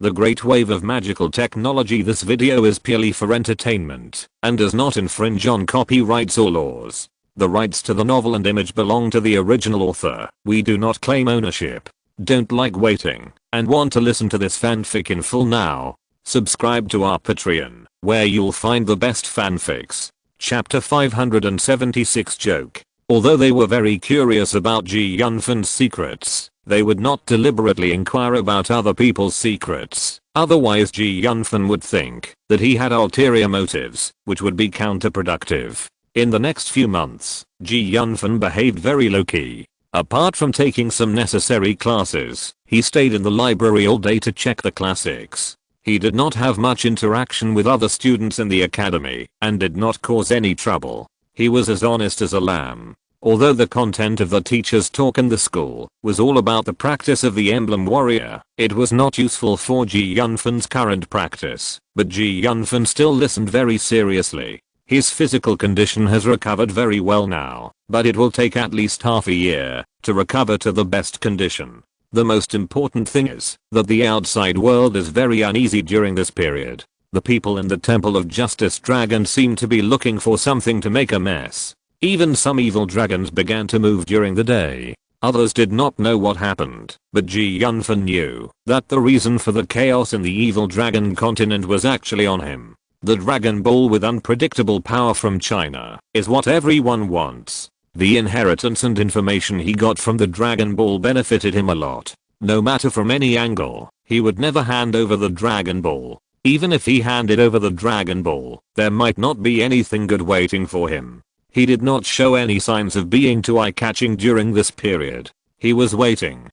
the great wave of magical technology. This video is purely for entertainment and does not infringe on copyrights or laws. The rights to the novel and image belong to the original author. We do not claim ownership. Don't like waiting and want to listen to this fanfic in full now? Subscribe to our Patreon, where you'll find the best fanfics. Chapter 576 joke. Although they were very curious about Yunfan's secrets, they would not deliberately inquire about other people's secrets. Otherwise Yunfan would think that he had ulterior motives, which would be counterproductive. In the next few months, Yunfan behaved very low-key. Apart from taking some necessary classes, he stayed in the library all day to check the classics. He did not have much interaction with other students in the academy and did not cause any trouble. He was as honest as a lamb. Although the content of the teacher's talk in the school was all about the practice of the emblem warrior, it was not useful for Yunfan's current practice, but Yunfan still listened very seriously. His physical condition has recovered very well now, but it will take at least half a year to recover to the best condition. The most important thing is that the outside world is very uneasy during this period. The people in the Temple of Justice Dragon seem to be looking for something to make a mess. Even some evil dragons began to move during the day. Others did not know what happened, but Yunfan knew that the reason for the chaos in the evil dragon continent was actually on him. The Dragon Ball with unpredictable power from China is what everyone wants. The inheritance and information he got from the Dragon Ball benefited him a lot. No matter from any angle, he would never hand over the Dragon Ball. Even if he handed over the Dragon Ball, there might not be anything good waiting for him. He did not show any signs of being too eye-catching during this period. He was waiting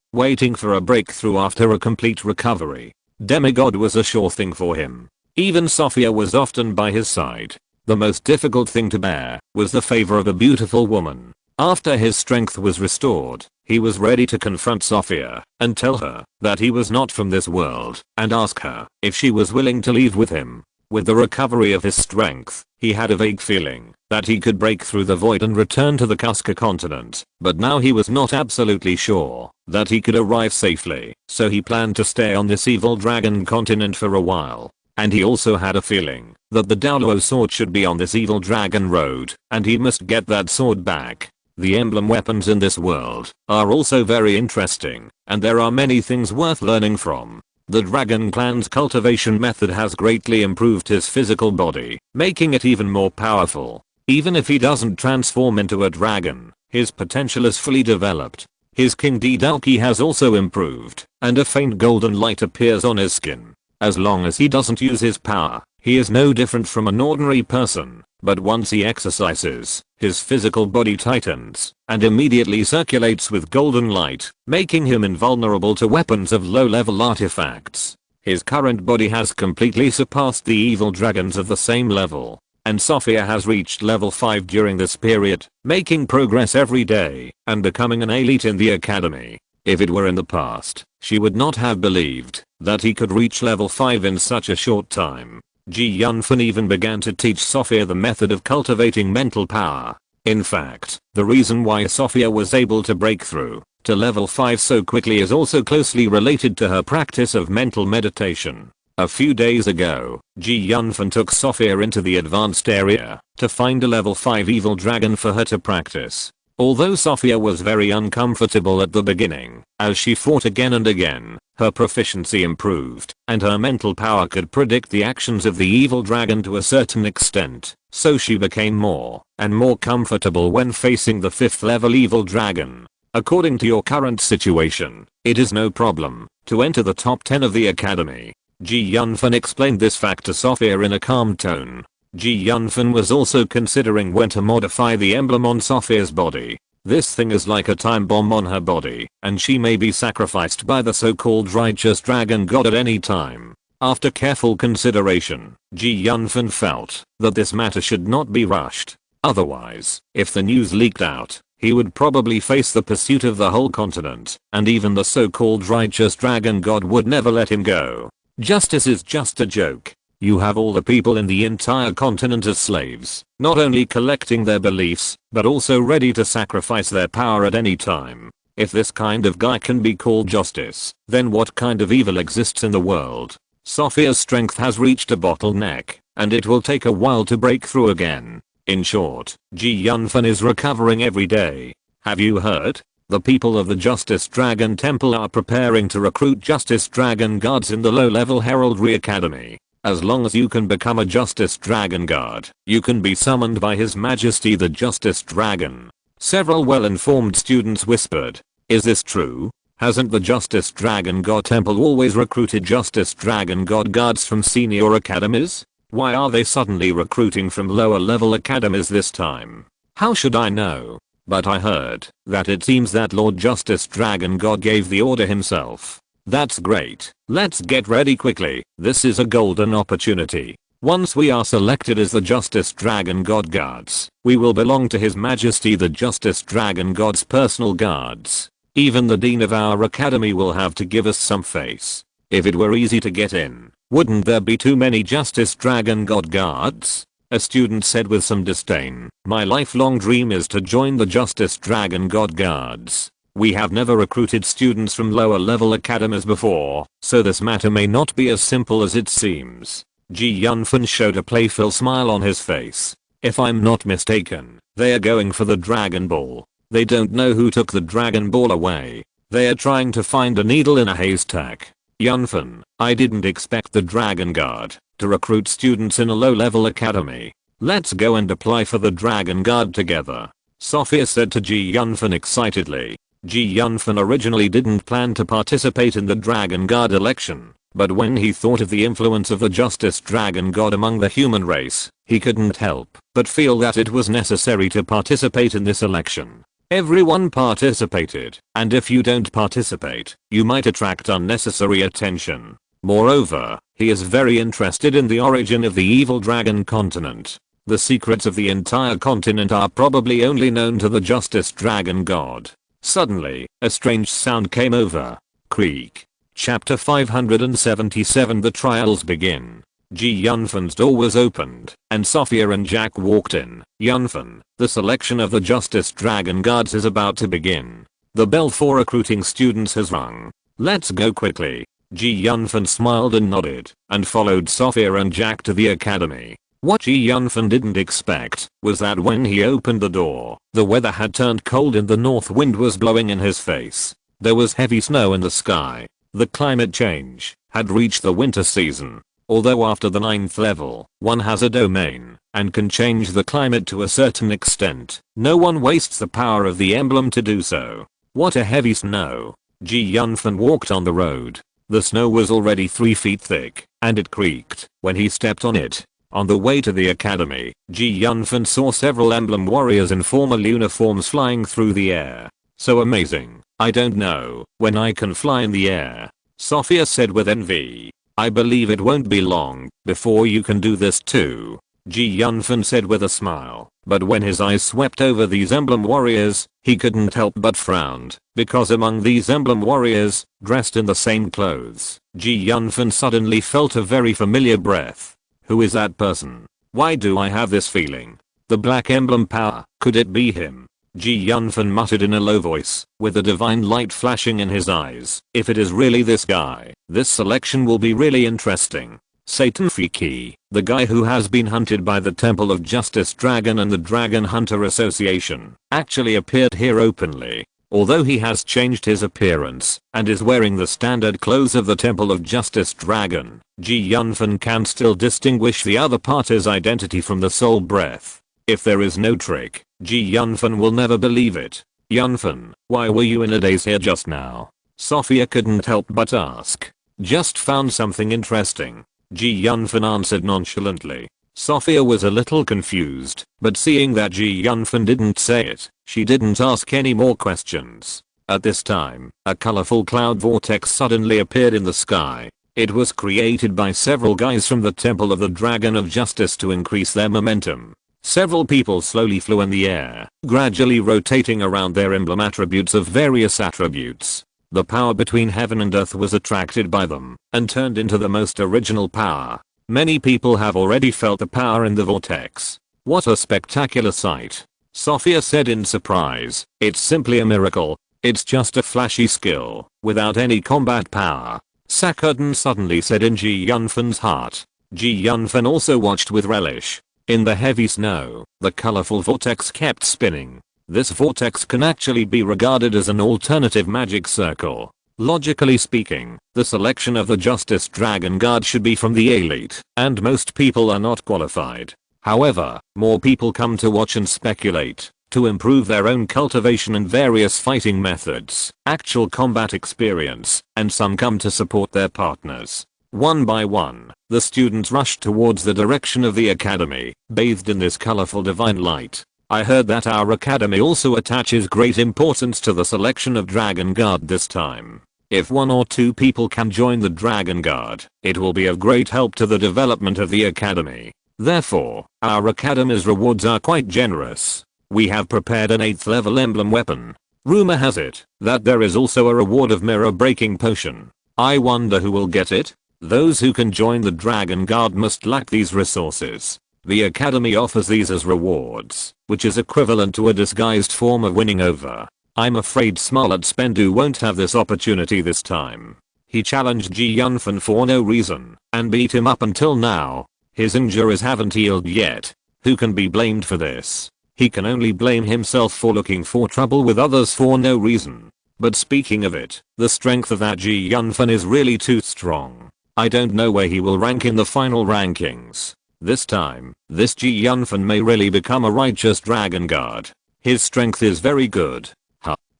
for a breakthrough after a complete recovery. Demigod was a sure thing for him. Even Sophia was often by his side. The most difficult thing to bear was the favor of a beautiful woman. After his strength was restored, he was ready to confront Sophia and tell her that he was not from this world and ask her if she was willing to leave with him. With the recovery of his strength, he had a vague feeling that he could break through the void and return to the Kuska continent, but now he was not absolutely sure that he could arrive safely, so he planned to stay on this evil dragon continent for a while. And he also had a feeling that the Daoluo sword should be on this evil dragon road, and he must get that sword back. The emblem weapons in this world are also very interesting, and there are many things worth learning from. The Dragon Clan's cultivation method has greatly improved his physical body, making it even more powerful. Even if he doesn't transform into a dragon, his potential is fully developed. His King Dalki has also improved, and a faint golden light appears on his skin. As long as he doesn't use his power, he is no different from an ordinary person, but once he exercises, his physical body tightens and immediately circulates with golden light, making him invulnerable to weapons of low-level artifacts. His current body has completely surpassed the evil dragons of the same level, and Sophia has reached level 5 during this period, making progress every day and becoming an elite in the academy. If it were in the past, she would not have believed that he could reach level 5 in such a short time. Yunfan even began to teach Sophia the method of cultivating mental power. In fact, the reason why Sophia was able to break through to level 5 so quickly is also closely related to her practice of mental meditation. A few days ago, Yunfan took Sophia into the advanced area to find a level 5 evil dragon for her to practice. Although Sophia was very uncomfortable at the beginning, as she fought again and again, her proficiency improved, and her mental power could predict the actions of the evil dragon to a certain extent, so she became more and more comfortable when facing the 5th level evil dragon. According to your current situation, it is no problem to enter the top 10 of the academy. Yunfan explained this fact to Sophia in a calm tone. Yunfan was also considering when to modify the emblem on Sophia's body. This thing is like a time bomb on her body, and she may be sacrificed by the so-called righteous dragon god at any time. After careful consideration, Yunfan felt that this matter should not be rushed. Otherwise, if the news leaked out, he would probably face the pursuit of the whole continent, and even the so-called righteous dragon god would never let him go. Justice is just a joke. You have all the people in the entire continent as slaves, not only collecting their beliefs, but also ready to sacrifice their power at any time. If this kind of guy can be called justice, then what kind of evil exists in the world? Sophia's strength has reached a bottleneck, and it will take a while to break through again. In short, Yunfan is recovering every day. Have you heard? The people of the Justice Dragon Temple are preparing to recruit Justice Dragon Guards in the low-level Heraldry Academy. As long as you can become a Justice Dragon Guard, you can be summoned by His Majesty the Justice Dragon. Several well-informed students whispered. Is this true? Hasn't the Justice Dragon God Temple always recruited Justice Dragon God Guards from senior academies? Why are they suddenly recruiting from lower level academies this time? How should I know? But I heard that it seems that Lord Justice Dragon God gave the order himself. That's great. Let's get ready quickly. This is a golden opportunity. Once we are selected as the Justice Dragon God Guards, we will belong to His Majesty the Justice Dragon God's personal guards. Even the Dean of our academy will have to give us some face. If it were easy to get in, wouldn't there be too many Justice Dragon God Guards? A student said with some disdain. My lifelong dream is to join the Justice Dragon God Guards. We have never recruited students from lower level academies before, so this matter may not be as simple as it seems. Yunfan showed a playful smile on his face. If I'm not mistaken, they are going for the Dragon Ball. They don't know who took the Dragon Ball away. They are trying to find a needle in a haystack. Yunfan, I didn't expect the Dragon Guard to recruit students in a low-level academy. Let's go and apply for the Dragon Guard together. Sophia said to Yunfan excitedly. Yunfan originally didn't plan to participate in the Dragon Guard election, but when he thought of the influence of the Justice Dragon God among the human race, he couldn't help but feel that it was necessary to participate in this election. Everyone participated, and if you don't participate, you might attract unnecessary attention. Moreover, he is very interested in the origin of the evil dragon continent. The secrets of the entire continent are probably only known to the Justice Dragon God. Suddenly, a strange sound came over. Creak. Chapter 577 The trials begin. Yunfan's door was opened, and Sophia and Jack walked in. Yunfan, the selection of the Justice Dragon Guards is about to begin. The bell for recruiting students has rung. Let's go quickly. Yunfan smiled and nodded, and followed Sophia and Jack to the academy. What Yunfan didn't expect was that when he opened the door, the weather had turned cold and the north wind was blowing in his face. There was heavy snow in the sky. The climate change had reached the winter season. Although after the 9th level, one has a domain and can change the climate to a certain extent, no one wastes the power of the emblem to do so. What a heavy snow. Yunfan walked on the road. The snow was already 3 feet thick, and it creaked when he stepped on it. On the way to the academy, Yunfan saw several emblem warriors in formal uniforms flying through the air. So amazing. I don't know when I can fly in the air. Sophia said with envy. I believe it won't be long before you can do this too. Yunfan said with a smile, but when his eyes swept over these emblem warriors, he couldn't help but frowned, because among these emblem warriors, dressed in the same clothes, Yunfan suddenly felt a very familiar breath. Who is that person? Why do I have this feeling? The black emblem power, could it be him? Yunfan muttered in a low voice, with a divine light flashing in his eyes. If it is really this guy, this selection will be really interesting. Satan Freaky, the guy who has been hunted by the Temple of Justice Dragon and the Dragon Hunter Association, actually appeared here openly. Although he has changed his appearance and is wearing the standard clothes of the Temple of Justice Dragon, Yunfan can still distinguish the other party's identity from the soul breath. If there is no trick, Yunfan will never believe it. Yunfan, why were you in a daze here just now? Sophia couldn't help but ask. Just found something interesting. Yunfan answered nonchalantly. Sophia was a little confused, but seeing that Yunfan didn't say it, she didn't ask any more questions. At this time, a colorful cloud vortex suddenly appeared in the sky. It was created by several guys from the Temple of the Dragon of Justice to increase their momentum. Several people slowly flew in the air, gradually rotating around their emblem attributes of various attributes. The power between heaven and earth was attracted by them, and turned into the most original power. Many people have already felt the power in the vortex. What a spectacular sight. Sophia said in surprise. It's simply a miracle. It's just a flashy skill, without any combat power. Sakuden suddenly said in Ji Yunfan's heart. Ji Yunfan also watched with relish. In the heavy snow, the colorful vortex kept spinning. This vortex can actually be regarded as an alternative magic circle. Logically speaking, the selection of the Justice Dragon Guard should be from the elite, and most people are not qualified. However, more people come to watch and speculate, to improve their own cultivation and various fighting methods, actual combat experience, and some come to support their partners. One by one, the students rushed towards the direction of the academy, bathed in this colorful divine light. I heard that our academy also attaches great importance to the selection of Dragon Guard this time. If 1 or 2 people can join the Dragon Guard, it will be of great help to the development of the academy. Therefore, our academy's rewards are quite generous. We have prepared an 8th level emblem weapon. Rumor has it that there is also a reward of mirror breaking potion. I wonder who will get it? Those who can join the Dragon Guard must lack these resources. The academy offers these as rewards, which is equivalent to a disguised form of winning over. I'm afraid Smollett Spendu won't have this opportunity this time. He challenged Ji Yunfan for no reason, and beat him up until now. His injuries haven't healed yet. Who can be blamed for this? He can only blame himself for looking for trouble with others for no reason. But speaking of it, the strength of that Ji Yunfan is really too strong. I don't know where he will rank in the final rankings. This time, this Ji Yunfan may really become a righteous Dragon Guard. His strength is very good.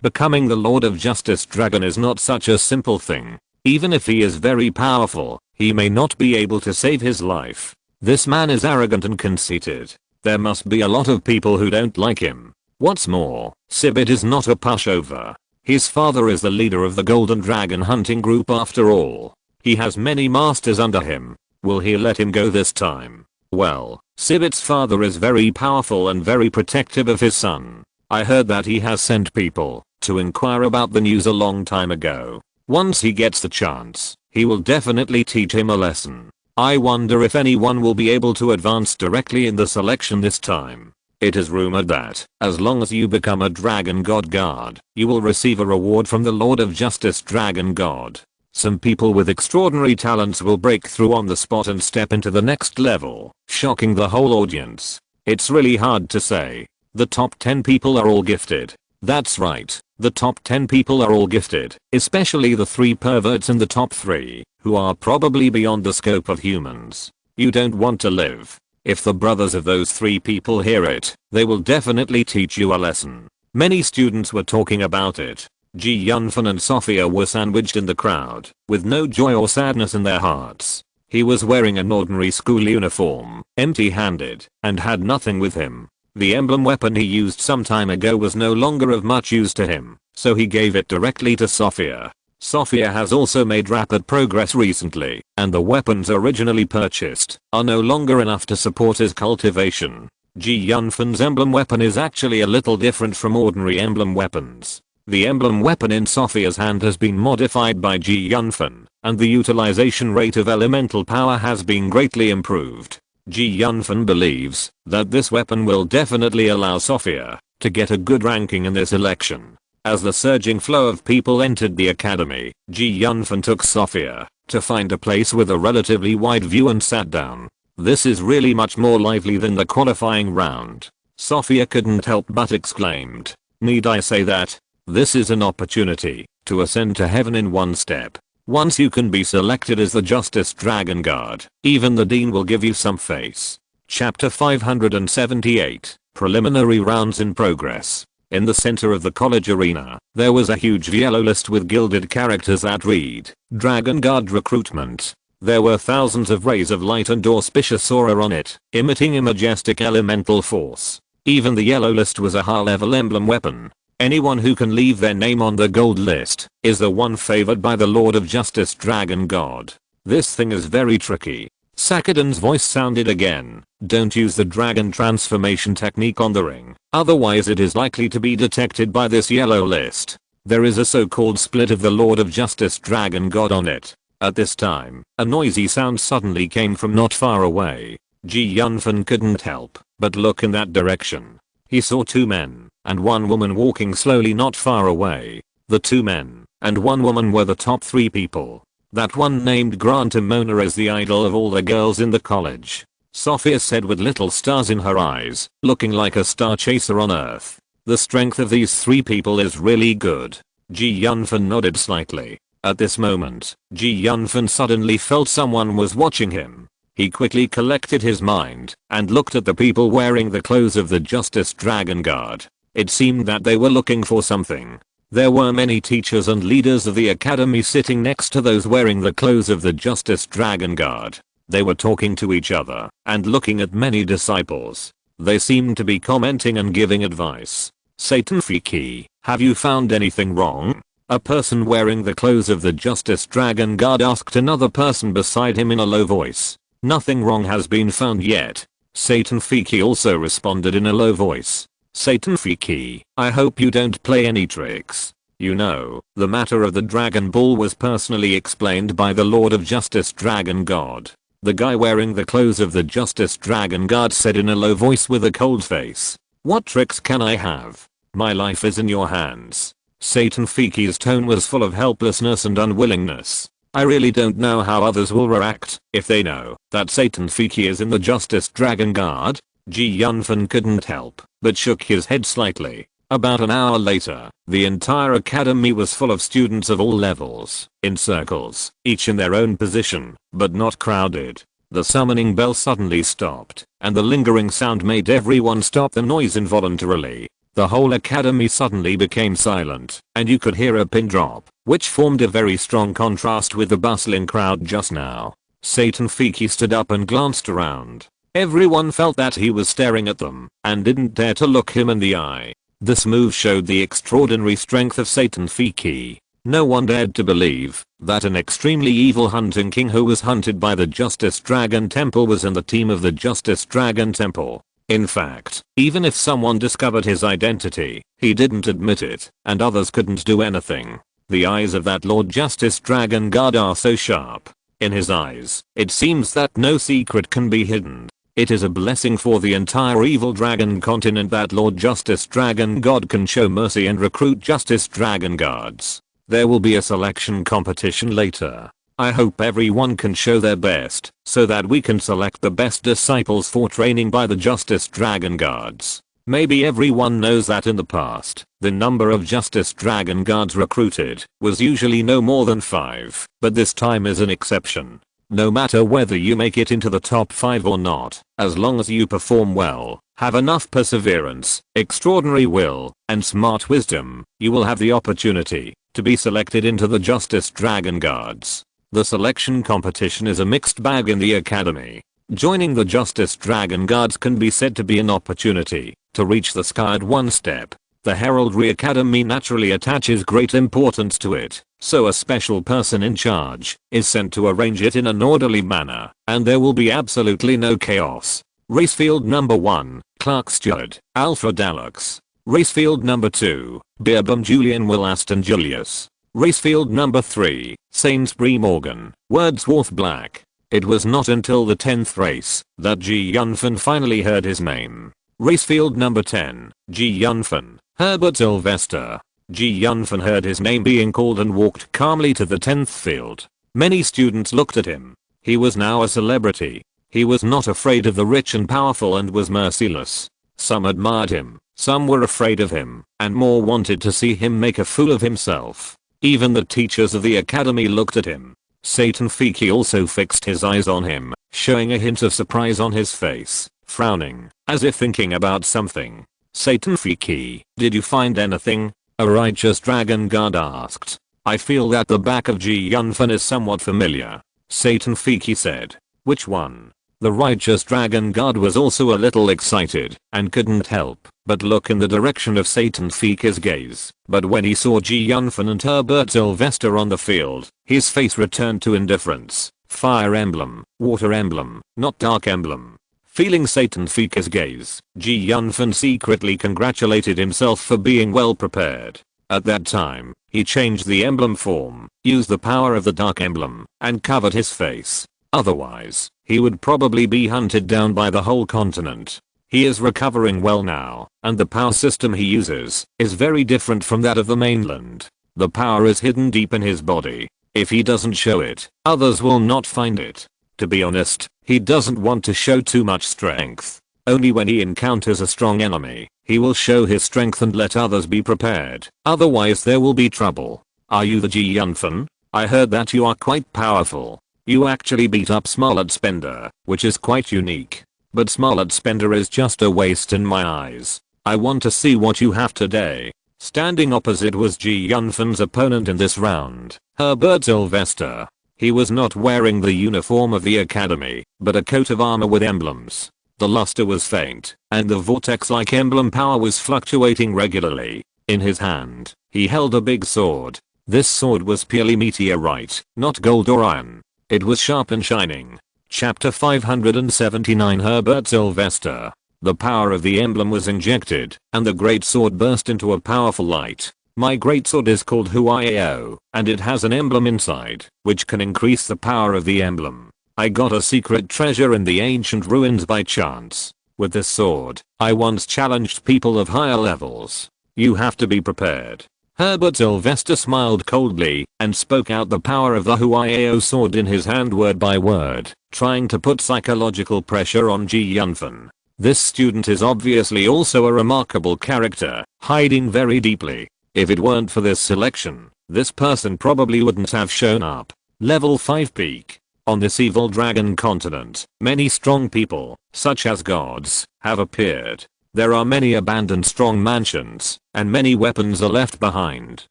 Becoming the Lord of Justice Dragon is not such a simple thing. Even if he is very powerful, he may not be able to save his life. This man is arrogant and conceited. There must be a lot of people who don't like him. What's more, Sibit is not a pushover. His father is the leader of the Golden Dragon hunting group after all. He has many masters under him. Will he let him go this time? Well, Sibit's father is very powerful and very protective of his son. I heard that he has sent people to inquire about the news a long time ago. Once he gets the chance, he will definitely teach him a lesson. I wonder if anyone will be able to advance directly in the selection this time. It is rumored that, as long as you become a Dragon God Guard, you will receive a reward from the Lord of Justice Dragon God. Some people with extraordinary talents will break through on the spot and step into the next level, shocking the whole audience. It's really hard to say. The top 10 people are all gifted. That's right, the top 10 people are all gifted, especially the 3 perverts in the top 3, who are probably beyond the scope of humans. You don't want to live. If the brothers of those 3 people hear it, they will definitely teach you a lesson. Many students were talking about it. Ji Yunfan and Sophia were sandwiched in the crowd, with no joy or sadness in their hearts. He was wearing an ordinary school uniform, empty-handed, and had nothing with him. The emblem weapon he used some time ago was no longer of much use to him, so he gave it directly to Sophia. Sophia has also made rapid progress recently, and the weapons originally purchased are no longer enough to support his cultivation. Ji Yunfan's emblem weapon is actually a little different from ordinary emblem weapons. The emblem weapon in Sophia's hand has been modified by Ji Yunfan, and the utilization rate of elemental power has been greatly improved. Ji Yunfan believes that this weapon will definitely allow Sophia to get a good ranking in this election. As the surging flow of people entered the academy, Ji Yunfan took Sophia to find a place with a relatively wide view and sat down. This is really much more lively than the qualifying round. Sophia couldn't help but exclaimed, "Need I say that? This is an opportunity to ascend to heaven in one step. Once you can be selected as the Justice Dragon Guard, even the Dean will give you some face." Chapter 578, Preliminary Rounds in Progress. In the center of the college arena, there was a huge yellow list with gilded characters that read, Dragon Guard Recruitment. There were thousands of rays of light and auspicious aura on it, emitting a majestic elemental force. Even the yellow list was a high-level emblem weapon. Anyone who can leave their name on the gold list is the one favored by the Lord of Justice Dragon God. This thing is very tricky. Sakuden's voice sounded again. Don't use the dragon transformation technique on the ring, otherwise it is likely to be detected by this yellow list. There is a so-called split of the Lord of Justice Dragon God on it. At this time, a noisy sound suddenly came from not far away. Ji Yunfan couldn't help but look in that direction. He saw 2 men and 1 woman walking slowly not far away. The 2 men and 1 woman were the top 3 people. That one named Granta Mona is the idol of all the girls in the college. Sophia said with little stars in her eyes, looking like a star chaser on Earth. The strength of these 3 people is really good. Ji Yunfan nodded slightly. At this moment, Ji Yunfan suddenly felt someone was watching him. He quickly collected his mind and looked at the people wearing the clothes of the Justice Dragon Guard. It seemed that they were looking for something. There were many teachers and leaders of the academy sitting next to those wearing the clothes of the Justice Dragon Guard. They were talking to each other and looking at many disciples. They seemed to be commenting and giving advice. Satan Fiki, have you found anything wrong? A person wearing the clothes of the Justice Dragon Guard asked another person beside him in a low voice. Nothing wrong has been found yet. Satan Fiki also responded in a low voice. Satan Fiki, I hope you don't play any tricks. You know, the matter of the Dragon Ball was personally explained by the Lord of Justice Dragon God. The guy wearing the clothes of the Justice Dragon Guard said in a low voice with a cold face. What tricks can I have? My life is in your hands. Satan Fiki's tone was full of helplessness and unwillingness. I really don't know how others will react if they know that Satan Fiki is in the Justice Dragon Guard. Ji Yunfan couldn't help but shook his head slightly. About an hour later, the entire academy was full of students of all levels, in circles, each in their own position, but not crowded. The summoning bell suddenly stopped, and the lingering sound made everyone stop the noise involuntarily. The whole academy suddenly became silent, and you could hear a pin drop, which formed a very strong contrast with the bustling crowd just now. Satan Fiki stood up and glanced around. Everyone felt that he was staring at them, and didn't dare to look him in the eye. This move showed the extraordinary strength of Satan Fiki. No one dared to believe that an extremely evil hunting king who was hunted by the Justice Dragon Temple was in the team of the Justice Dragon Temple. In fact, even if someone discovered his identity, he didn't admit it, and others couldn't do anything. The eyes of that Lord Justice Dragon Guard are so sharp. In his eyes, it seems that no secret can be hidden. It is a blessing for the entire evil dragon continent that Lord Justice Dragon God can show mercy and recruit Justice Dragon Guards. There will be a selection competition later. I hope everyone can show their best, so that we can select the best disciples for training by the Justice Dragon Guards. Maybe everyone knows that in the past, the number of Justice Dragon Guards recruited was usually no more than 5, but this time is an exception. No matter whether you make it into the top 5 or not, as long as you perform well, have enough perseverance, extraordinary will, and smart wisdom, you will have the opportunity to be selected into the Justice Dragon Guards. The selection competition is a mixed bag in the academy. Joining the Justice Dragon Guards can be said to be an opportunity to reach the sky at one step. The Heraldry Academy naturally attaches great importance to it, so a special person in charge is sent to arrange it in an orderly manner, and there will be absolutely no chaos. Racefield number 1, Clark Stewart, Alfred Alex. Racefield number 2, Beerbum Julian Will Aston Julius. Racefield number 3, Sainsbury Morgan, Wordsworth Black. It was not until the 10th race that Ji Yunfan finally heard his name. Racefield number 10, Ji Yunfan, Herbert Sylvester. Ji Yunfan heard his name being called and walked calmly to the 10th field. Many students looked at him. He was now a celebrity. He was not afraid of the rich and powerful and was merciless. Some admired him, some were afraid of him, and more wanted to see him make a fool of himself. Even the teachers of the academy looked at him. Satan Fiki also fixed his eyes on him, showing a hint of surprise on his face, frowning, as if thinking about something. Satan Fiki, did you find anything? A righteous dragon guard asked. I feel that the back of Ji Yunfan is somewhat familiar. Satan Fiki said. Which one? The righteous dragon guard was also a little excited and couldn't help but look in the direction of Satan Fiki's gaze. But when he saw Ji Yunfan and Herbert Sylvester on the field, his face returned to indifference. Fire emblem, water emblem, not dark emblem. Feeling Satan Fiki's gaze, Ji Yunfan secretly congratulated himself for being well prepared. At that time, he changed the emblem form, used the power of the dark emblem, and covered his face. Otherwise, he would probably be hunted down by the whole continent. He is recovering well now, and the power system he uses is very different from that of the mainland. The power is hidden deep in his body. If he doesn't show it, others will not find it. To be honest, he doesn't want to show too much strength. Only when he encounters a strong enemy, he will show his strength and let others be prepared. Otherwise there will be trouble. Are you the Yunfan? I heard that you are quite powerful. You actually beat up Smollett Spender, which is quite unique. But Smollett Spender is just a waste in my eyes. I want to see what you have today. Standing opposite was Yunfan's opponent in this round, Herbert Sylvester. He was not wearing the uniform of the academy, but a coat of armor with emblems. The luster was faint, and the vortex-like emblem power was fluctuating regularly. In his hand, he held a big sword. This sword was purely meteorite, not gold or iron. It was sharp and shining. Chapter 579 Herbert Sylvester. The power of the emblem was injected, and the great sword burst into a powerful light. My greatsword is called Huayao, and it has an emblem inside, which can increase the power of the emblem. I got a secret treasure in the ancient ruins by chance. With this sword, I once challenged people of higher levels. You have to be prepared. Herbert Sylvester smiled coldly and spoke out the power of the Huayao sword in his hand word by word, trying to put psychological pressure on Yunfan. This student is obviously also a remarkable character, hiding very deeply. If it weren't for this selection, this person probably wouldn't have shown up. Level 5 peak. On this evil dragon continent, many strong people, such as gods, have appeared. There are many abandoned strong mansions, and many weapons are left behind.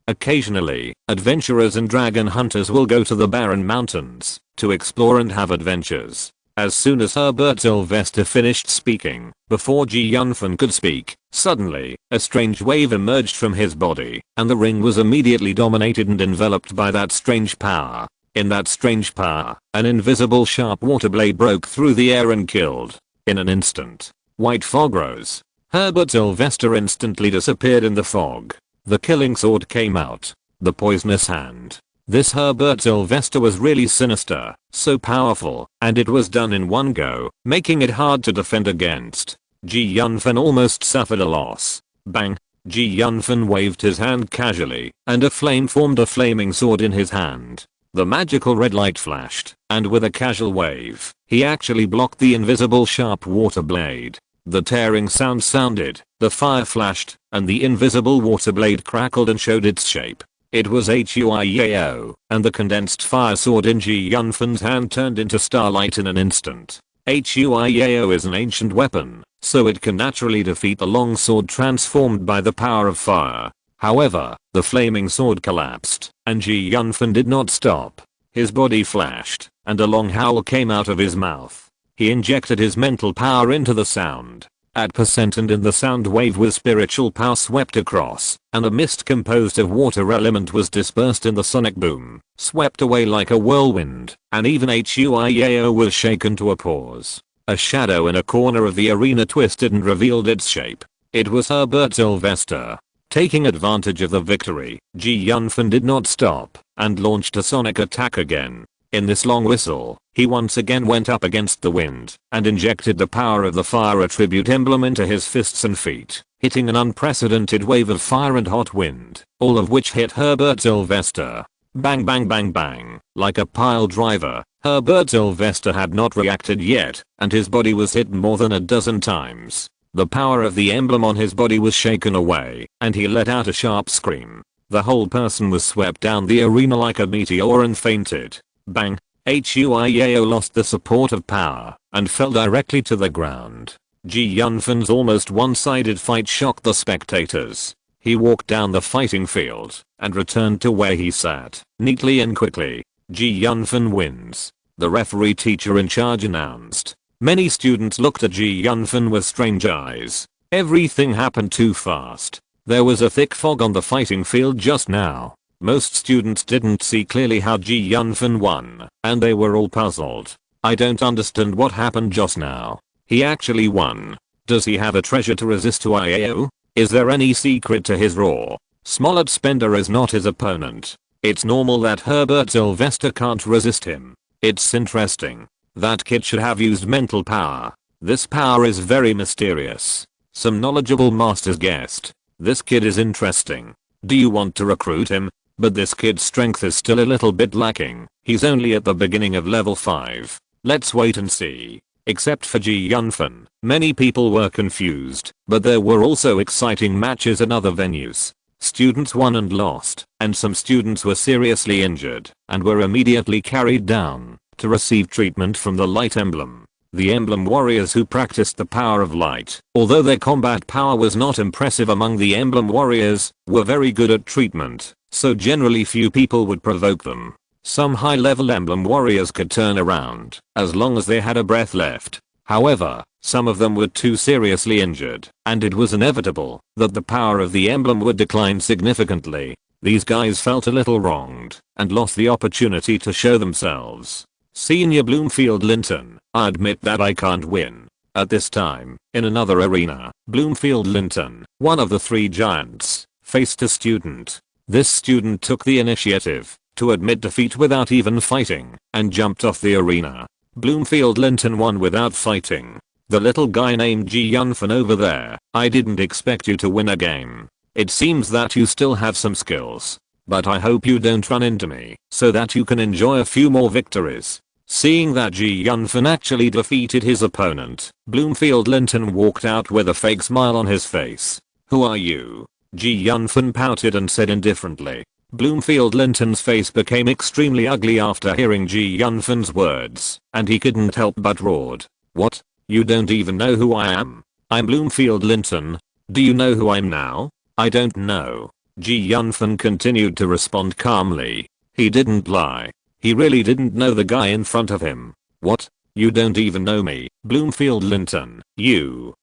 Occasionally, adventurers and dragon hunters will go to the barren mountains to explore and have adventures. As soon as Herbert Sylvester finished speaking, before Yunfan could speak, suddenly, a strange wave emerged from his body, and the ring was immediately dominated and enveloped by that strange power. In that strange power, an invisible sharp water blade broke through the air and killed. In an instant, white fog rose. Herbert Sylvester instantly disappeared in the fog. The killing sword came out. The poisonous hand. This Herbert Sylvester was really sinister, so powerful, and it was done in one go, making it hard to defend against. Yunfan almost suffered a loss. Bang! Yunfan waved his hand casually, and a flame formed a flaming sword in his hand. The magical red light flashed, and with a casual wave, he actually blocked the invisible sharp water blade. The tearing sound sounded, the fire flashed, and the invisible water blade crackled and showed its shape. It was Huayao, and the condensed fire sword in Yunfan's hand turned into starlight in an instant. Huayao is an ancient weapon, so it can naturally defeat the long sword transformed by the power of fire. However, the flaming sword collapsed, and Yunfan did not stop. His body flashed, and a long howl came out of his mouth. He injected his mental power into the sound. At percent and in the sound wave with spiritual power swept across, and a mist composed of water element was dispersed in the sonic boom, swept away like a whirlwind, and even Huayao was shaken to a pause. A shadow in a corner of the arena twisted and revealed its shape. It was Herbert Sylvester. Taking advantage of the victory, Yunfan did not stop, and launched a sonic attack again. In this long whistle, he once again went up against the wind, and injected the power of the fire attribute emblem into his fists and feet, hitting an unprecedented wave of fire and hot wind, all of which hit Herbert Sylvester. Bang bang bang bang, like a pile driver. Herbert Sylvester had not reacted yet, and his body was hit more than a dozen times. The power of the emblem on his body was shaken away, and he let out a sharp scream. The whole person was swept down the arena like a meteor and fainted. Bang! Huayao lost the support of power, and fell directly to the ground. Yunfan's almost one-sided fight shocked the spectators. He walked down the fighting field, and returned to where he sat, neatly and quickly. Yunfan wins. The referee teacher in charge announced. Many students looked at Yunfan with strange eyes. Everything happened too fast. There was a thick fog on the fighting field just now. Most students didn't see clearly how Yunfan won, and they were all puzzled. I don't understand what happened just now. He actually won. Does he have a treasure to resist Huayao? Is there any secret to his roar? Smollett Spender is not his opponent. It's normal that Herbert Sylvester can't resist him. It's interesting. That kid should have used mental power. This power is very mysterious. Some knowledgeable masters guessed. This kid is interesting. Do you want to recruit him? but this kid's strength is still a little bit lacking. He's only at the beginning of level 5. Let's wait and see. Except for Yunfan, many people were confused, but there were also exciting matches in other venues. Students won and lost, and some students were seriously injured and were immediately carried down to receive treatment from the light emblem. The emblem warriors who practiced the power of light, although their combat power was not impressive among the emblem warriors, were very good at treatment, so generally few people would provoke them. Some high-level emblem warriors could turn around as long as they had a breath left. However, some of them were too seriously injured, and it was inevitable that the power of the emblem would decline significantly. These guys felt a little wronged and lost the opportunity to show themselves. Senior Bloomfield Linton, I admit that I can't win. At this time, in another arena, Bloomfield Linton, one of the 3 giants, faced a student. This student took the initiative to admit defeat without even fighting and jumped off the arena. Bloomfield Linton won without fighting. The little guy named Yunfan over there, I didn't expect you to win a game. It seems that you still have some skills, but I hope you don't run into me so that you can enjoy a few more victories. Seeing that Yunfan actually defeated his opponent, Bloomfield Linton walked out with a fake smile on his face. Who are you? Yunfan pouted and said indifferently. Bloomfield Linton's face became extremely ugly after hearing Yunfan's words, and he couldn't help but roared. What? You don't even know who I am? I'm Bloomfield Linton. Do you know who I'm now? I don't know. Yunfan continued to respond calmly. He didn't lie. He really didn't know the guy in front of him. What? You don't even know me, Bloomfield Linton. You.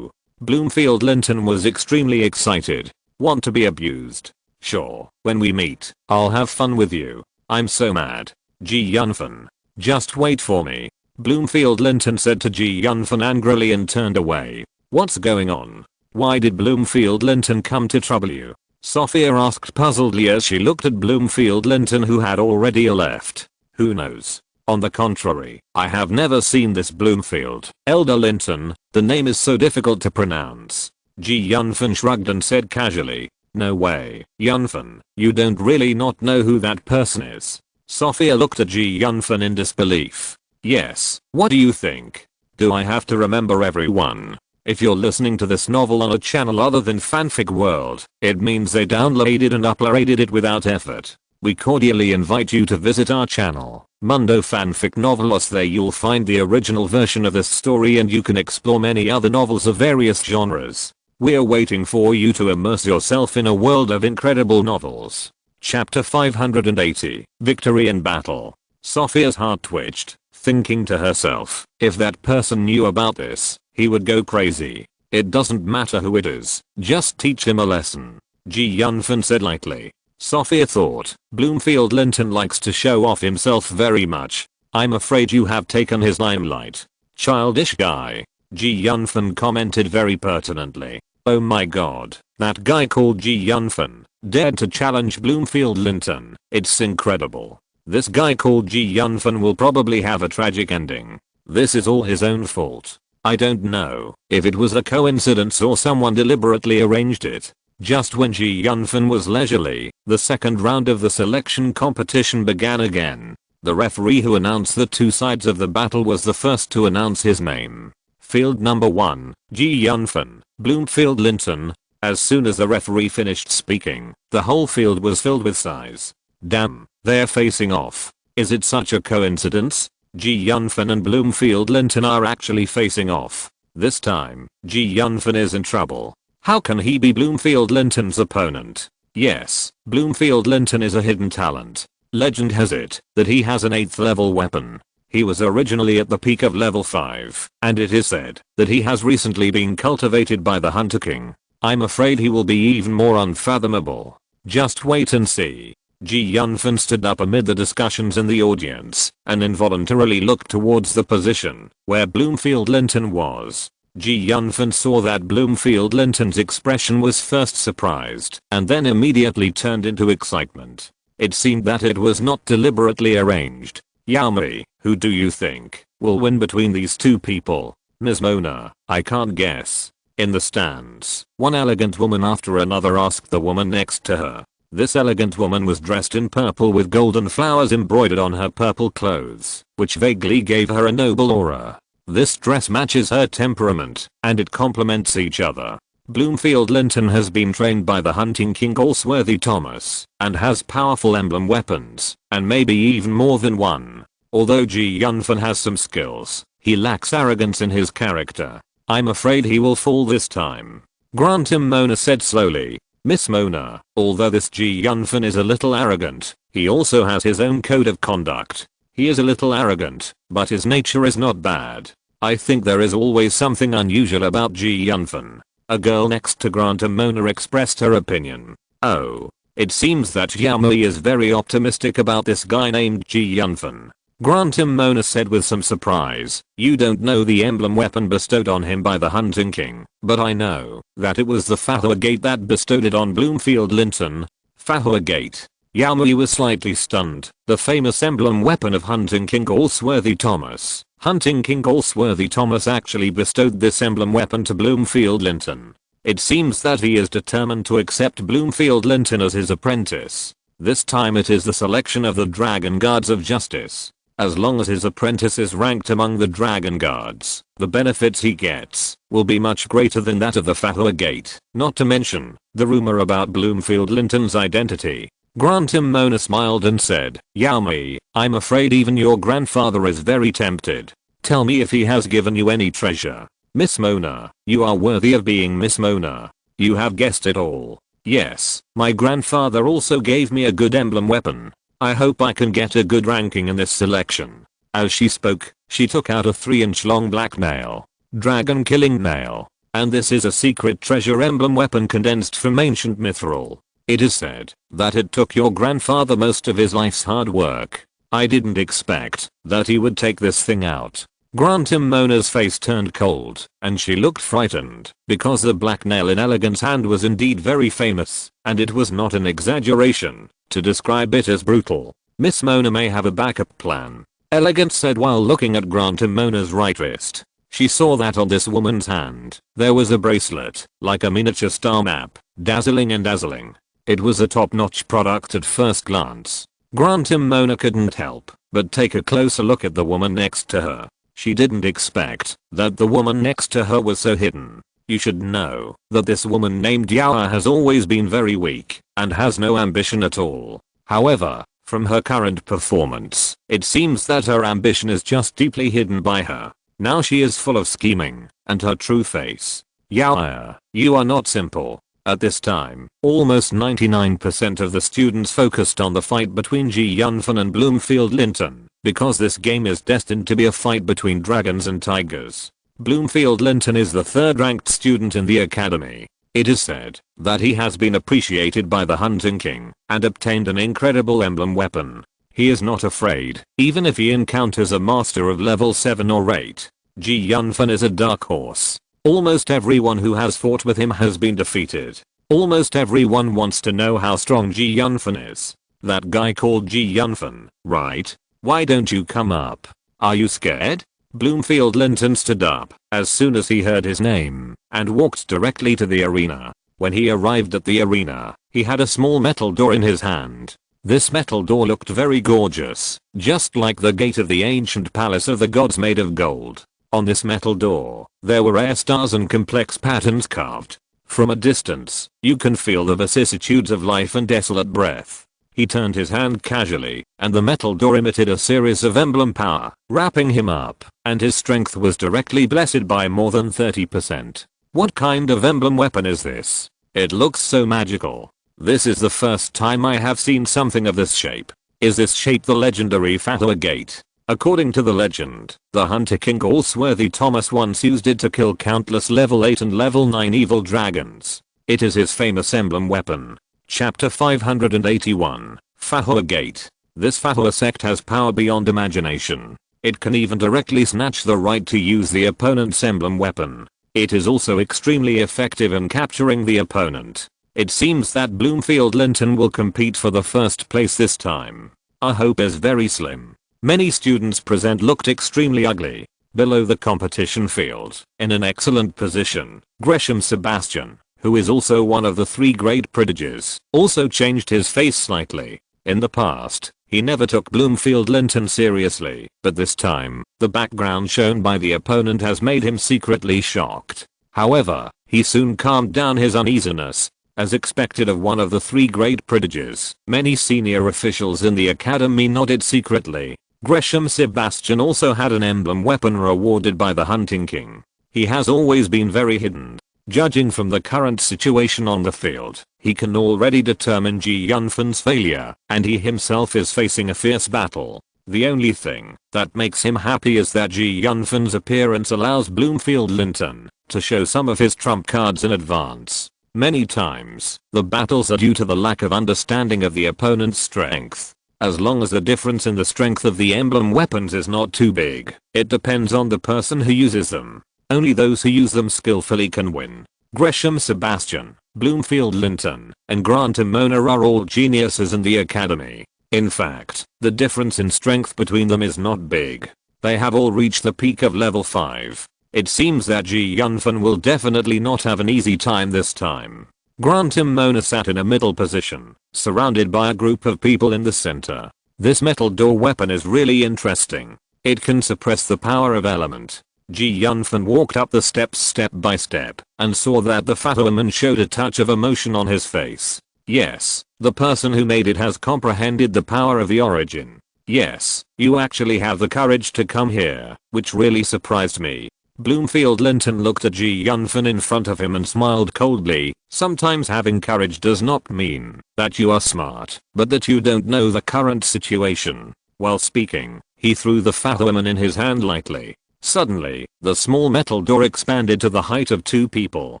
Bloomfield Linton was extremely excited. Want to be abused? Sure, when we meet, I'll have fun with you. I'm so mad. Yunfan. Just wait for me. Bloomfield Linton said to Yunfan angrily and turned away. What's going on? Why did Bloomfield Linton come to trouble you? Sophia asked puzzledly as she looked at Bloomfield Linton, who had already left. Who knows? On the contrary, I have never seen this Bloomfield. Elder Linton, the name is so difficult to pronounce. Yunfan shrugged and said casually. No way, Yunfan, you don't really not know who that person is. Sophia looked at Yunfan in disbelief. Yes, what do you think? Do I have to remember everyone? If you're listening to this novel on a channel other than Fanfic World, it means they downloaded and uploaded it without effort. We cordially invite you to visit our channel, Mundo Fanfic Novelos. There you'll find the original version of this story and you can explore many other novels of various genres. We're waiting for you to immerse yourself in a world of incredible novels. Chapter 580, Victory in Battle. Sophia's heart twitched, thinking to herself, if that person knew about this, he would go crazy. It doesn't matter who it is, just teach him a lesson. Yunfan said lightly. Sophia thought, Bloomfield Linton likes to show off himself very much. I'm afraid you have taken his limelight. Childish guy. Yunfan commented very pertinently. Oh my god, that guy called Yunfan dared to challenge Bloomfield Linton. It's incredible. This guy called Yunfan will probably have a tragic ending. This is all his own fault. I don't know if it was a coincidence or someone deliberately arranged it. Just when Yunfan was leisurely, the second round of the selection competition began again. The referee who announced the 2 sides of the battle was the first to announce his name. Field number 1, Yunfan, Bloomfield Linton. As soon as the referee finished speaking, the whole field was filled with sighs. Damn, they're facing off. Is it such a coincidence? Yunfan and Bloomfield Linton are actually facing off. This time, Yunfan is in trouble. How can he be Bloomfield Linton's opponent? Yes, Bloomfield Linton is a hidden talent. Legend has it that he has an 8th level weapon. He was originally at the peak of level 5, and it is said that he has recently been cultivated by the Hunter King. I'm afraid he will be even more unfathomable. Just wait and see. Yunfan stood up amid the discussions in the audience and involuntarily looked towards the position where Bloomfield Linton was. Yunfan saw that Bloomfield Linton's expression was first surprised and then immediately turned into excitement. It seemed that it was not deliberately arranged. Yaomi, who do you think will win between these 2 people? Ms. Mona, I can't guess. In the stands, one elegant woman after another asked the woman next to her. This elegant woman was dressed in purple with golden flowers embroidered on her purple clothes, which vaguely gave her a noble aura. This dress matches her temperament, and it complements each other. Bloomfield Linton has been trained by the hunting king Allsworthy Thomas, and has powerful emblem weapons, and maybe even more than one. Although Yunfan has some skills, he lacks arrogance in his character. I'm afraid he will fall this time. Grant him, Mona said slowly. Miss Mona, although this Yunfan is a little arrogant, he also has his own code of conduct. He is a little arrogant, but his nature is not bad. I think there is always something unusual about Yunfan. A girl next to Grant and Mona expressed her opinion. Oh. It seems that Yaomui is very optimistic about this guy named Yunfan. Grant and Mona said with some surprise. You don't know the emblem weapon bestowed on him by the hunting king, but I know that it was the Fahua Gate that bestowed it on Bloomfield Linton. Fahua Gate. Yaomui was slightly stunned. The famous emblem weapon of hunting king Allsworthy Thomas. Hunting king Allsworthy Thomas actually bestowed this emblem weapon to Bloomfield Linton. It seems that he is determined to accept Bloomfield Linton as his apprentice. This time it is the selection of the Dragon Guards of Justice. As long as his apprentice is ranked among the Dragon Guards, the benefits he gets will be much greater than that of the Fahua Gate, not to mention the rumor about Bloomfield Linton's identity. Grant and Mona smiled and said, Yaomui, I'm afraid even your grandfather is very tempted. Tell me if he has given you any treasure. Miss Mona, you are worthy of being Miss Mona. You have guessed it all. Yes, my grandfather also gave me a good emblem weapon. I hope I can get a good ranking in this selection. As she spoke, she took out a 3-inch long black nail. Dragon killing nail. And this is a secret treasure emblem weapon condensed from ancient mithril. It is said that it took your grandfather most of his life's hard work. I didn't expect that he would take this thing out. Grant and Mona's face turned cold, and she looked frightened, because the black nail in Elegant's hand was indeed very famous, and it was not an exaggeration to describe it as brutal. Miss Mona may have a backup plan, Elegant said while looking at Grant and Mona's right wrist. She saw that on this woman's hand, there was a bracelet, like a miniature star map, dazzling and dazzling. It was a top-notch product at first glance. Grant and Mona couldn't help but take a closer look at the woman next to her. She didn't expect that the woman next to her was so hidden. You should know that this woman named Yaoa has always been very weak and has no ambition at all. However, from her current performance, it seems that her ambition is just deeply hidden by her. Now she is full of scheming and her true face. Yaoa, you are not simple. At this time, almost 99% of the students focused on the fight between Yunfan and Bloomfield Linton, because this game is destined to be a fight between dragons and tigers. Bloomfield Linton is the third-ranked student in the academy. It is said that he has been appreciated by the Hunting King and obtained an incredible emblem weapon. He is not afraid, even if he encounters a master of level 7 or 8. Yunfan is a dark horse. Almost everyone who has fought with him has been defeated. Almost everyone wants to know how strong Yunfan is. That guy called Yunfan, right? Why don't you come up? Are you scared? Bloomfield Linton stood up as soon as he heard his name and walked directly to the arena. When he arrived at the arena, he had a small metal door in his hand. This metal door looked very gorgeous, just like the gate of the ancient palace of the gods made of gold. On this metal door, there were air stars and complex patterns carved. From a distance, you can feel the vicissitudes of life and desolate breath. He turned his hand casually, and the metal door emitted a series of emblem power, wrapping him up, and his strength was directly blessed by more than 30%. What kind of emblem weapon is this? It looks so magical. This is the first time I have seen something of this shape. Is this shape the legendary Fahua Gate? According to the legend, the Hunter King Allsworthy Thomas once used it to kill countless level 8 and level 9 evil dragons. It is his famous emblem weapon. Chapter 581, Fahua Gate. This Fahua sect has power beyond imagination. It can even directly snatch the right to use the opponent's emblem weapon. It is also extremely effective in capturing the opponent. It seems that Bloomfield Linton will compete for the first place this time. Our hope is very slim. Many students present looked extremely ugly. Below the competition field, in an excellent position, Gresham Sebastian, who is also one of the three great prodigies, also changed his face slightly. In the past, he never took Bloomfield Linton seriously, but this time, the background shown by the opponent has made him secretly shocked. However, he soon calmed down his uneasiness. As expected of one of the three great prodigies, many senior officials in the academy nodded secretly. Gresham Sebastian also had an emblem weapon rewarded by the Hunting King. He has always been very hidden. Judging from the current situation on the field, he can already determine Yunfan's failure, and he himself is facing a fierce battle. The only thing that makes him happy is that Yunfan's appearance allows Bloomfield Linton to show some of his trump cards in advance. Many times, the battles are due to the lack of understanding of the opponent's strength. As long as the difference in the strength of the emblem weapons is not too big, it depends on the person who uses them. Only those who use them skillfully can win. Gresham Sebastian, Bloomfield Linton, and Grant Mona are all geniuses in the academy. In fact, the difference in strength between them is not big. They have all reached the peak of level 5. It seems that Yunfan will definitely not have an easy time this time. Grant Mona sat in a middle position, surrounded by a group of people in the center. This metal door weapon is really interesting. It can suppress the power of element. Yunfan walked up the steps step by step and saw that the fat woman showed a touch of emotion on his face. Yes, the person who made it has comprehended the power of the origin. Yes, you actually have the courage to come here, which really surprised me. Bloomfield Linton looked at Yunfan in front of him and smiled coldly. Sometimes having courage does not mean that you are smart, but that you don't know the current situation. While speaking, he threw the fat woman in his hand lightly. Suddenly, the small metal door expanded to the height of 2 people,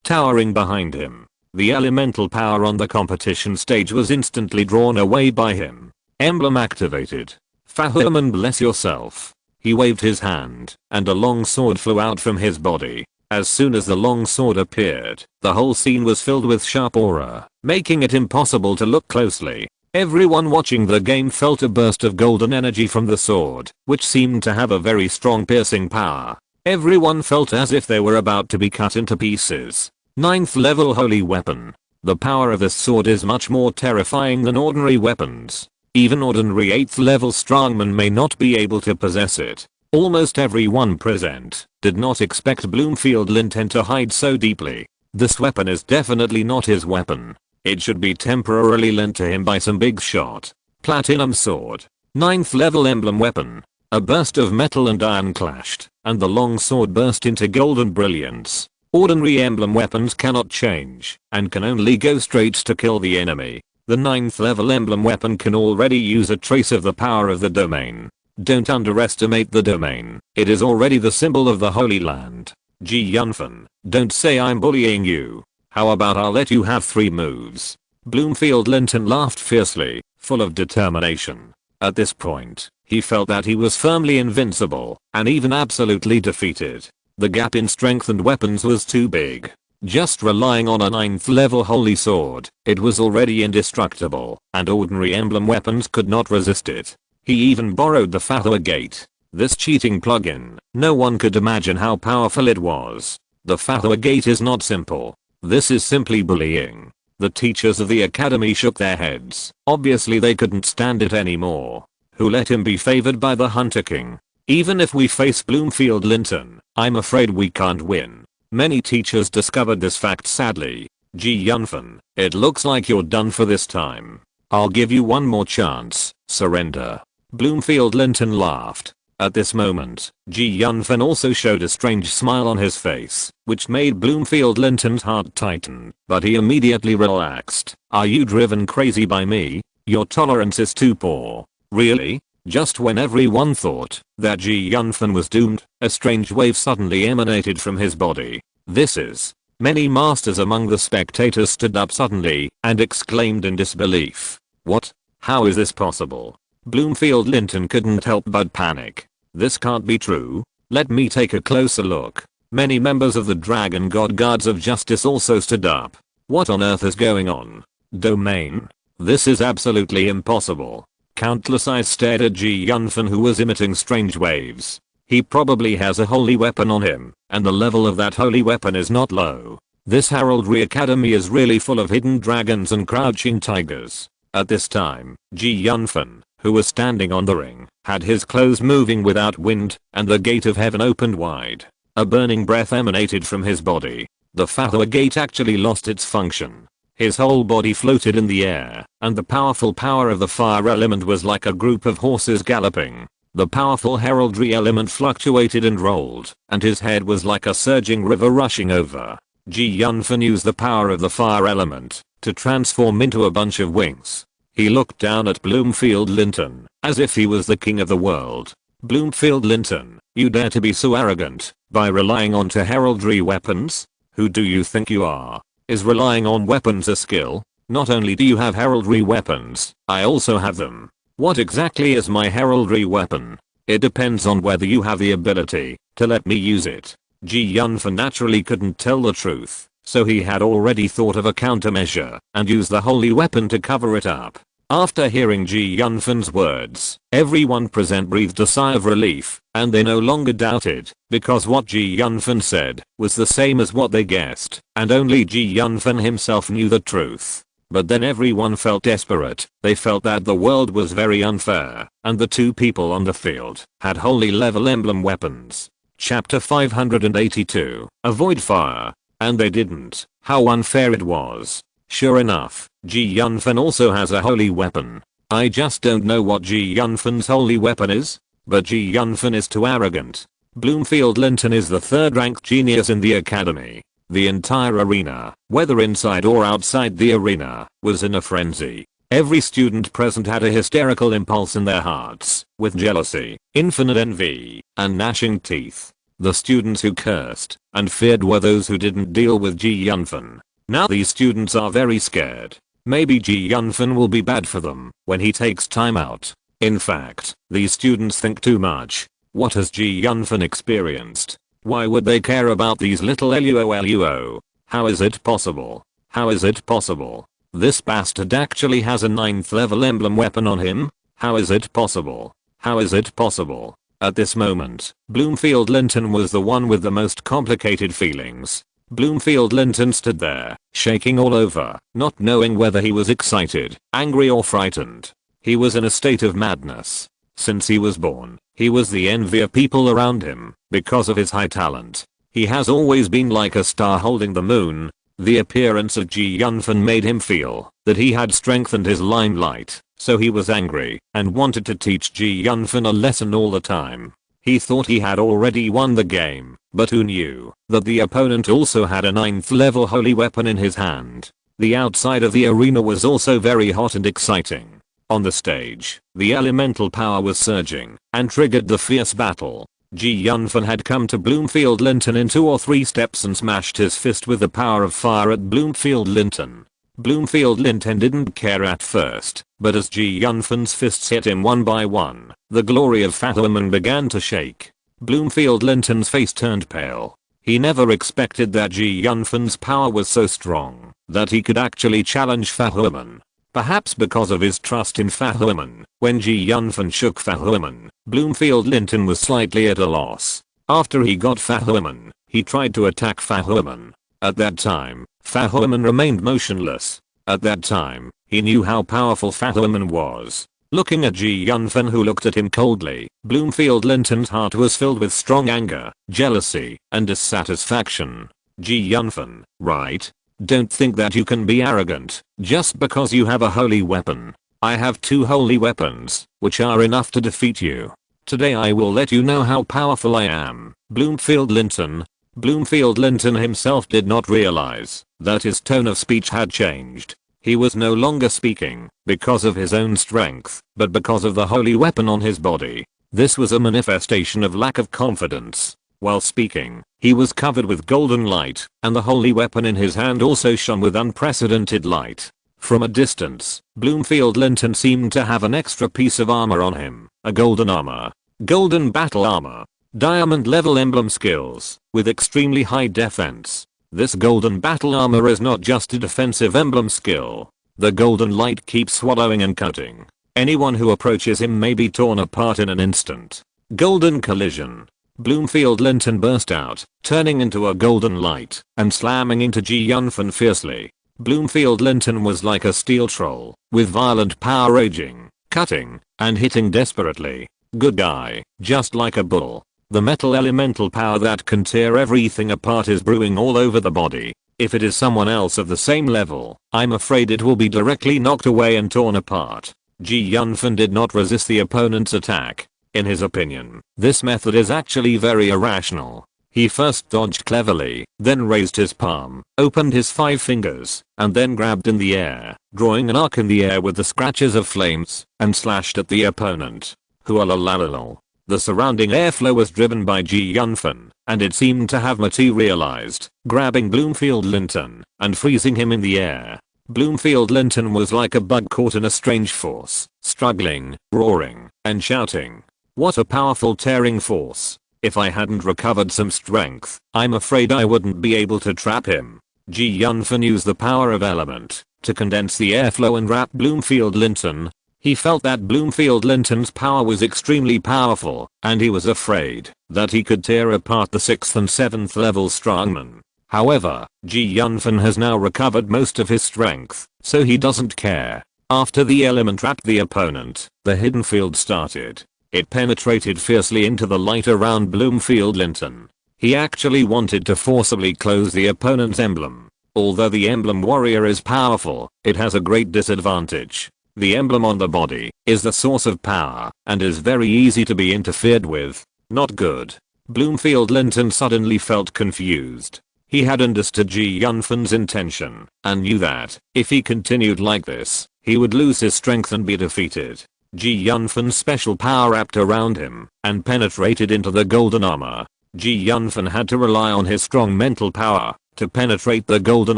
towering behind him. The elemental power on the competition stage was instantly drawn away by him. Emblem activated. Fahuman, bless yourself. He waved his hand, and a long sword flew out from his body. As soon as the long sword appeared, the whole scene was filled with sharp aura, making it impossible to look closely. Everyone watching the game felt a burst of golden energy from the sword, which seemed to have a very strong piercing power. Everyone felt as if they were about to be cut into pieces. 9th level holy weapon. The power of this sword is much more terrifying than ordinary weapons. Even ordinary 8th level strongmen may not be able to possess it. Almost everyone present did not expect Bloomfield Linton to hide so deeply. This weapon is definitely not his weapon. It should be temporarily lent to him by some big shot. Platinum sword. 9th level emblem weapon. A burst of metal and iron clashed, and the long sword burst into golden brilliance. Ordinary emblem weapons cannot change, and can only go straight to kill the enemy. The 9th level emblem weapon can already use a trace of the power of the domain. Don't underestimate the domain. It is already the symbol of the Holy Land. Yunfan, don't say I'm bullying you. How about I'll let you have 3 moves? Bloomfield Linton laughed fiercely, full of determination. At this point, he felt that he was firmly invincible, and even absolutely defeated. The gap in strength and weapons was too big. Just relying on a 9th level holy sword, it was already indestructible, and ordinary emblem weapons could not resist it. He even borrowed the Fathoa Gate. This cheating plugin, no one could imagine how powerful it was. The Fathoa Gate is not simple. This is simply bullying. The teachers of the academy shook their heads. Obviously they couldn't stand it anymore. Who let him be favored by the Hunter King? Even if we face Bloomfield Linton, I'm afraid we can't win. Many teachers discovered this fact sadly. Yunfan, it looks like you're done for this time. I'll give you one more chance. Surrender. Bloomfield Linton laughed. At this moment, Yunfan also showed a strange smile on his face, which made Bloomfield Linton's heart tighten, but he immediately relaxed. Are you driven crazy by me? Your tolerance is too poor. Really? Just when everyone thought that Yunfan was doomed, a strange wave suddenly emanated from his body. This is. Many masters among the spectators stood up suddenly and exclaimed in disbelief. What? How is this possible? Bloomfield Linton couldn't help but panic. This can't be true. Let me take a closer look. Many members of the Dragon God Guards of Justice also stood up. What on earth is going on? Domain? This is absolutely impossible. Countless eyes stared at Yunfan, who was emitting strange waves. He probably has a holy weapon on him, and the level of that holy weapon is not low. This heraldry academy is really full of hidden dragons and crouching tigers. At this time, Yunfan, who was standing on the ring, had his clothes moving without wind, and the gate of heaven opened wide. A burning breath emanated from his body. The Fathoa gate actually lost its function. His whole body floated in the air, and the powerful power of the fire element was like a group of horses galloping. The powerful heraldry element fluctuated and rolled, and his head was like a surging river rushing over. Yunfan used the power of the fire element to transform into a bunch of wings. He looked down at Bloomfield Linton, as if he was the king of the world. Bloomfield Linton, you dare to be so arrogant, by relying on heraldry weapons? Who do you think you are? Is relying on weapons a skill? Not only do you have heraldry weapons, I also have them. What exactly is my heraldry weapon? It depends on whether you have the ability to let me use it. Yunfan naturally couldn't tell the truth, so he had already thought of a countermeasure and used the holy weapon to cover it up. After hearing Yunfan's words, everyone present breathed a sigh of relief, and they no longer doubted, because what Yunfan said was the same as what they guessed, and only Yunfan himself knew the truth. But then everyone felt desperate. They felt that the world was very unfair, and the two people on the field had holy level emblem weapons. Chapter 582, Avoid Fire. And they didn't. How unfair it was. Sure enough, Yunfan also has a holy weapon. I just don't know what Yunfan's holy weapon is, but Yunfan is too arrogant. Bloomfield Linton is the third ranked genius in the academy. The entire arena, whether inside or outside the arena, was in a frenzy. Every student present had a hysterical impulse in their hearts, with jealousy, infinite envy, and gnashing teeth. The students who cursed and feared were those who didn't deal with Yunfan. Now these students are very scared. Maybe Yunfan will be bad for them when he takes time out. In fact, these students think too much. What has Yunfan experienced? Why would they care about these little luo? How is it possible? How is it possible? This bastard actually has a 9th level emblem weapon on him? How is it possible? How is it possible? At this moment, Bloomfield Linton was the one with the most complicated feelings. Bloomfield Linton stood there, shaking all over, not knowing whether he was excited, angry or frightened. He was in a state of madness. Since he was born, he was the envy of people around him, because of his high talent. He has always been like a star holding the moon. The appearance of Yunfan made him feel that he had strengthened his limelight, so he was angry and wanted to teach Yunfan a lesson all the time. He thought he had already won the game, but who knew that the opponent also had a 9th level holy weapon in his hand. The outside of the arena was also very hot and exciting. On the stage, the elemental power was surging and triggered the fierce battle. Yunfan had come to Bloomfield Linton in 2 or 3 steps and smashed his fist with the power of fire at Bloomfield Linton. Bloomfield Linton didn't care at first, but as Yunfan's fists hit him one by one, the glory of Fathoman began to shake. Bloomfield Linton's face turned pale. He never expected that Yunfan's power was so strong that he could actually challenge Fathoman. Perhaps because of his trust in Fathoman, when Yunfan shook Fathoman, Bloomfield Linton was slightly at a loss. After he got Fathoman, he tried to attack Fathoman. At that time, Fathoman remained motionless. At that time, he knew how powerful Fathoman was. Looking at Yunfan, who looked at him coldly, Bloomfield Linton's heart was filled with strong anger, jealousy, and dissatisfaction. Yunfan, right? Don't think that you can be arrogant just because you have a holy weapon. I have 2 holy weapons, which are enough to defeat you. Today I will let you know how powerful I am. Bloomfield Linton. Bloomfield Linton himself did not realize that his tone of speech had changed. He was no longer speaking because of his own strength, but because of the holy weapon on his body. This was a manifestation of lack of confidence. While speaking, he was covered with golden light, and the holy weapon in his hand also shone with unprecedented light. From a distance, Bloomfield Linton seemed to have an extra piece of armor on him, a golden armor. Golden battle armor. Diamond level emblem skills, with extremely high defense. This golden battle armor is not just a defensive emblem skill. The golden light keeps swallowing and cutting. Anyone who approaches him may be torn apart in an instant. Golden collision. Bloomfield Linton burst out, turning into a golden light and slamming into Ji Yunfan fiercely. Bloomfield Linton was like a steel troll, with violent power raging, cutting, and hitting desperately. Good guy, just like a bull. The metal elemental power that can tear everything apart is brewing all over the body. If it is someone else of the same level, I'm afraid it will be directly knocked away and torn apart. Ji Yunfan did not resist the opponent's attack. In his opinion, this method is actually very irrational. He first dodged cleverly, then raised his palm, opened his 5 fingers, and then grabbed in the air, drawing an arc in the air with the scratches of flames, and slashed at the opponent. Hualalalal. The surrounding airflow was driven by Ji Yunfan, and it seemed to have materialized, grabbing Bloomfield Linton, and freezing him in the air. Bloomfield Linton was like a bug caught in a strange force, struggling, roaring, and shouting. What a powerful tearing force. If I hadn't recovered some strength, I'm afraid I wouldn't be able to trap him. Ji Yunfan used the power of element to condense the airflow and wrap Bloomfield Linton. He felt that Bloomfield Linton's power was extremely powerful, and he was afraid that he could tear apart the 6th and 7th level strongman. However, Ji Yunfan has now recovered most of his strength, so he doesn't care. After the element wrapped the opponent, the hidden field started. It penetrated fiercely into the light around Bloomfield Linton. He actually wanted to forcibly close the opponent's emblem. Although the emblem warrior is powerful, it has a great disadvantage. The emblem on the body is the source of power and is very easy to be interfered with. Not good. Bloomfield Linton suddenly felt confused. He had understood Ji Yunfan's intention and knew that if he continued like this, he would lose his strength and be defeated. Ji Yunfan's special power wrapped around him and penetrated into the golden armor. Ji Yunfan had to rely on his strong mental power to penetrate the golden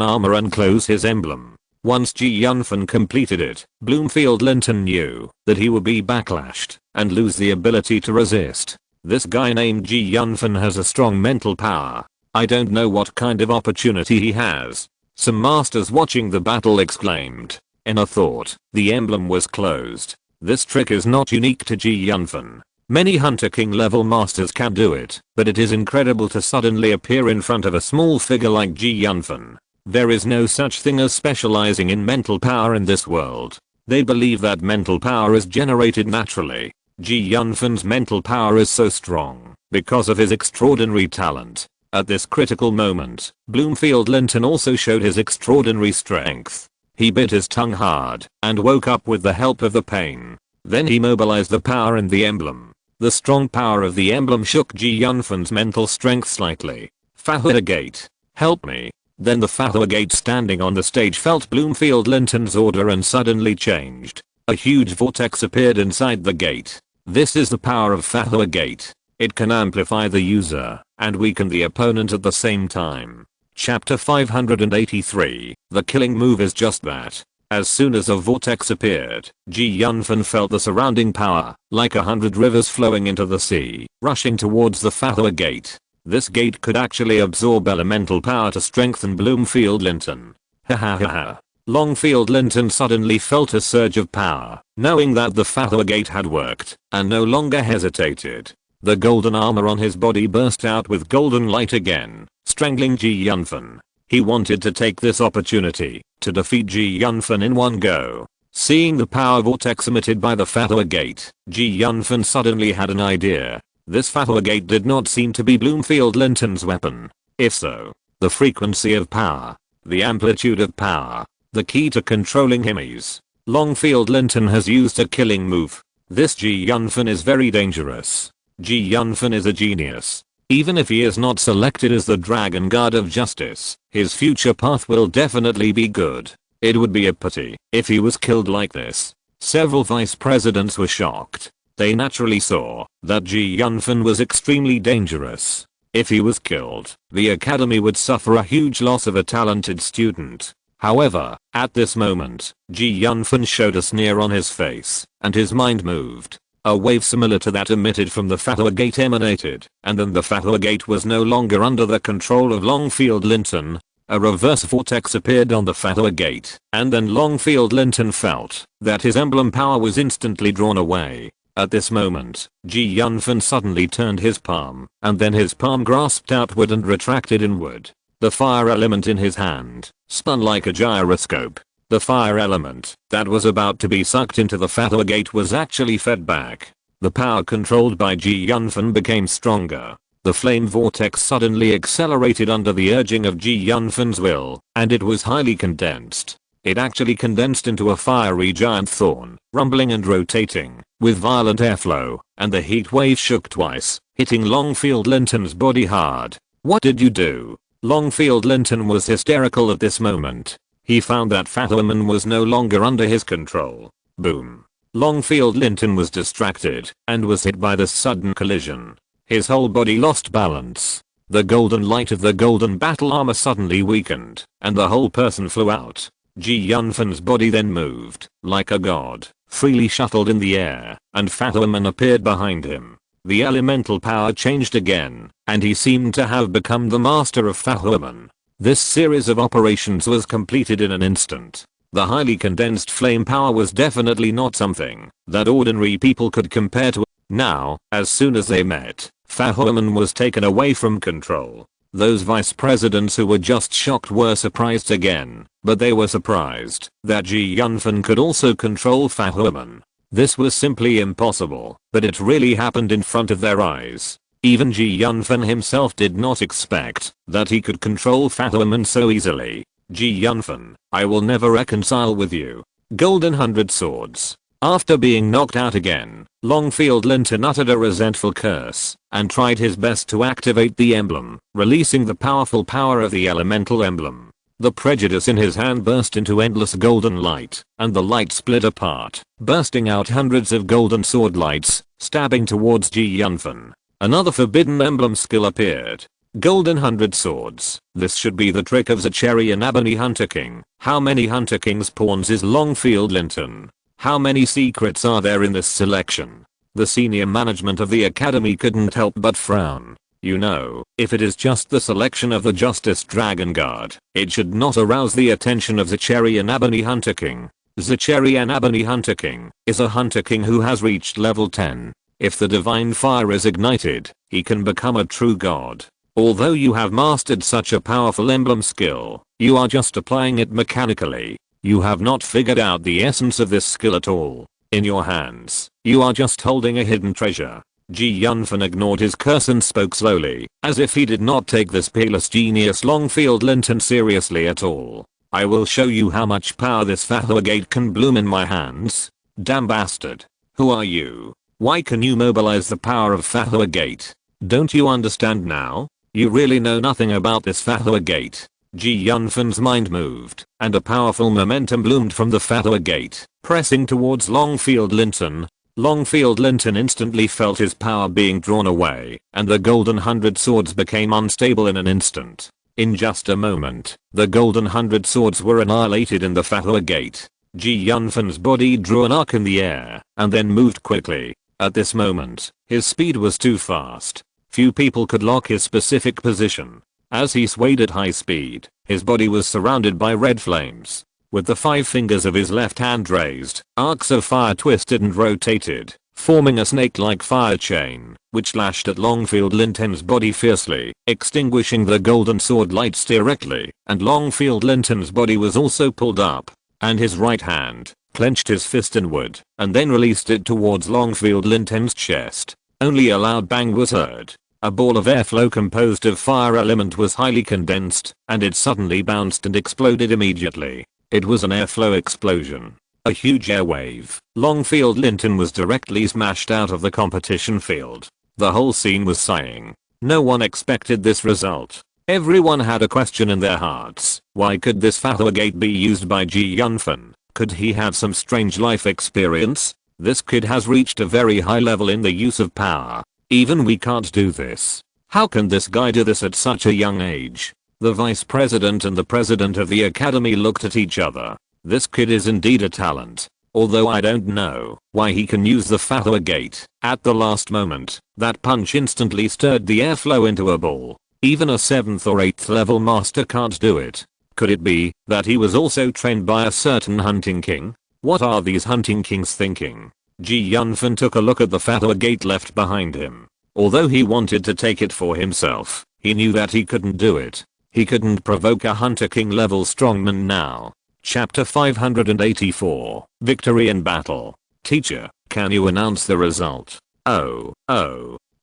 armor and close his emblem. Once Ji Yunfan completed it, Bloomfield Linton knew that he would be backlashed and lose the ability to resist. This guy named Ji Yunfan has a strong mental power. I don't know what kind of opportunity he has. Some masters watching the battle exclaimed. In a thought, the emblem was closed. This trick is not unique to Ji Yunfan. Many Hunter King level masters can do it, but it is incredible to suddenly appear in front of a small figure like Ji Yunfan. There is no such thing as specializing in mental power in this world. They believe that mental power is generated naturally. Ji Yunfan's mental power is so strong because of his extraordinary talent. At this critical moment, Bloomfield Linton also showed his extraordinary strength. He bit his tongue hard and woke up with the help of the pain. Then he mobilized the power in the emblem. The strong power of the emblem shook Ji Yunfan's mental strength slightly. Fahua Gate, help me. Then the Fahua Gate standing on the stage felt Bloomfield Linton's order and suddenly changed. A huge vortex appeared inside the gate. This is the power of Fahua Gate. It can amplify the user and weaken the opponent at the same time. Chapter 583, the killing move is just that. As soon as a vortex appeared, Ji Yunfan felt the surrounding power, like 100 rivers flowing into the sea, rushing towards the Fahua Gate. This gate could actually absorb elemental power to strengthen Bloomfield Linton. Ha ha ha ha. Longfield Linton suddenly felt a surge of power, knowing that the Fahua Gate had worked, and no longer hesitated. The golden armor on his body burst out with golden light again, strangling Ji Yunfan. He wanted to take this opportunity to defeat Ji Yunfan in one go. Seeing the power vortex emitted by the Fahua Gate, Ji Yunfan suddenly had an idea. This Fahua Gate did not seem to be Bloomfield Linton's weapon. If so, the frequency of power, the amplitude of power, the key to controlling him is. Longfield Linton has used a killing move. This Ji Yunfan is very dangerous. Ji Yunfan is a genius. Even if he is not selected as the Dragon God of Justice, his future path will definitely be good. It would be a pity if he was killed like this. Several vice presidents were shocked. They naturally saw that Ji Yunfan was extremely dangerous. If he was killed, the academy would suffer a huge loss of a talented student. However, at this moment, Ji Yunfan showed a sneer on his face, and his mind moved. A wave similar to that emitted from the Fahua Gate emanated, and then the Fahua Gate was no longer under the control of Longfield Linton. A reverse vortex appeared on the Fahua Gate, and then Longfield Linton felt that his emblem power was instantly drawn away. At this moment, Yunfan suddenly turned his palm, and then his palm grasped outward and retracted inward. The fire element in his hand spun like a gyroscope. The fire element that was about to be sucked into the Fathour Gate was actually fed back. The power controlled by Yunfan became stronger. The flame vortex suddenly accelerated under the urging of Yunfan's will, and it was highly condensed. It actually condensed into a fiery giant thorn, rumbling and rotating, with violent airflow, and the heat wave shook twice, hitting Longfield Linton's body hard. "What did you do?" Longfield Linton was hysterical at this moment. He found that Fathourman was no longer under his control. Boom. Longfield Linton was distracted and was hit by this sudden collision. His whole body lost balance. The golden light of the golden battle armor suddenly weakened, and the whole person flew out. Yunfan's body then moved, like a god, freely shuttled in the air, and Fathourman appeared behind him. The elemental power changed again, and he seemed to have become the master of Fathourman. This series of operations was completed in an instant. The highly condensed flame power was definitely not something that ordinary people could compare to. Now, as soon as they met, Fathourman was taken away from control. Those vice presidents who were just shocked were surprised again, but they were surprised that Yunfan could also control Fathourman. This was simply impossible, but it really happened in front of their eyes. Even Yunfan himself did not expect that he could control Fathourman so easily. Yunfan, I will never reconcile with you. Golden Hundred Swords. After being knocked out again, Longfield Linton uttered a resentful curse and tried his best to activate the emblem, releasing the powerful power of the elemental emblem. The prejudice in his hand burst into endless golden light, and the light split apart, bursting out hundreds of golden sword lights, stabbing towards Yunfan. Another forbidden emblem skill appeared. Golden Hundred Swords. This should be the trick of Zachary and Ebony Hunter King. How many Hunter King's pawns is Longfield Linton? How many secrets are there in this selection? The senior management of the academy couldn't help but frown. You know, if it is just the selection of the Justice Dragon Guard, it should not arouse the attention of Zachary and Ebony Hunter King. Zachary and Ebony Hunter King is a Hunter King who has reached level 10. If the divine fire is ignited, he can become a true god. Although you have mastered such a powerful emblem skill, you are just applying it mechanically. You have not figured out the essence of this skill at all. In your hands, you are just holding a hidden treasure. Yunfan ignored his curse and spoke slowly, as if he did not take this peerless genius Longfield Linton seriously at all. I will show you how much power this Fathour Gate can bloom in my hands. Damn bastard. Who are you? Why can you mobilize the power of Fathour Gate? Don't you understand now? You really know nothing about this Fathour Gate. Yunfan's mind moved, and a powerful momentum bloomed from the Fathour Gate, pressing towards Longfield Linton. Longfield Linton instantly felt his power being drawn away, and the Golden Hundred Swords became unstable in an instant. In just a moment, the Golden Hundred Swords were annihilated in the Fathour Gate. Yunfan's body drew an arc in the air, and then moved quickly. At this moment, his speed was too fast. Few people could lock his specific position. As he swayed at high speed, his body was surrounded by red flames. With the 5 fingers of his left hand raised, arcs of fire twisted and rotated, forming a snake-like fire chain, which lashed at Longfield Linton's body fiercely, extinguishing the golden sword lights directly, and Longfield Linton's body was also pulled up, and his right hand clenched his fist inward, and then released it towards Longfield Linton's chest. Only a loud bang was heard. A ball of airflow composed of fire element was highly condensed, and it suddenly bounced and exploded immediately. It was an airflow explosion. A huge air wave. Longfield Linton was directly smashed out of the competition field. The whole scene was sighing. No one expected this result. Everyone had a question in their hearts. Why could this Fathour Gate be used by Yunfan? Could he have some strange life experience? This kid has reached a very high level in the use of power. Even we can't do this. How can this guy do this at such a young age? The vice president and the president of the academy looked at each other. This kid is indeed a talent. Although I don't know why he can use the Fathour Gate. At the last moment, that punch instantly stirred the airflow into a ball. Even a 7th or 8th level master can't do it. Could it be that he was also trained by a certain hunting king? What are these hunting kings thinking? Ji Yunfan took a look at the fatal gate left behind him. Although he wanted to take it for himself, he knew that he couldn't do it. He couldn't provoke a Hunter King level strongman now. Chapter 584, Victory in Battle. Teacher, can you announce the result? Oh.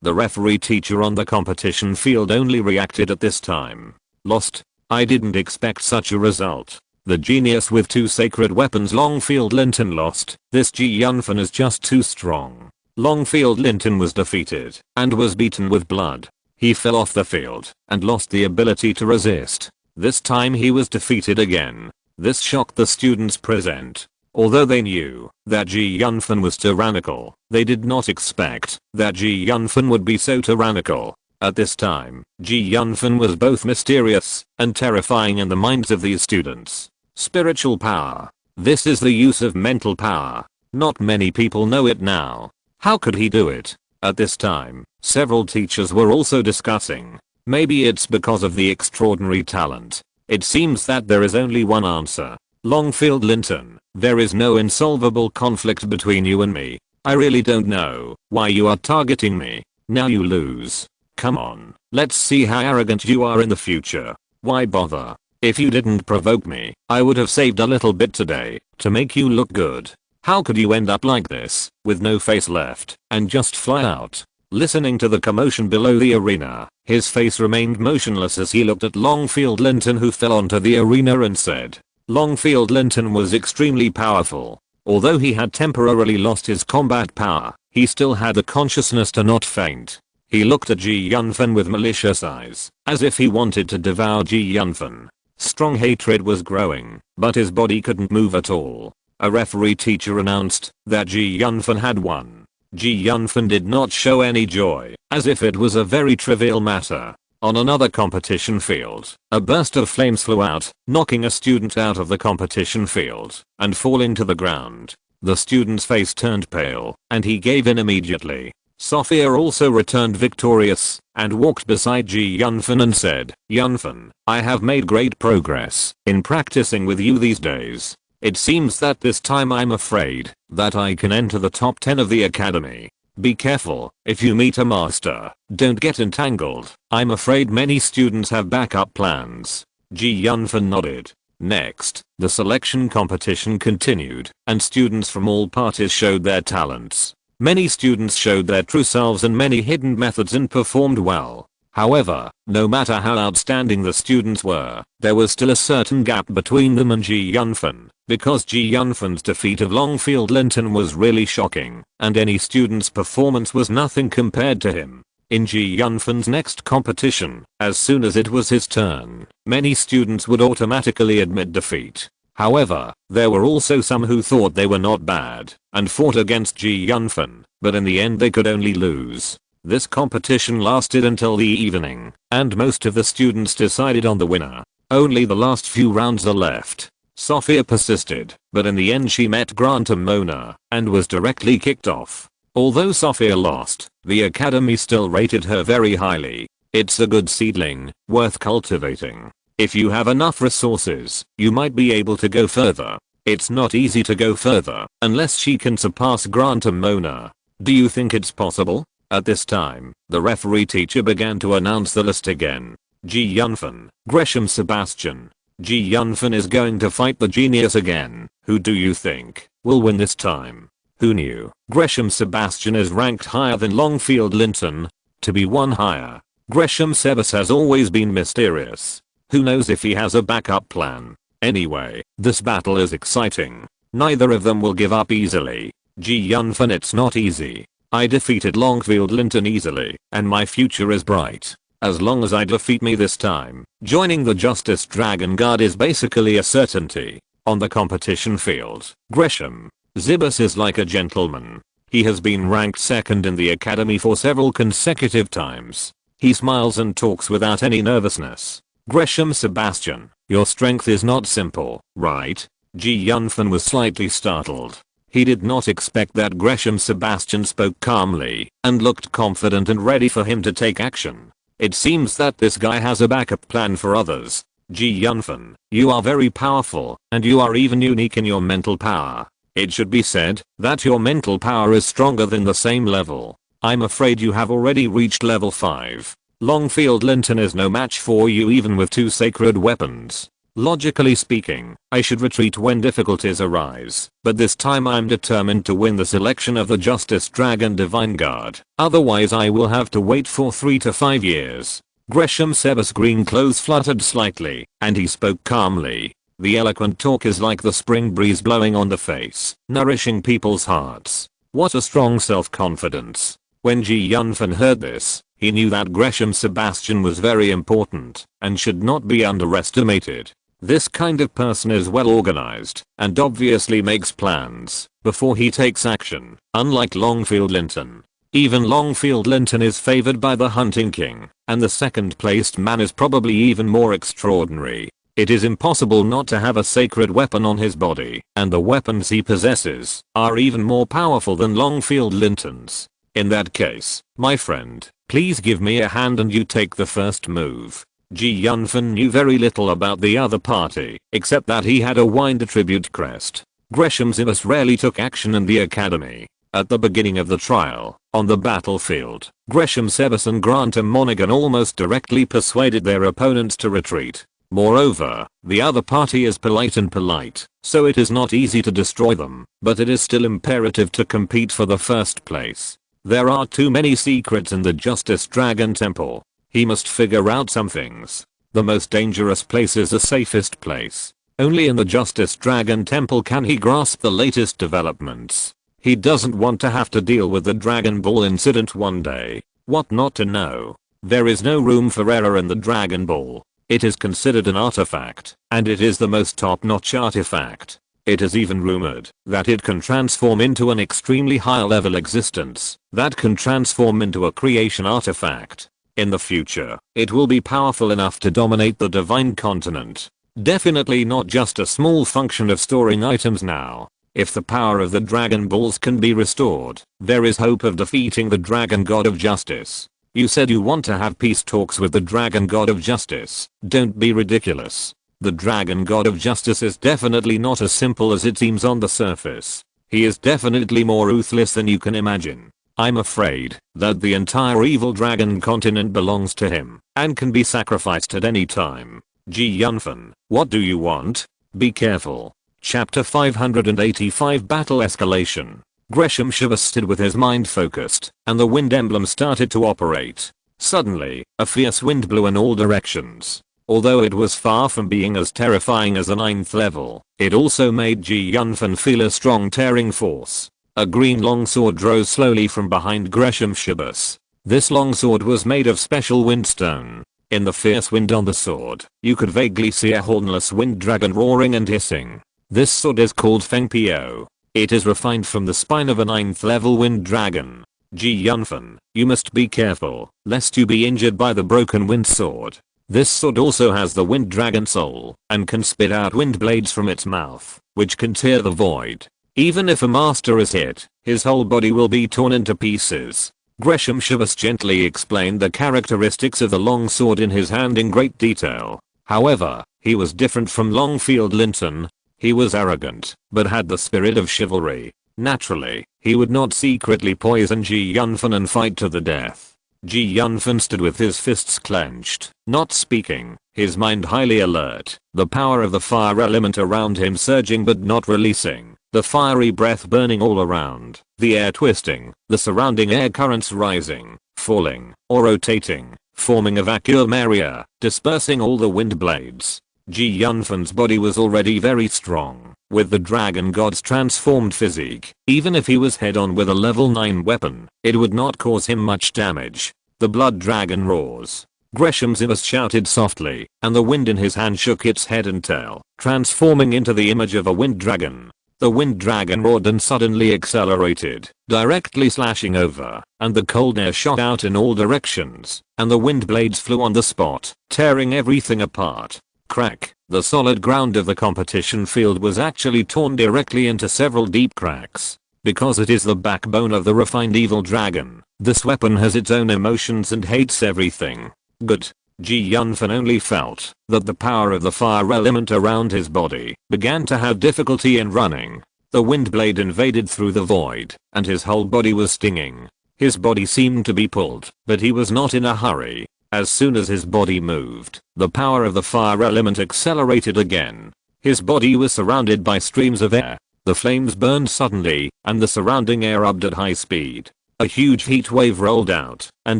The referee teacher on the competition field only reacted at this time. Lost. I didn't expect such a result. The genius with 2 sacred weapons Longfield Linton lost. This Ji Yunfan is just too strong. Longfield Linton was defeated and was beaten with blood. He fell off the field and lost the ability to resist. This time he was defeated again. This shocked the students present. Although they knew that Ji Yunfan was tyrannical, they did not expect that Ji Yunfan would be so tyrannical. At this time, Ji Yunfan was both mysterious and terrifying in the minds of these students. Spiritual power. This is the use of mental power. Not many people know it now. How could he do it? At this time, several teachers were also discussing. Maybe it's because of the extraordinary talent. It seems that there is only one answer. Longfield Linton, there is no insolvable conflict between you and me. I really don't know why you are targeting me. Now you lose. Come on, let's see how arrogant you are in the future. Why bother? If you didn't provoke me, I would have saved a little bit today to make you look good. How could you end up like this, with no face left, and just fly out? Listening to the commotion below the arena, his face remained motionless as he looked at Longfield Linton, who fell onto the arena and said. Longfield Linton was extremely powerful. Although he had temporarily lost his combat power, he still had the consciousness to not faint. He looked at Ji Yunfan with malicious eyes, as if he wanted to devour Ji Yunfan. Strong hatred was growing, but his body couldn't move at all. A referee teacher announced that Ji Yunfan had won. Ji Yunfan did not show any joy, as if it was a very trivial matter. On another competition field, a burst of flames flew out, knocking a student out of the competition field and falling to the ground. The student's face turned pale, and he gave in immediately. Sophia also returned victorious and walked beside Ji Yunfan and said, Yunfan, I have made great progress in practicing with you these days. It seems that this time I'm afraid that I can enter the top 10 of the academy. Be careful, if you meet a master, don't get entangled. I'm afraid many students have backup plans. Ji Yunfan nodded. Next, the selection competition continued, and students from all parties showed their talents. Many students showed their true selves and many hidden methods and performed well. However, no matter how outstanding the students were, there was still a certain gap between them and Ji Yunfan, because Ji Yunfan's defeat of Longfield Linton was really shocking, and any student's performance was nothing compared to him. In Ji Yunfan's next competition, as soon as it was his turn, many students would automatically admit defeat. However, there were also some who thought they were not bad and fought against Ji Yunfan, but in the end they could only lose. This competition lasted until the evening, and most of the students decided on the winner. Only the last few rounds are left. Sophia persisted, but in the end she met Granta Mona and was directly kicked off. Although Sophia lost, the academy still rated her very highly. It's a good seedling, worth cultivating. If you have enough resources, you might be able to go further. It's not easy to go further unless she can surpass Granta Mona. Do you think it's possible? At this time, the referee teacher began to announce the list again. Ji Yunfan, Gresham Sebastian. Ji Yunfan is going to fight the genius again. Who do you think will win this time? Who knew? Gresham Sebastian is ranked higher than Longfield Linton. To be one higher. Gresham Sebas has always been mysterious. Who knows if he has a backup plan? Anyway, this battle is exciting. Neither of them will give up easily. Ji Yunfan, it's not easy. I defeated Longfield Linton easily, and my future is bright. As long as I defeat me this time, joining the Justice Dragon Guard is basically a certainty. On the competition field, Gresham Sebas is like a gentleman. He has been ranked second in the academy for several consecutive times. He smiles and talks without any nervousness. Gresham Sebastian, your strength is not simple, right? Ji Yunfan was slightly startled. He did not expect that Gresham Sebastian spoke calmly and looked confident and ready for him to take action. It seems that this guy has a backup plan for others. Ji Yunfan, you are very powerful and you are even unique in your mental power. It should be said that your mental power is stronger than the same level. I'm afraid you have already reached level 5. Longfield Linton is no match for you even with 2 sacred weapons. Logically speaking, I should retreat when difficulties arise, but this time I'm determined to win the selection of the Justice Dragon Divine Guard, otherwise I will have to wait for 3 to 5 years. Gresham Sebas' green clothes fluttered slightly, and he spoke calmly. The eloquent talk is like the spring breeze blowing on the face, nourishing people's hearts. What a strong self-confidence. When Yunfan heard this, he knew that Gresham Sebastian was very important and should not be underestimated. This kind of person is well organized and obviously makes plans before he takes action, unlike Longfield Linton. Even Longfield Linton is favored by the Hunting King, and the second placed man is probably even more extraordinary. It is impossible not to have a sacred weapon on his body, and the weapons he possesses are even more powerful than Longfield Linton's. In that case, my friend, please give me a hand and you take the first move. Yunfan knew very little about the other party, except that he had a wind attribute crest. Gresham Sebas rarely took action in the academy. At the beginning of the trial, on the battlefield, Gresham Sebas and Grantham Monaghan almost directly persuaded their opponents to retreat. Moreover, the other party is polite, so it is not easy to destroy them, but it is still imperative to compete for the first place. There are too many secrets in the Justice Dragon Temple. He must figure out some things. The most dangerous place is the safest place. Only in the Justice Dragon Temple can he grasp the latest developments. He doesn't want to have to deal with the Dragon Ball incident one day. What not to know? There is no room for error in the Dragon Ball. It is considered an artifact, and it is the most top-notch artifact. It is even rumored that it can transform into an extremely high-level existence that can transform into a creation artifact. In the future, it will be powerful enough to dominate the Divine Continent. Definitely not just a small function of storing items now. If the power of the Dragon Balls can be restored, there is hope of defeating the Dragon God of Justice. You said you want to have peace talks with the Dragon God of Justice. Don't be ridiculous. The Dragon God of Justice is definitely not as simple as it seems on the surface. He is definitely more ruthless than you can imagine. I'm afraid that the entire evil dragon continent belongs to him and can be sacrificed at any time. Yunfan, what do you want? Be careful. Chapter 585 Battle Escalation. Gresham Sebas stood with his mind focused, and the wind emblem started to operate. Suddenly, a fierce wind blew in all directions. Although it was far from being as terrifying as the 9th level, it also made Yunfan feel a strong tearing force. A green longsword rose slowly from behind Gresham Sebas. This longsword was made of special windstone. In the fierce wind on the sword, you could vaguely see a hornless wind dragon roaring and hissing. This sword is called Feng Piao. It is refined from the spine of a 9th level wind dragon. Yunfan, you must be careful, lest you be injured by the broken wind sword. This sword also has the wind dragon soul, and can spit out wind blades from its mouth, which can tear the void. Even if a master is hit, his whole body will be torn into pieces. Gresham Sebas gently explained the characteristics of the long sword in his hand in great detail. However, he was different from Longfield Linton. He was arrogant, but had the spirit of chivalry. Naturally, he would not secretly poison Yunfan and fight to the death. Yunfan stood with his fists clenched, not speaking, his mind highly alert, the power of the fire element around him surging but not releasing, the fiery breath burning all around, the air twisting, the surrounding air currents rising, falling, or rotating, forming a vacuum area, dispersing all the wind blades. Yunfan's body was already very strong, with the dragon god's transformed physique. Even if he was head on with a level 9 weapon, it would not cause him much damage. The blood dragon roars. Gresham Sebas shouted softly, and the wind in his hand shook its head and tail, transforming into the image of a wind dragon. The wind dragon roared and suddenly accelerated, directly slashing over, and the cold air shot out in all directions, and the wind blades flew on the spot, tearing everything apart. Crack. The solid ground of the competition field was actually torn directly into several deep cracks. Because it is the backbone of the refined evil dragon, this weapon has its own emotions and hates everything. Good. Yunfan only felt that the power of the fire element around his body began to have difficulty in running. The wind blade invaded through the void, and his whole body was stinging. His body seemed to be pulled, but he was not in a hurry. As soon as his body moved, the power of the fire element accelerated again. His body was surrounded by streams of air. The flames burned suddenly, and the surrounding air rubbed at high speed. A huge heat wave rolled out, and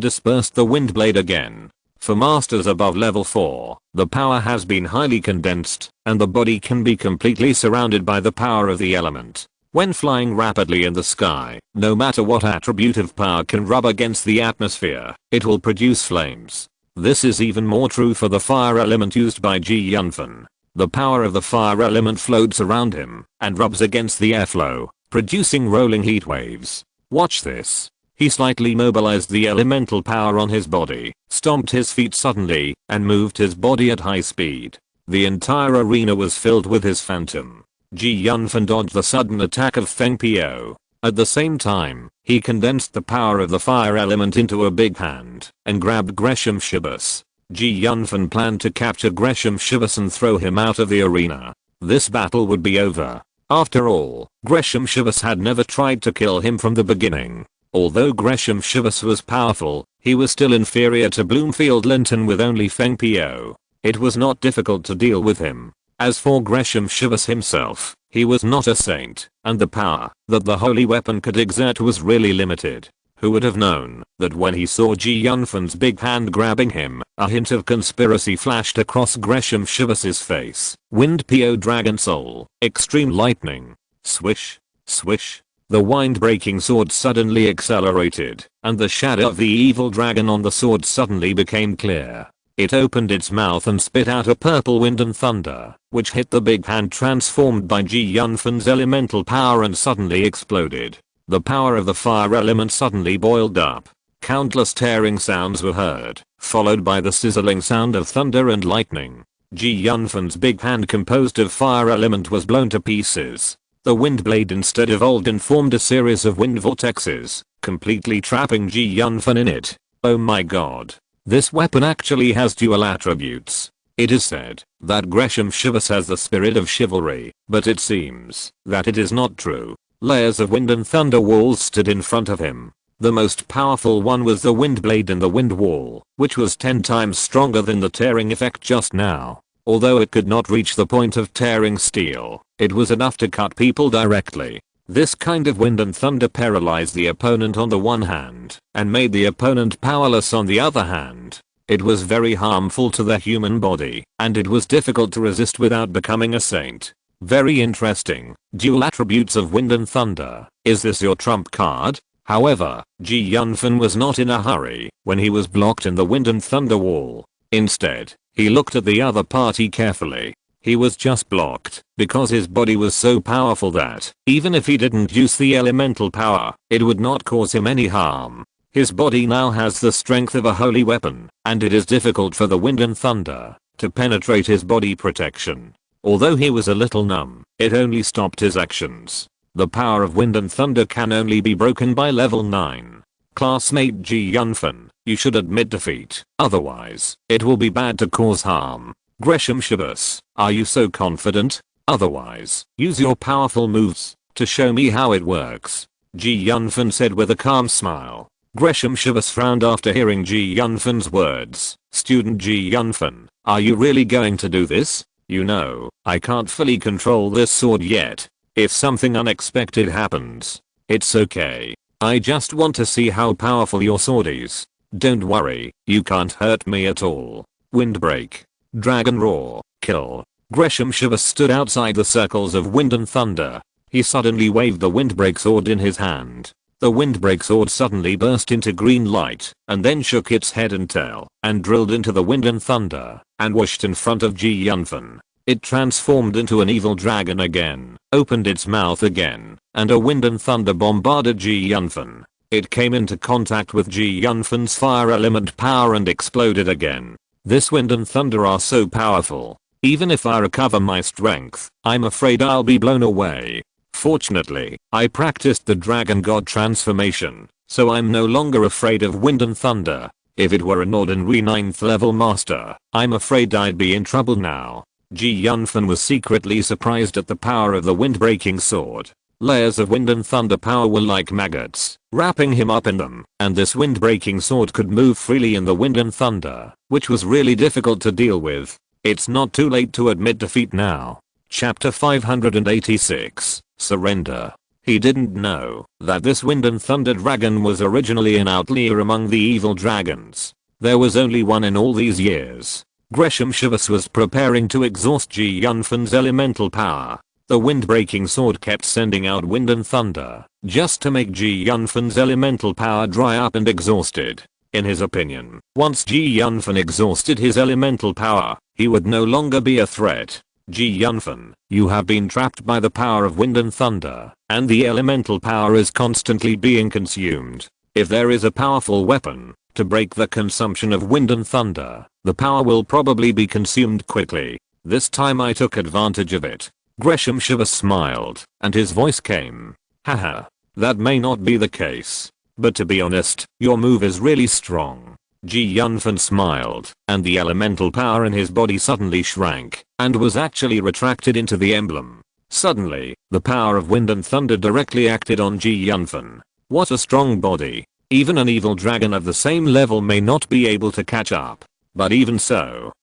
dispersed the wind blade again. For masters above level 4, the power has been highly condensed, and the body can be completely surrounded by the power of the element. When flying rapidly in the sky, no matter what attribute of power can rub against the atmosphere, it will produce flames. This is even more true for the fire element used by Yunfan. The power of the fire element floats around him and rubs against the airflow, producing rolling heat waves. Watch this. He slightly mobilized the elemental power on his body, stomped his feet suddenly, and moved his body at high speed. The entire arena was filled with his phantom. Yunfan dodged the sudden attack of Feng Po. At the same time, he condensed the power of the fire element into a big hand and grabbed Gresham Shibas. Yunfan planned to capture Gresham Shibas and throw him out of the arena. This battle would be over. After all, Gresham Shibas had never tried to kill him from the beginning. Although Gresham Shibas was powerful, he was still inferior to Bloomfield Linton with only Feng Po. It was not difficult to deal with him. As for Gresham Shibas himself, he was not a saint, and the power that the holy weapon could exert was really limited. Who would have known that when he saw Yunfan's big hand grabbing him, a hint of conspiracy flashed across Gresham Shibas's face. Wind Po Dragon Soul, Extreme Lightning. Swish, swish. The wind-breaking sword suddenly accelerated, and the shadow of the evil dragon on the sword suddenly became clear. It opened its mouth and spit out a purple wind and thunder, which hit the big hand transformed by Yunfan's elemental power and suddenly exploded. The power of the fire element suddenly boiled up. Countless tearing sounds were heard, followed by the sizzling sound of thunder and lightning. Yunfan's big hand composed of fire element was blown to pieces. The wind blade instead evolved and formed a series of wind vortexes, completely trapping Yunfan in it. Oh my god. This weapon actually has dual attributes. It is said that Gresham Shibas has the spirit of chivalry, but it seems that it is not true. Layers of wind and thunder walls stood in front of him. The most powerful one was the wind blade in the wind wall, which was 10 times stronger than the tearing effect just now. Although it could not reach the point of tearing steel, it was enough to cut people directly. This kind of wind and thunder paralyzed the opponent on the one hand, and made the opponent powerless on the other hand. It was very harmful to the human body, and it was difficult to resist without becoming a saint. Very interesting. Dual attributes of wind and thunder. Is this your trump card? However, Yunfan was not in a hurry when he was blocked in the wind and thunder wall. Instead, he looked at the other party carefully. He was just blocked because his body was so powerful that even if he didn't use the elemental power, it would not cause him any harm. His body now has the strength of a holy weapon, and it is difficult for the wind and thunder to penetrate his body protection. Although he was a little numb, it only stopped his actions. The power of wind and thunder can only be broken by level 9. Classmate Yunfan, you should admit defeat, otherwise, it will be bad to cause harm. Gresham Shibas, are you so confident? Otherwise, use your powerful moves to show me how it works. Yunfan said with a calm smile. Gresham Shibas frowned after hearing Yunfan's words. Student Yunfan, are you really going to do this? You know, I can't fully control this sword yet. If something unexpected happens, it's okay. I just want to see how powerful your sword is. Don't worry, you can't hurt me at all. Windbreak. Dragon Roar, kill. Gresham Shibas stood outside the circles of wind and thunder. He suddenly waved the windbreak sword in his hand. The windbreak sword suddenly burst into green light, and then shook its head and tail, and drilled into the wind and thunder, and whooshed in front of Yunfan. It transformed into an evil dragon again, opened its mouth again, and a wind and thunder bombarded Yunfan. It came into contact with Yunfan's fire element power and exploded again. This wind and thunder are so powerful. Even if I recover my strength, I'm afraid I'll be blown away. Fortunately, I practiced the Dragon God transformation, so I'm no longer afraid of wind and thunder. If it were an ordinary 9th level master, I'm afraid I'd be in trouble now. Yunfan was secretly surprised at the power of the wind-breaking sword. Layers of wind and thunder power were like maggots, wrapping him up in them, and this wind-breaking sword could move freely in the wind and thunder, which was really difficult to deal with. It's not too late to admit defeat now. Chapter 586, Surrender. He didn't know that this wind and thunder dragon was originally an outlier among the evil dragons. There was only one in all these years. Yunfan was preparing to exhaust Yunfan's elemental power. The wind-breaking sword kept sending out wind and thunder, just to make Yunfan's elemental power dry up and exhausted. In his opinion, once Yunfan exhausted his elemental power, he would no longer be a threat. Yunfan, you have been trapped by the power of wind and thunder, and the elemental power is constantly being consumed. If there is a powerful weapon to break the consumption of wind and thunder, the power will probably be consumed quickly. This time I took advantage of it. Yunfan smiled, and his voice came. Haha. That may not be the case. But to be honest, your move is really strong. Yunfan smiled, and the elemental power in his body suddenly shrank, and was actually retracted into the emblem. Suddenly, the power of wind and thunder directly acted on Yunfan. What a strong body. Even an evil dragon of the same level may not be able to catch up. But even so.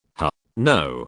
No.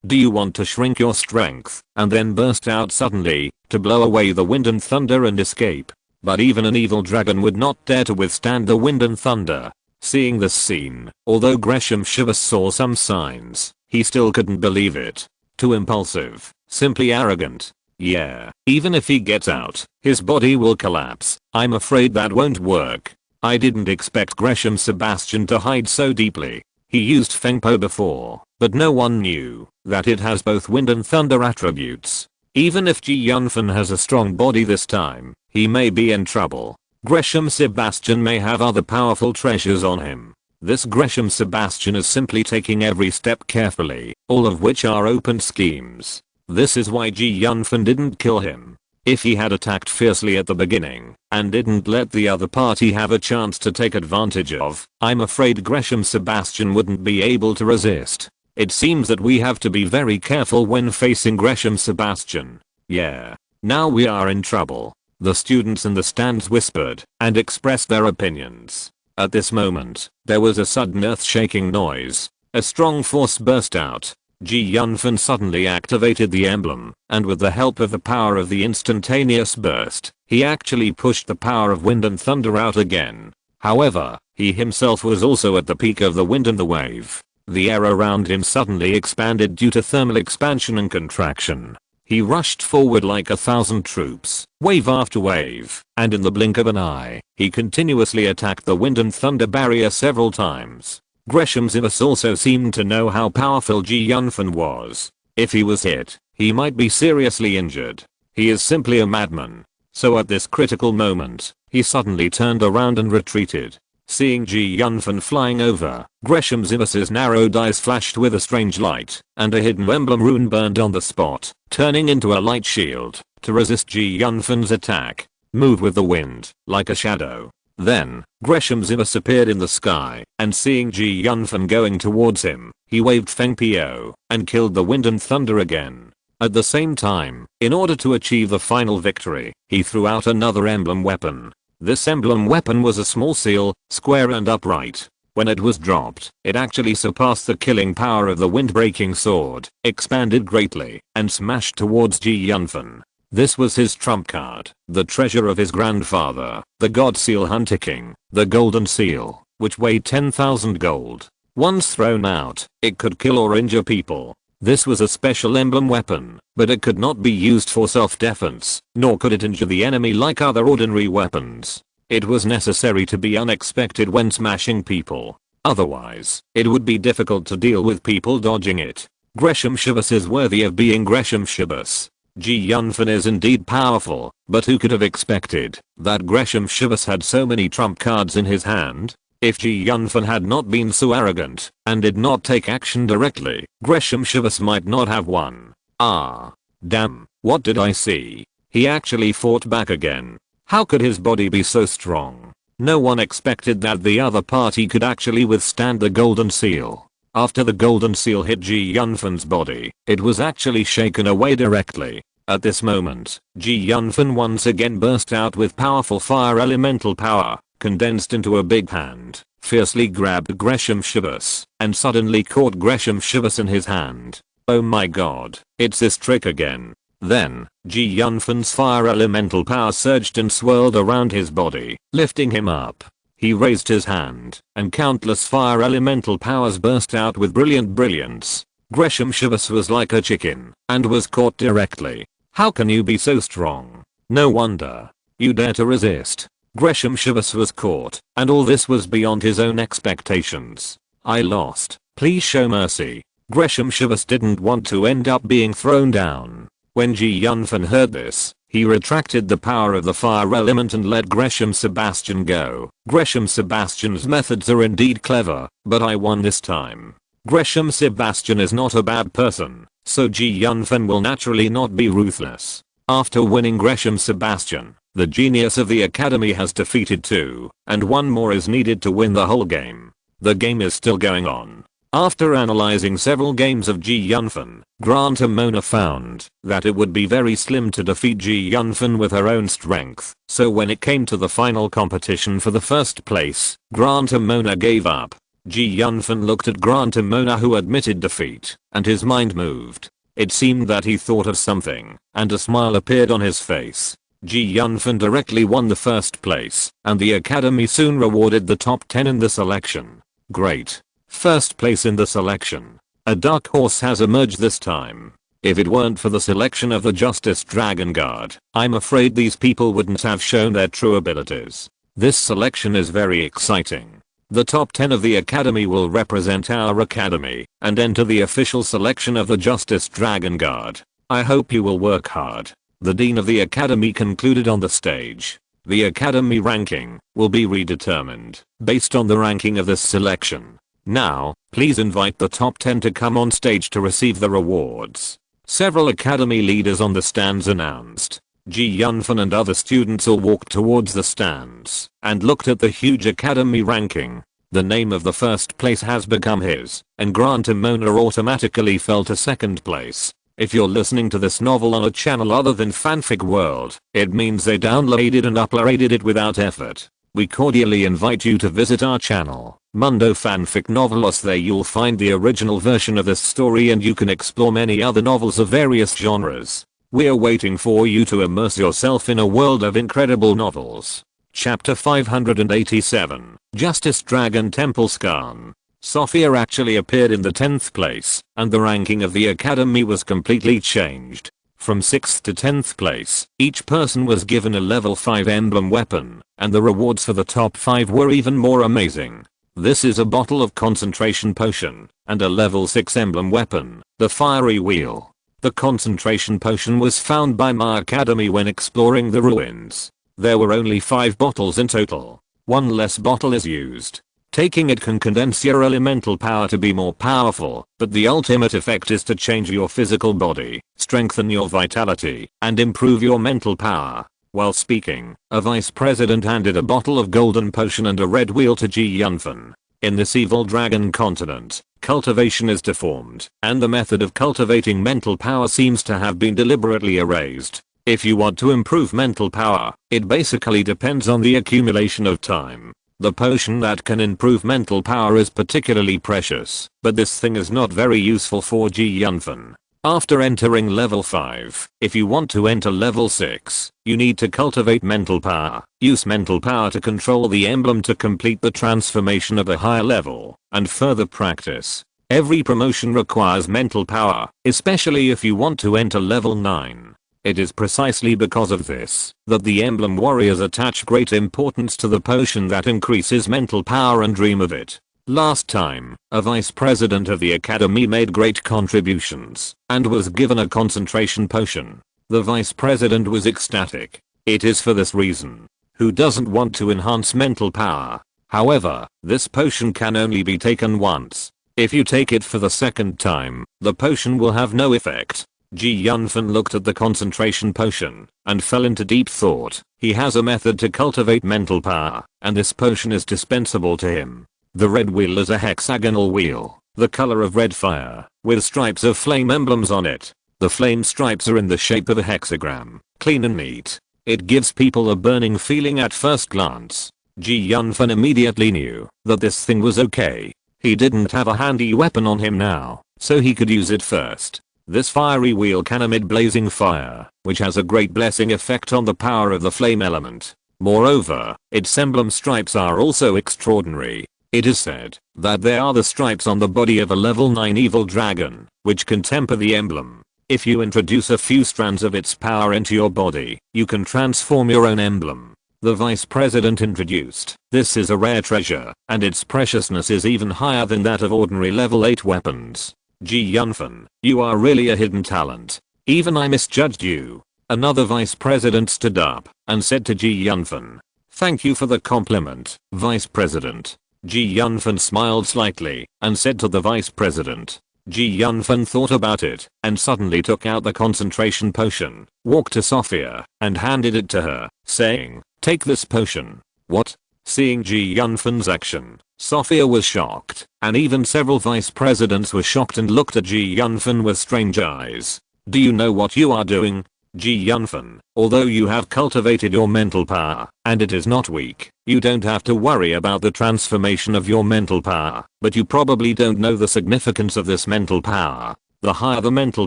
Do you want to shrink your strength, and then burst out suddenly, to blow away the wind and thunder and escape? But even an evil dragon would not dare to withstand the wind and thunder. Seeing this scene, although Yunfan saw some signs, he still couldn't believe it. Too impulsive, simply arrogant. Yeah, even if he gets out, his body will collapse. I'm afraid that won't work. I didn't expect Sebastian to hide so deeply. He used Fengpo before, but no one knew that it has both wind and thunder attributes. Even if Yunfan has a strong body this time, he may be in trouble. Sebastian may have other powerful treasures on him. This Sebastian is simply taking every step carefully, all of which are open schemes. This is why Yunfan didn't kill him. If he had attacked fiercely at the beginning, and didn't let the other party have a chance to take advantage of, I'm afraid Sebastian wouldn't be able to resist. It seems that we have to be very careful when facing Sebastian. Yeah. Now we are in trouble. The students in the stands whispered and expressed their opinions. At this moment, there was a sudden earth-shaking noise. A strong force burst out. Yunfan suddenly activated the emblem, and with the help of the power of the instantaneous burst, he actually pushed the power of wind and thunder out again. However, he himself was also at the peak of the wind and the wave. The air around him suddenly expanded due to thermal expansion and contraction. He rushed forward like 1,000 troops, wave after wave, and in the blink of an eye, he continuously attacked the wind and thunder barrier several times. Yunfan also seemed to know how powerful Yunfan was. If he was hit, he might be seriously injured. He is simply a madman. So at this critical moment, he suddenly turned around and retreated. Seeing Yunfan flying over, Yunfan's narrowed eyes flashed with a strange light, and a hidden emblem rune burned on the spot, turning into a light shield to resist Yunfan's attack. Move with the wind, like a shadow. Then, Yunfan appeared in the sky, and seeing Yunfan going towards him, he waved Fengpo and killed the wind and thunder again. At the same time, in order to achieve the final victory, he threw out another emblem weapon. This emblem weapon was a small seal, square and upright. When it was dropped, it actually surpassed the killing power of the wind-breaking sword, expanded greatly, and smashed towards Yunfan. This was his trump card, the treasure of his grandfather, the God Seal Hunter King, the Golden Seal, which weighed 10,000 gold. Once thrown out, it could kill or injure people. This was a special emblem weapon, but it could not be used for self-defense, nor could it injure the enemy like other ordinary weapons. It was necessary to be unexpected when smashing people. Otherwise, it would be difficult to deal with people dodging it. Yunfan is worthy of being Yunfan. Yunfan is indeed powerful, but who could have expected that Yunfan had so many trump cards in his hand? If Yunfan had not been so arrogant and did not take action directly, Yunfan might not have won. Ah. Damn, what did I see? He actually fought back again. How could his body be so strong? No one expected that the other party could actually withstand the golden seal. After the golden seal hit Yunfan's body, it was actually shaken away directly. At this moment, Yunfan once again burst out with powerful fire elemental power, condensed into a big hand, fiercely grabbed Gresham Shivas, and suddenly caught Gresham Shivas in his hand. Oh my god, it's this trick again. Then, Yunfan's fire elemental power surged and swirled around his body, lifting him up. He raised his hand, and countless fire elemental powers burst out with brilliant brilliance. Gresham Shivas was like a chicken, and was caught directly. How can you be so strong? No wonder. You dare to resist. Gresham Shivas was caught, and all this was beyond his own expectations. I lost. Please show mercy. Gresham Shivas didn't want to end up being thrown down. When Yunfan heard this, he retracted the power of the fire element and let Gresham Sebastian go. Gresham Sebastian's methods are indeed clever, but I won this time. Gresham Sebastian is not a bad person, so Yunfan will naturally not be ruthless. After winning Gresham Sebastian, the genius of the academy has defeated 2, and 1 more is needed to win the whole game. The game is still going on. After analyzing several games of Yunfan, Grant and Mona found that it would be very slim to defeat Yunfan with her own strength, so when it came to the final competition for the first place, Grant and Mona gave up. Yunfan looked at Grant and Mona, who admitted defeat, and his mind moved. It seemed that he thought of something, and a smile appeared on his face. Yunfan directly won the first place, and the academy soon rewarded the top 10 in the selection. Great. First place in the selection. A dark horse has emerged this time. If it weren't for the selection of the Justice Dragon Guard, I'm afraid these people wouldn't have shown their true abilities. This selection is very exciting. The top 10 of the academy will represent our academy and enter the official selection of the Justice Dragon Guard. I hope you will work hard. The dean of the academy concluded on the stage. The academy ranking will be redetermined based on the ranking of this selection. Now, please invite the top 10 to come on stage to receive the rewards. Several academy leaders on the stands announced. Yunfan and other students all walked towards the stands and looked at the huge academy ranking. The name of the first place has become his, and Grant and Mona automatically fell to second place. If you're listening to this novel on a channel other than Fanfic World, it means they downloaded and uploaded it without effort. We cordially invite you to visit our channel, Mundo Fanfic Novelos. There you'll find the original version of this story, and you can explore many other novels of various genres. We're waiting for you to immerse yourself in a world of incredible novels. Chapter 587, Justice Dragon Temple Scan. Sophia actually appeared in the 10th place, and the ranking of the academy was completely changed. From 6th to 10th place, each person was given a level 5 emblem weapon, and the rewards for the top 5 were even more amazing. This is a bottle of concentration potion, and a level 6 emblem weapon, the fiery wheel. The concentration potion was found by my academy when exploring the ruins. There were only 5 bottles in total. 1 less bottle is used. Taking it can condense your elemental power to be more powerful, but the ultimate effect is to change your physical body, strengthen your vitality, and improve your mental power. While speaking, a vice president handed a bottle of golden potion and a red wheel to Yunfan. In this evil dragon continent, cultivation is deformed, and the method of cultivating mental power seems to have been deliberately erased. If you want to improve mental power, it basically depends on the accumulation of time. The potion that can improve mental power is particularly precious, but this thing is not very useful for Yunfan. After entering level 5, if you want to enter level 6, you need to cultivate mental power. Use mental power to control the emblem to complete the transformation of a higher level, and further practice. Every promotion requires mental power, especially if you want to enter level 9. It is precisely because of this that the emblem warriors attach great importance to the potion that increases mental power and dream of it. Last time, a vice president of the academy made great contributions and was given a concentration potion. The vice president was ecstatic. It is for this reason. Who doesn't want to enhance mental power? However, this potion can only be taken once. If you take it for the second time, the potion will have no effect. Yunfan looked at the concentration potion and fell into deep thought. He has a method to cultivate mental power, and this potion is dispensable to him. The red wheel is a hexagonal wheel, the color of red fire, with stripes of flame emblems on it. The flame stripes are in the shape of a hexagram, clean and neat. It gives people a burning feeling at first glance. Yunfan immediately knew that this thing was okay. He didn't have a handy weapon on him now, so he could use it first. This fiery wheel can emit blazing fire, which has a great blessing effect on the power of the flame element. Moreover, its emblem stripes are also extraordinary. It is said that they are the stripes on the body of a level 9 evil dragon, which can temper the emblem. If you introduce a few strands of its power into your body, you can transform your own emblem. The vice president introduced. This is a rare treasure, and its preciousness is even higher than that of ordinary level 8 weapons. Yunfan, you are really a hidden talent. Even I misjudged you. Another vice president stood up and said to Yunfan, "Thank you for the compliment, vice president." Yunfan smiled slightly and said to the vice president. Yunfan thought about it and suddenly took out the concentration potion, walked to Sophia and handed it to her, saying, "Take this potion." What? Seeing Yunfan's action, Sophia was shocked, and even several vice presidents were shocked and looked at Yunfan with strange eyes. "Do you know what you are doing?" Yunfan, although you have cultivated your mental power, and it is not weak, you don't have to worry about the transformation of your mental power, but you probably don't know the significance of this mental power. The higher the mental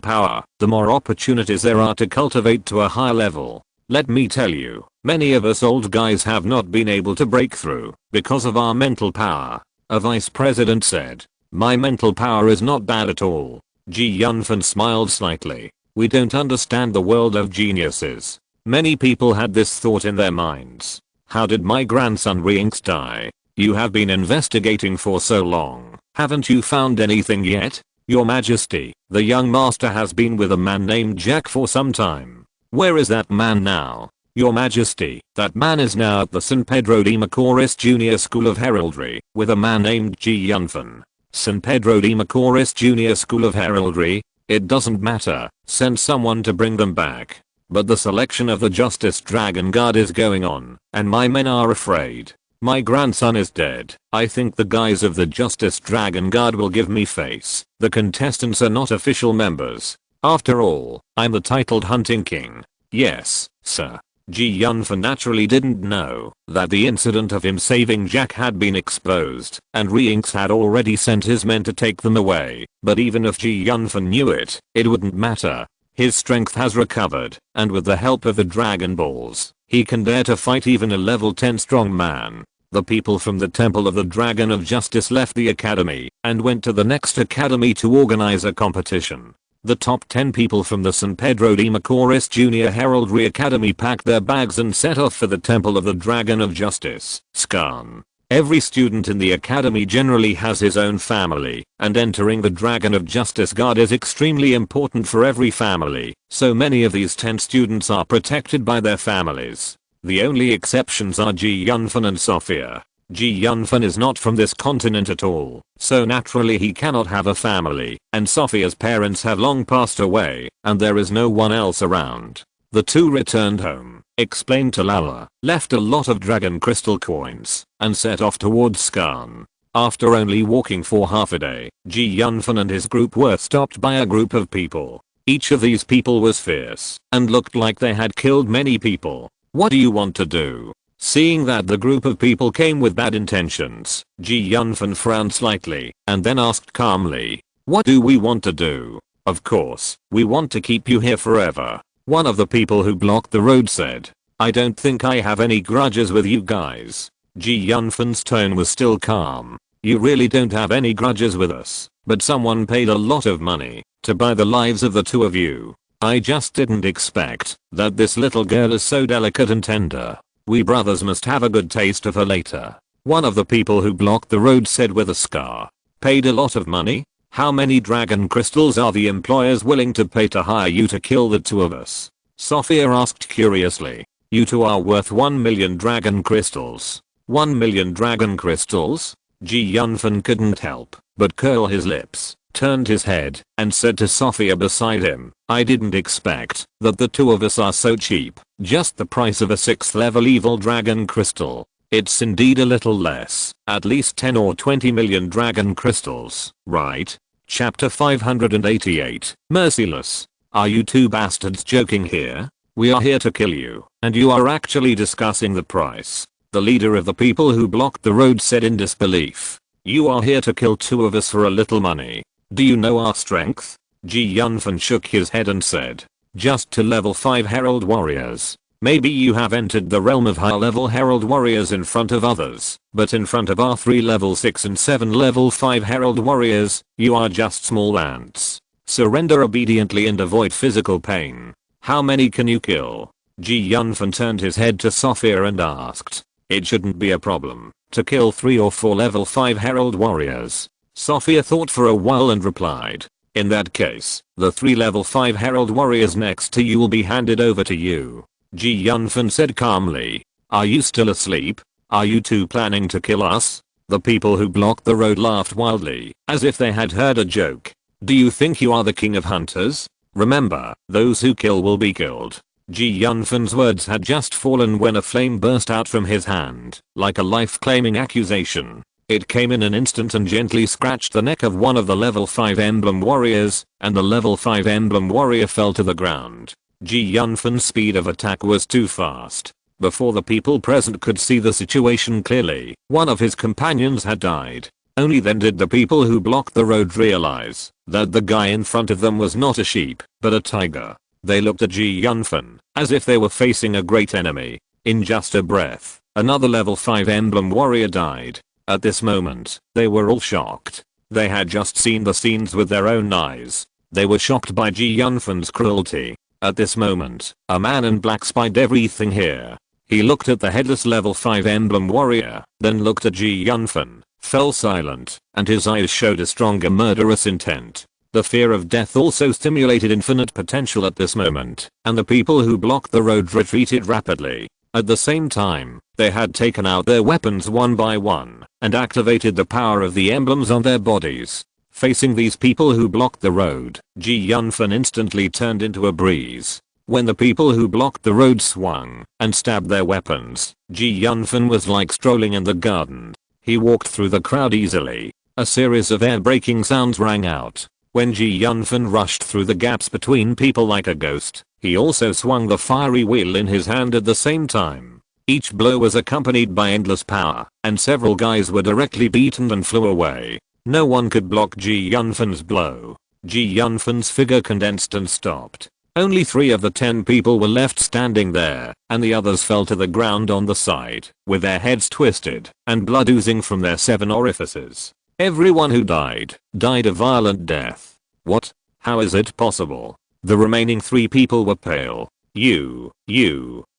power, the more opportunities there are to cultivate to a higher level. Let me tell you, many of us old guys have not been able to break through because of our mental power. A vice president said, "My mental power is not bad at all." Yunfan smiled slightly. "We don't understand the world of geniuses." Many people had this thought in their minds. How did my grandson Reinks die? You have been investigating for so long. Haven't you found anything yet? Your Majesty, the young master has been with a man named Jack for some time. Where is that man now? Your Majesty, that man is now at the San Pedro de Macorís Junior School of Heraldry with a man named Yunfan. San Pedro de Macorís Junior School of Heraldry? It doesn't matter, send someone to bring them back. But the selection of the Justice Dragon Guard is going on, and my men are afraid. My grandson is dead. I think the guys of the Justice Dragon Guard will give me face. The contestants are not official members. After all, I'm the titled Hunting King. Yes, sir. Yunfan naturally didn't know that the incident of him saving Jack had been exposed, and Reinks had already sent his men to take them away. But even if Yunfan knew it, it wouldn't matter. His strength has recovered, and with the help of the Dragon Balls, he can dare to fight even a level 10 strong man. The people from the Temple of the Dragon of Justice left the academy and went to the next academy to organize a competition. The top 10 people from the San Pedro de Macorís Junior Heraldry Academy packed their bags and set off for the Temple of the Dragon of Justice, Skarn. Every student in the academy generally has his own family, and entering the Dragon of Justice Guard is extremely important for every family, so many of these 10 students are protected by their families. The only exceptions are Yunfan and Sophia. Yunfan is not from this continent at all, so naturally he cannot have a family, and Sophia's parents have long passed away, and there is no one else around. The two returned home, explained to Lala, left a lot of dragon crystal coins, and set off towards Skarn. After only walking for half a day, Yunfan and his group were stopped by a group of people. Each of these people was fierce, and looked like they had killed many people. "What do you want to do?" Seeing that the group of people came with bad intentions, Yunfan frowned slightly, and then asked calmly, "What do we want to do?" "Of course, we want to keep you here forever." One of the people who blocked the road said, "I don't think I have any grudges with you guys." Yunfan's tone was still calm. "You really don't have any grudges with us, but someone paid a lot of money to buy the lives of the two of you. I just didn't expect that this little girl is so delicate and tender. We brothers must have a good taste of her later." One of the people who blocked the road said with a scar. "Paid a lot of money? How many dragon crystals are the employers willing to pay to hire you to kill the two of us?" Sophia asked curiously. "You two are worth 1 million dragon crystals." 1 million dragon crystals? Yunfan couldn't help but curl his lips, turned his head, and said to Sophia beside him, "I didn't expect that the two of us are so cheap. Just the price of a 6th level evil dragon crystal. It's indeed a little less, at least 10 or 20 million dragon crystals, right?" Chapter 588, Merciless. Are you two bastards joking here? We are here to kill you, and you are actually discussing the price. The leader of the people who blocked the road said in disbelief. You are here to kill two of us for a little money. Do you know our strength? Yunfan shook his head and said. Just to level 5 herald warriors. Maybe you have entered the realm of high level herald warriors in front of others, but in front of our 3 level 6 and 7 level 5 herald warriors, you are just small ants. Surrender obediently and avoid physical pain. How many can you kill? Yunfan turned his head to Sophia and asked. It shouldn't be a problem to kill 3 or 4 level 5 herald warriors. Sophia thought for a while and replied. In that case, the 3 level 5 herald warriors next to you will be handed over to you. Yunfan said calmly. Are you still asleep? Are you two planning to kill us? The people who blocked the road laughed wildly, as if they had heard a joke. Do you think you are the king of hunters? Remember, those who kill will be killed. Yunfan's words had just fallen when a flame burst out from his hand, like a life-claiming accusation. It came in an instant and gently scratched the neck of one of the level 5 emblem warriors, and the level 5 emblem warrior fell to the ground. Yunfan's speed of attack was too fast. Before the people present could see the situation clearly, one of his companions had died. Only then did the people who blocked the road realize that the guy in front of them was not a sheep, but a tiger. They looked at Yunfan, as if they were facing a great enemy. In just a breath, another level 5 emblem warrior died. At this moment, they were all shocked. They had just seen the scenes with their own eyes. They were shocked by Yunfan's cruelty. At this moment, a man in black spied everything here. He looked at the headless level 5 emblem warrior, then looked at Yunfan, fell silent, and his eyes showed a stronger murderous intent. The fear of death also stimulated infinite potential at this moment, and the people who blocked the road retreated rapidly. At the same time, they had taken out their weapons one by one, and activated the power of the emblems on their bodies. Facing these people who blocked the road, Yunfan instantly turned into a breeze. When the people who blocked the road swung and stabbed their weapons, Yunfan was like strolling in the garden. He walked through the crowd easily. A series of air-breaking sounds rang out. When Yunfan rushed through the gaps between people like a ghost, he also swung the fiery wheel in his hand at the same time. Each blow was accompanied by endless power, and several guys were directly beaten and flew away. No one could block Yunfan's blow. Yunfan's figure condensed and stopped. Only 3 of the 10 people were left standing there, and the others fell to the ground on the side, with their heads twisted, and blood oozing from their 7 orifices. Everyone who died a violent death. What? How is it possible? The remaining 3 people were pale. You.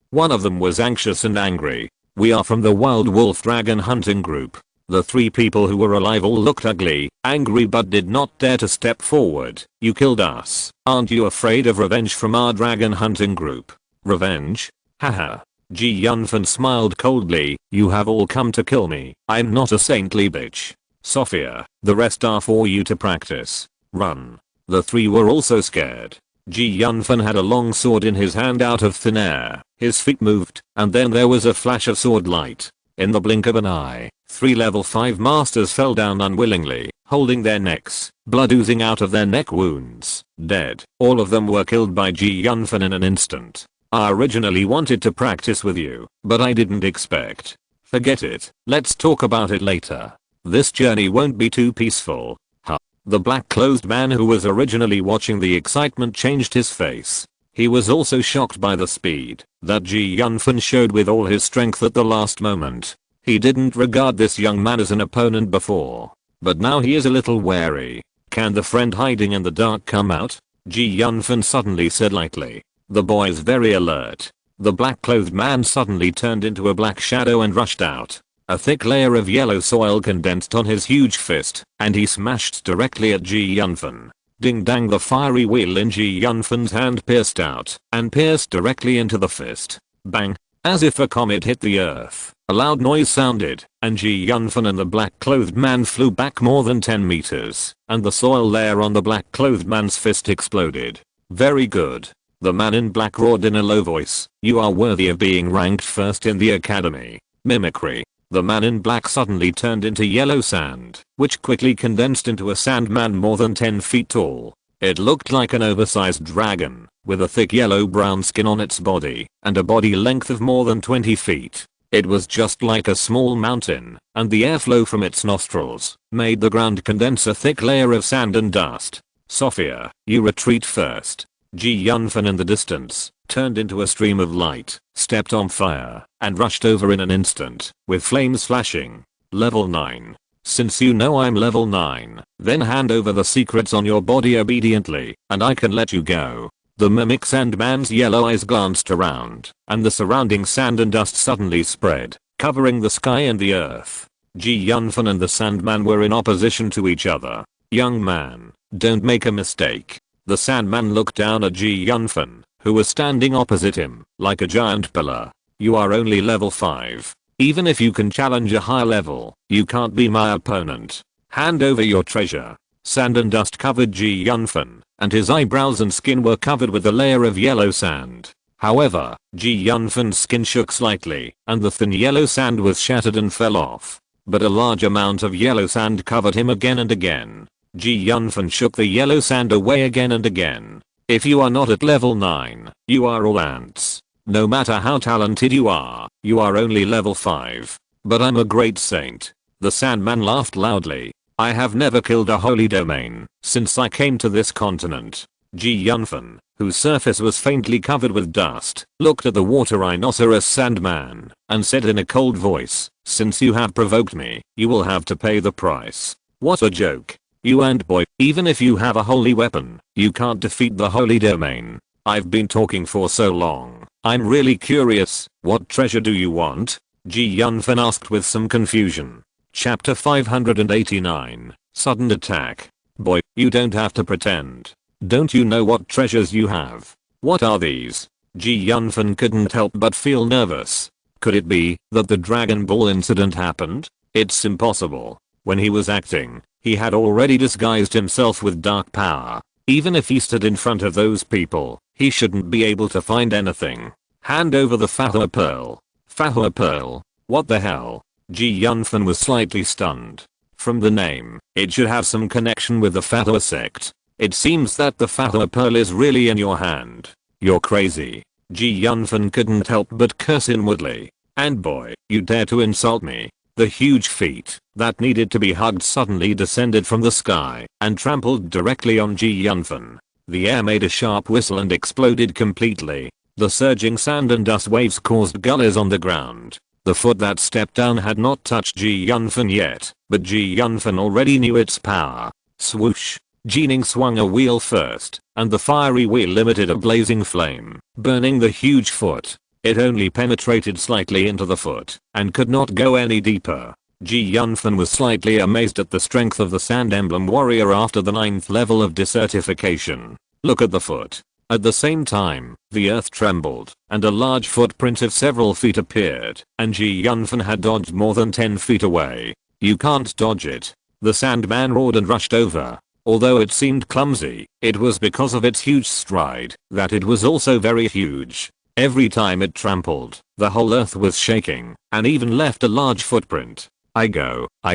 One of them was anxious and angry. We are from the Wild Wolf Dragon Hunting Group. The 3 people who were alive all looked ugly, angry but did not dare to step forward. You killed us. Aren't you afraid of revenge from our dragon hunting group? Revenge? Haha. Yunfan smiled coldly. You have all come to kill me. I'm not a saintly bitch. Sophia, the rest are for you to practice. Run. The 3 were also scared. Yunfan had a long sword in his hand out of thin air. His feet moved, and then there was a flash of sword light. In the blink of an eye, 3 level 5 masters fell down unwillingly, holding their necks, blood oozing out of their neck wounds, dead. All of them were killed by Yunfan in an instant. I originally wanted to practice with you, but I didn't expect. Forget it, let's talk about it later. This journey won't be too peaceful. Huh. The black-clothed man who was originally watching the excitement changed his face. He was also shocked by the speed that Yunfan showed with all his strength at the last moment. He didn't regard this young man as an opponent before, but now he is a little wary. Can the friend hiding in the dark come out? Yunfan suddenly said lightly. The boy is very alert. The black-clothed man suddenly turned into a black shadow and rushed out. A thick layer of yellow soil condensed on his huge fist, and he smashed directly at Yunfan. Ding dang, the fiery wheel in Yunfan's hand pierced out, and pierced directly into the fist. Bang. As if a comet hit the earth, a loud noise sounded, and Yunfan and the black-clothed man flew back more than 10 meters, and the soil layer on the black-clothed man's fist exploded. Very good. The man in black roared in a low voice, you are worthy of being ranked first in the academy. Mimicry. The man in black suddenly turned into yellow sand, which quickly condensed into a sandman more than 10 feet tall. It looked like an oversized dragon, with a thick yellow-brown skin on its body, and a body length of more than 20 feet. It was just like a small mountain, and the airflow from its nostrils made the ground condense a thick layer of sand and dust. Sophia, you retreat first. Yunfan in the distance turned into a stream of light, stepped on fire, and rushed over in an instant, with flames flashing. Level 9. Since you know I'm level 9, then hand over the secrets on your body obediently, and I can let you go. The mimic Sandman's yellow eyes glanced around, and the surrounding sand and dust suddenly spread, covering the sky and the earth. Yunfan and the Sandman were in opposition to each other. Young man, don't make a mistake. The Sandman looked down at Yunfan, who was standing opposite him, like a giant pillar. You are only level 5. Even if you can challenge a higher level, you can't be my opponent. Hand over your treasure. Sand and dust covered Yunfan, and his eyebrows and skin were covered with a layer of yellow sand. However, Yunfan's skin shook slightly, and the thin yellow sand was shattered and fell off. But a large amount of yellow sand covered him again and again. Yunfan shook the yellow sand away again and again. If you are not at level 9, you are all ants. No matter how talented you are only level 5. But I'm a great saint. The Sandman laughed loudly. I have never killed a holy domain since I came to this continent. Yunfan, whose surface was faintly covered with dust, looked at the water rhinoceros Sandman and said in a cold voice, since you have provoked me, you will have to pay the price. What a joke. You ant boy, even if you have a holy weapon, you can't defeat the holy domain. I've been talking for so long. I'm really curious, what treasure do you want? Yunfan asked with some confusion. Chapter 589, Sudden Attack. Boy, you don't have to pretend. Don't you know what treasures you have? What are these? Yunfan couldn't help but feel nervous. Could it be that the Dragon Ball incident happened? It's impossible. When he was acting, he had already disguised himself with dark power. Even if he stood in front of those people, he shouldn't be able to find anything. Hand over the Fahua Pearl. Fahua Pearl? What the hell? Yunfan was slightly stunned. From the name, it should have some connection with the Fahua sect. It seems that the Fahua Pearl is really in your hand. You're crazy. Yunfan couldn't help but curse inwardly. And boy, you dare to insult me. The huge feet that needed to be hugged suddenly descended from the sky and trampled directly on Yunfan. The air made a sharp whistle and exploded completely. The surging sand and dust waves caused gullies on the ground. The foot that stepped down had not touched Yunfan yet, but Yunfan already knew its power. Swoosh. Jining swung a wheel first, and the fiery wheel emitted a blazing flame, burning the huge foot. It only penetrated slightly into the foot, and could not go any deeper. Yunfan was slightly amazed at the strength of the Sand Emblem Warrior after the 9th level of desertification. Look at the foot. At the same time, the earth trembled, and a large footprint of several feet appeared, and Yunfan had dodged more than 10 feet away. You can't dodge it. The Sandman roared and rushed over. Although it seemed clumsy, it was because of its huge stride that it was also very huge. Every time it trampled, the whole earth was shaking, and even left a large footprint. I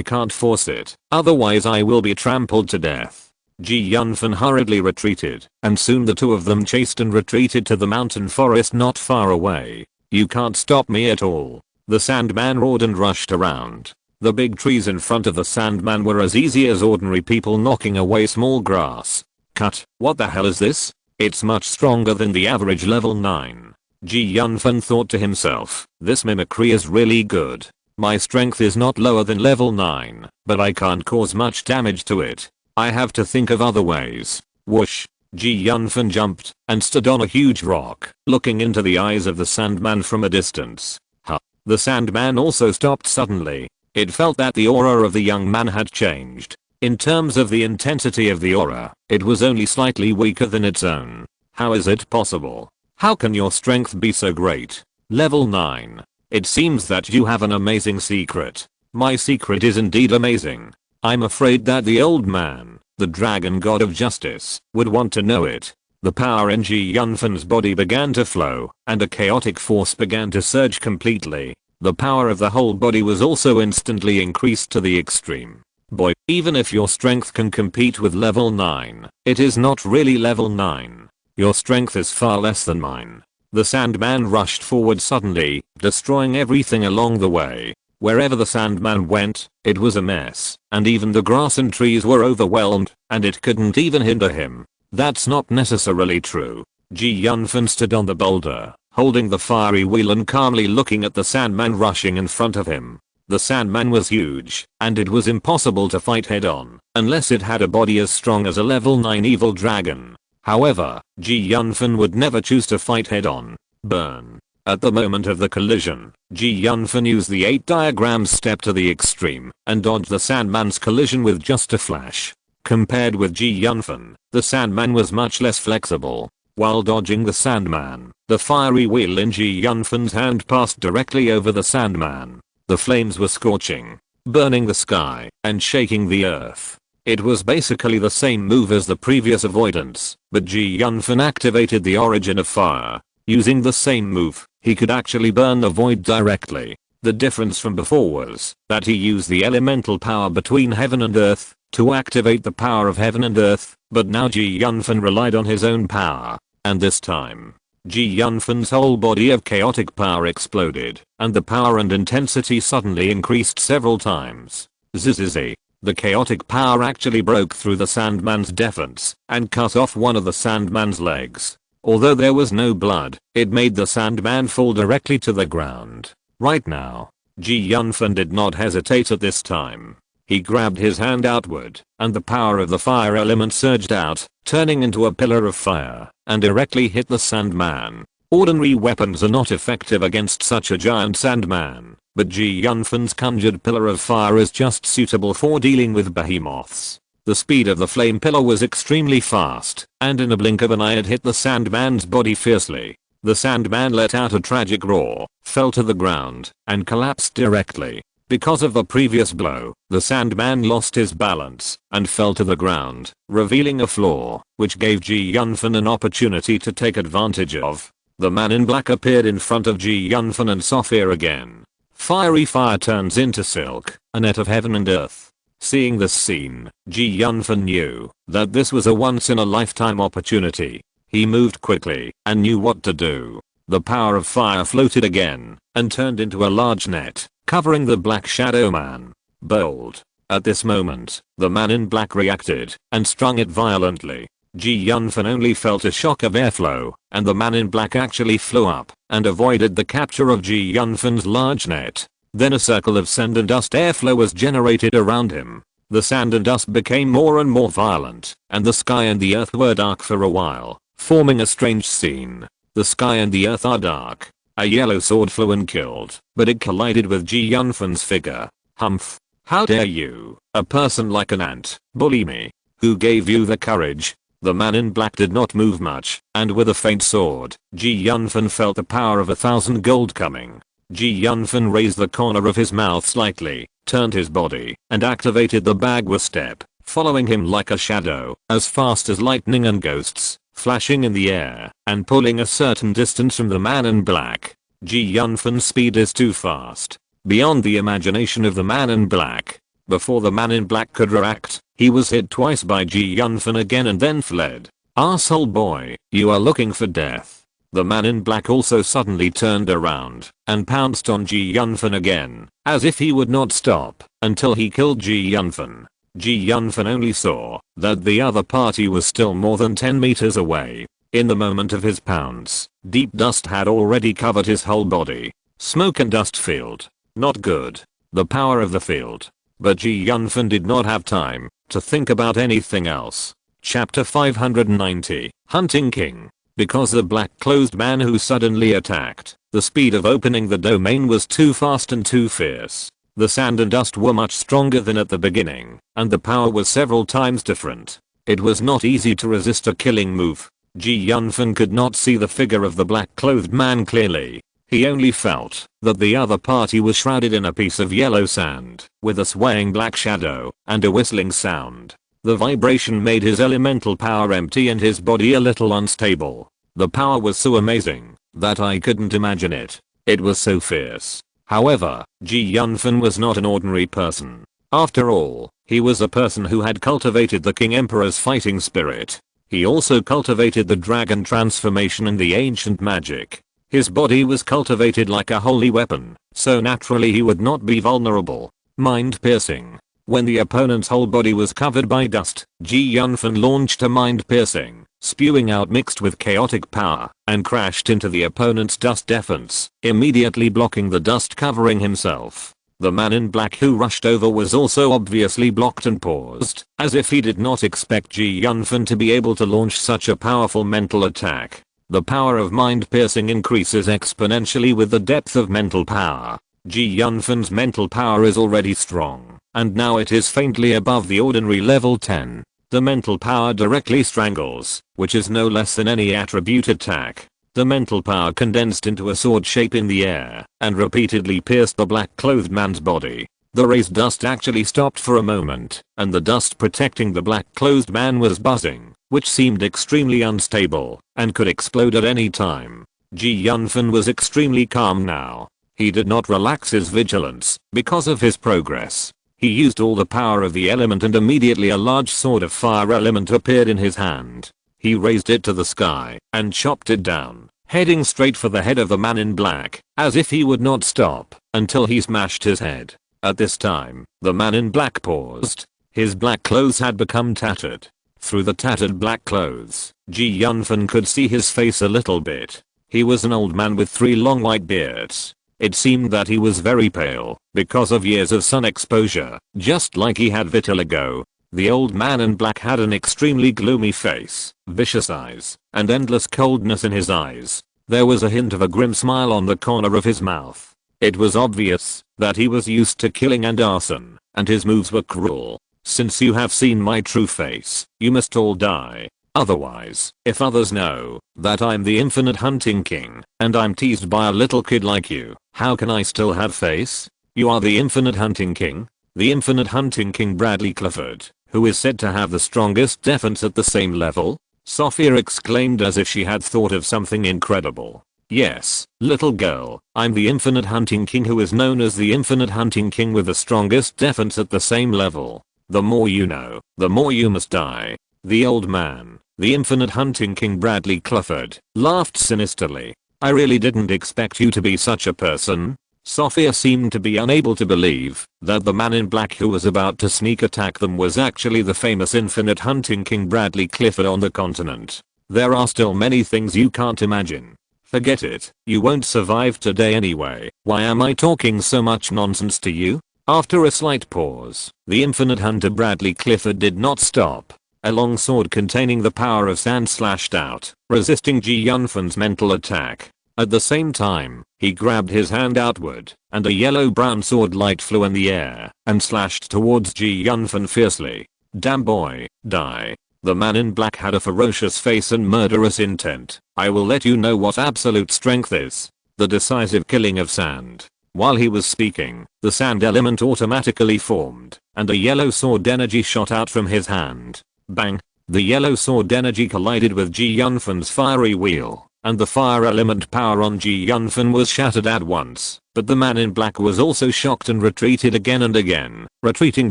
can't force it, otherwise I will be trampled to death. Yunfan hurriedly retreated, and soon the two of them chased and retreated to the mountain forest not far away. You can't stop me at all. The Sandman roared and rushed around. The big trees in front of the Sandman were as easy as ordinary people knocking away small grass. Cut, what the hell is this? It's much stronger than the average level 9. Yunfan thought to himself, this mimicry is really good. My strength is not lower than level 9, but I can't cause much damage to it. I have to think of other ways. Whoosh. Yunfan jumped and stood on a huge rock, looking into the eyes of the Sandman from a distance. Huh. The Sandman also stopped suddenly. It felt that the aura of the young man had changed. In terms of the intensity of the aura, it was only slightly weaker than its own. How is it possible? How can your strength be so great? Level 9. It seems that you have an amazing secret. My secret is indeed amazing. I'm afraid that the old man, the dragon god of justice, would want to know it. The power in Yunfan's body began to flow, and a chaotic force began to surge completely. The power of the whole body was also instantly increased to the extreme. Boy, even if your strength can compete with level 9, it is not really level 9. Your strength is far less than mine. The Sandman rushed forward suddenly, destroying everything along the way. Wherever the Sandman went, it was a mess, and even the grass and trees were overwhelmed, and it couldn't even hinder him. That's not necessarily true. Yunfan stood on the boulder, holding the fiery wheel and calmly looking at the Sandman rushing in front of him. The Sandman was huge, and it was impossible to fight head on, unless it had a body as strong as a level 9 evil dragon. However, Yunfan would never choose to fight head on. Burn. At the moment of the collision, Yunfan used the 8 diagrams step to the extreme, and dodged the Sandman's collision with just a flash. Compared with Yunfan, the Sandman was much less flexible. While dodging the Sandman, the fiery wheel in Yunfan's hand passed directly over the Sandman. The flames were scorching, burning the sky, and shaking the earth. It was basically the same move as the previous avoidance, but Yunfan activated the origin of fire. Using the same move, he could actually burn the void directly. The difference from before was that he used the elemental power between heaven and earth to activate the power of heaven and earth, but now Yunfan relied on his own power. And this time, Yunfan's whole body of chaotic power exploded, and the power and intensity suddenly increased several times. Zzzz. The chaotic power actually broke through the Sandman's defense and cut off one of the Sandman's legs. Although there was no blood, it made the Sandman fall directly to the ground. Right now, Yunfan did not hesitate at this time. He grabbed his hand outward, and the power of the fire element surged out, turning into a pillar of fire, and directly hit the Sandman. Ordinary weapons are not effective against such a giant Sandman, but Yunfan's conjured pillar of fire is just suitable for dealing with behemoths. The speed of the flame pillar was extremely fast, and in a blink of an eye it hit the Sandman's body fiercely. The Sandman let out a tragic roar, fell to the ground, and collapsed directly. Because of the previous blow, the Sandman lost his balance and fell to the ground, revealing a flaw, which gave Yunfan an opportunity to take advantage of. The man in black appeared in front of Yunfan and saw fear again. Fiery fire turns into silk, a net of heaven and earth. Seeing this scene, Yunfan knew that this was a once-in-a-lifetime opportunity. He moved quickly and knew what to do. The power of fire floated again and turned into a large net, covering the Black Shadow Man. Bold. At this moment, the man in black reacted and strung it violently. Yunfan only felt a shock of airflow, and the man in black actually flew up and avoided the capture of Yunfan's large net. Then a circle of sand and dust airflow was generated around him. The sand and dust became more and more violent, and the sky and the earth were dark for a while, forming a strange scene. The sky and the earth are dark. A yellow sword flew and killed, but it collided with Yunfan's figure. Humph. How dare you, a person like an ant, bully me? Who gave you the courage? The man in black did not move much, and with a faint sword, Yunfan felt the power of 1,000 gold coming. Yunfan raised the corner of his mouth slightly, turned his body, and activated the Bagua step, following him like a shadow, as fast as lightning and ghosts, flashing in the air, and pulling a certain distance from the man in black. Yunfan's speed is too fast, beyond the imagination of the man in black. Before the man in black could react, he was hit twice by Yunfan again and then fled. Arsehole boy, you are looking for death. The man in black also suddenly turned around and pounced on Yunfan again, as if he would not stop until he killed Yunfan. Yunfan only saw that the other party was still more than 10 meters away. In the moment of his pounce, deep dust had already covered his whole body. Smoke and dust field. Not good. The power of the field. But Yunfan did not have time to think about anything else. Chapter 590, Hunting King. Because the black-clothed man who suddenly attacked, the speed of opening the domain was too fast and too fierce. The sand and dust were much stronger than at the beginning, and the power was several times different. It was not easy to resist a killing move. Yunfan could not see the figure of the black-clothed man clearly. He only felt that the other party was shrouded in a piece of yellow sand, with a swaying black shadow, and a whistling sound. The vibration made his elemental power empty and his body a little unstable. The power was so amazing that I couldn't imagine it. It was so fierce. However, Yunfan was not an ordinary person. After all, He was a person who had cultivated the King Emperor's fighting spirit. He also cultivated the dragon transformation and the ancient magic. His body was cultivated like a holy weapon, so naturally he would not be vulnerable. Mind piercing. When the opponent's whole body was covered by dust, Yunfan launched a mind piercing, spewing out mixed with chaotic power, and crashed into the opponent's dust defense, immediately blocking the dust covering himself. The man in black who rushed over was also obviously blocked and paused, as if he did not expect Yunfan to be able to launch such a powerful mental attack. The power of mind piercing increases exponentially with the depth of mental power. Yunfan's mental power is already strong, and now it is faintly above the ordinary level 10. The mental power directly strangles, which is no less than any attribute attack. The mental power condensed into a sword shape in the air and repeatedly pierced the black-clothed man's body. The raised dust actually stopped for a moment, and the dust protecting the black-clothed man was buzzing, which seemed extremely unstable and could explode at any time. Yunfan was extremely calm now. He did not relax his vigilance because of his progress. He used all the power of the element and immediately a large sword of fire element appeared in his hand. He raised it to the sky and chopped it down, heading straight for the head of the man in black, as if he would not stop until he smashed his head. At this time, the man in black paused. His black clothes had become tattered. Through the tattered black clothes, Yunfan could see his face a little bit. He was an old man with 3 long white beards. It seemed that he was very pale because of years of sun exposure, just like he had vitiligo. The old man in black had an extremely gloomy face, vicious eyes, and endless coldness in his eyes. There was a hint of a grim smile on the corner of his mouth. It was obvious that he was used to killing and arson, and his moves were cruel. Since you have seen my true face, you must all die. Otherwise, if others know that I'm the Infinite Hunting King, and I'm teased by a little kid like you, how can I still have face? You are the Infinite Hunting King? The Infinite Hunting King Bradley Clifford, who is said to have the strongest defense at the same level? Sophia exclaimed as if she had thought of something incredible. Yes, little girl, I'm the Infinite Hunting King who is known as the Infinite Hunting King with the strongest defense at the same level. The more you know, the more you must die. The old man, the Infinite Hunting King Bradley Clifford, laughed sinisterly. I really didn't expect you to be such a person. Sophia seemed to be unable to believe that the man in black who was about to sneak attack them was actually the famous Infinite Hunting King Bradley Clifford on the continent. There are still many things you can't imagine. Forget it, you won't survive today anyway. Why am I talking so much nonsense to you? After a slight pause, the Infinite Hunter Bradley Clifford did not stop. A long sword containing the power of sand slashed out, resisting Yunfan's mental attack. At the same time, he grabbed his hand outward, and a yellow-brown sword light flew in the air and slashed towards Yunfan fiercely. Damn boy, die. The man in black had a ferocious face and murderous intent. I will let you know what absolute strength is. The decisive killing of sand. While he was speaking, the sand element automatically formed, and a yellow sword energy shot out from his hand. Bang! The yellow sword energy collided with Yunfan's fiery wheel, and the fire element power on Yunfan was shattered at once. But the man in black was also shocked and retreated again and again, retreating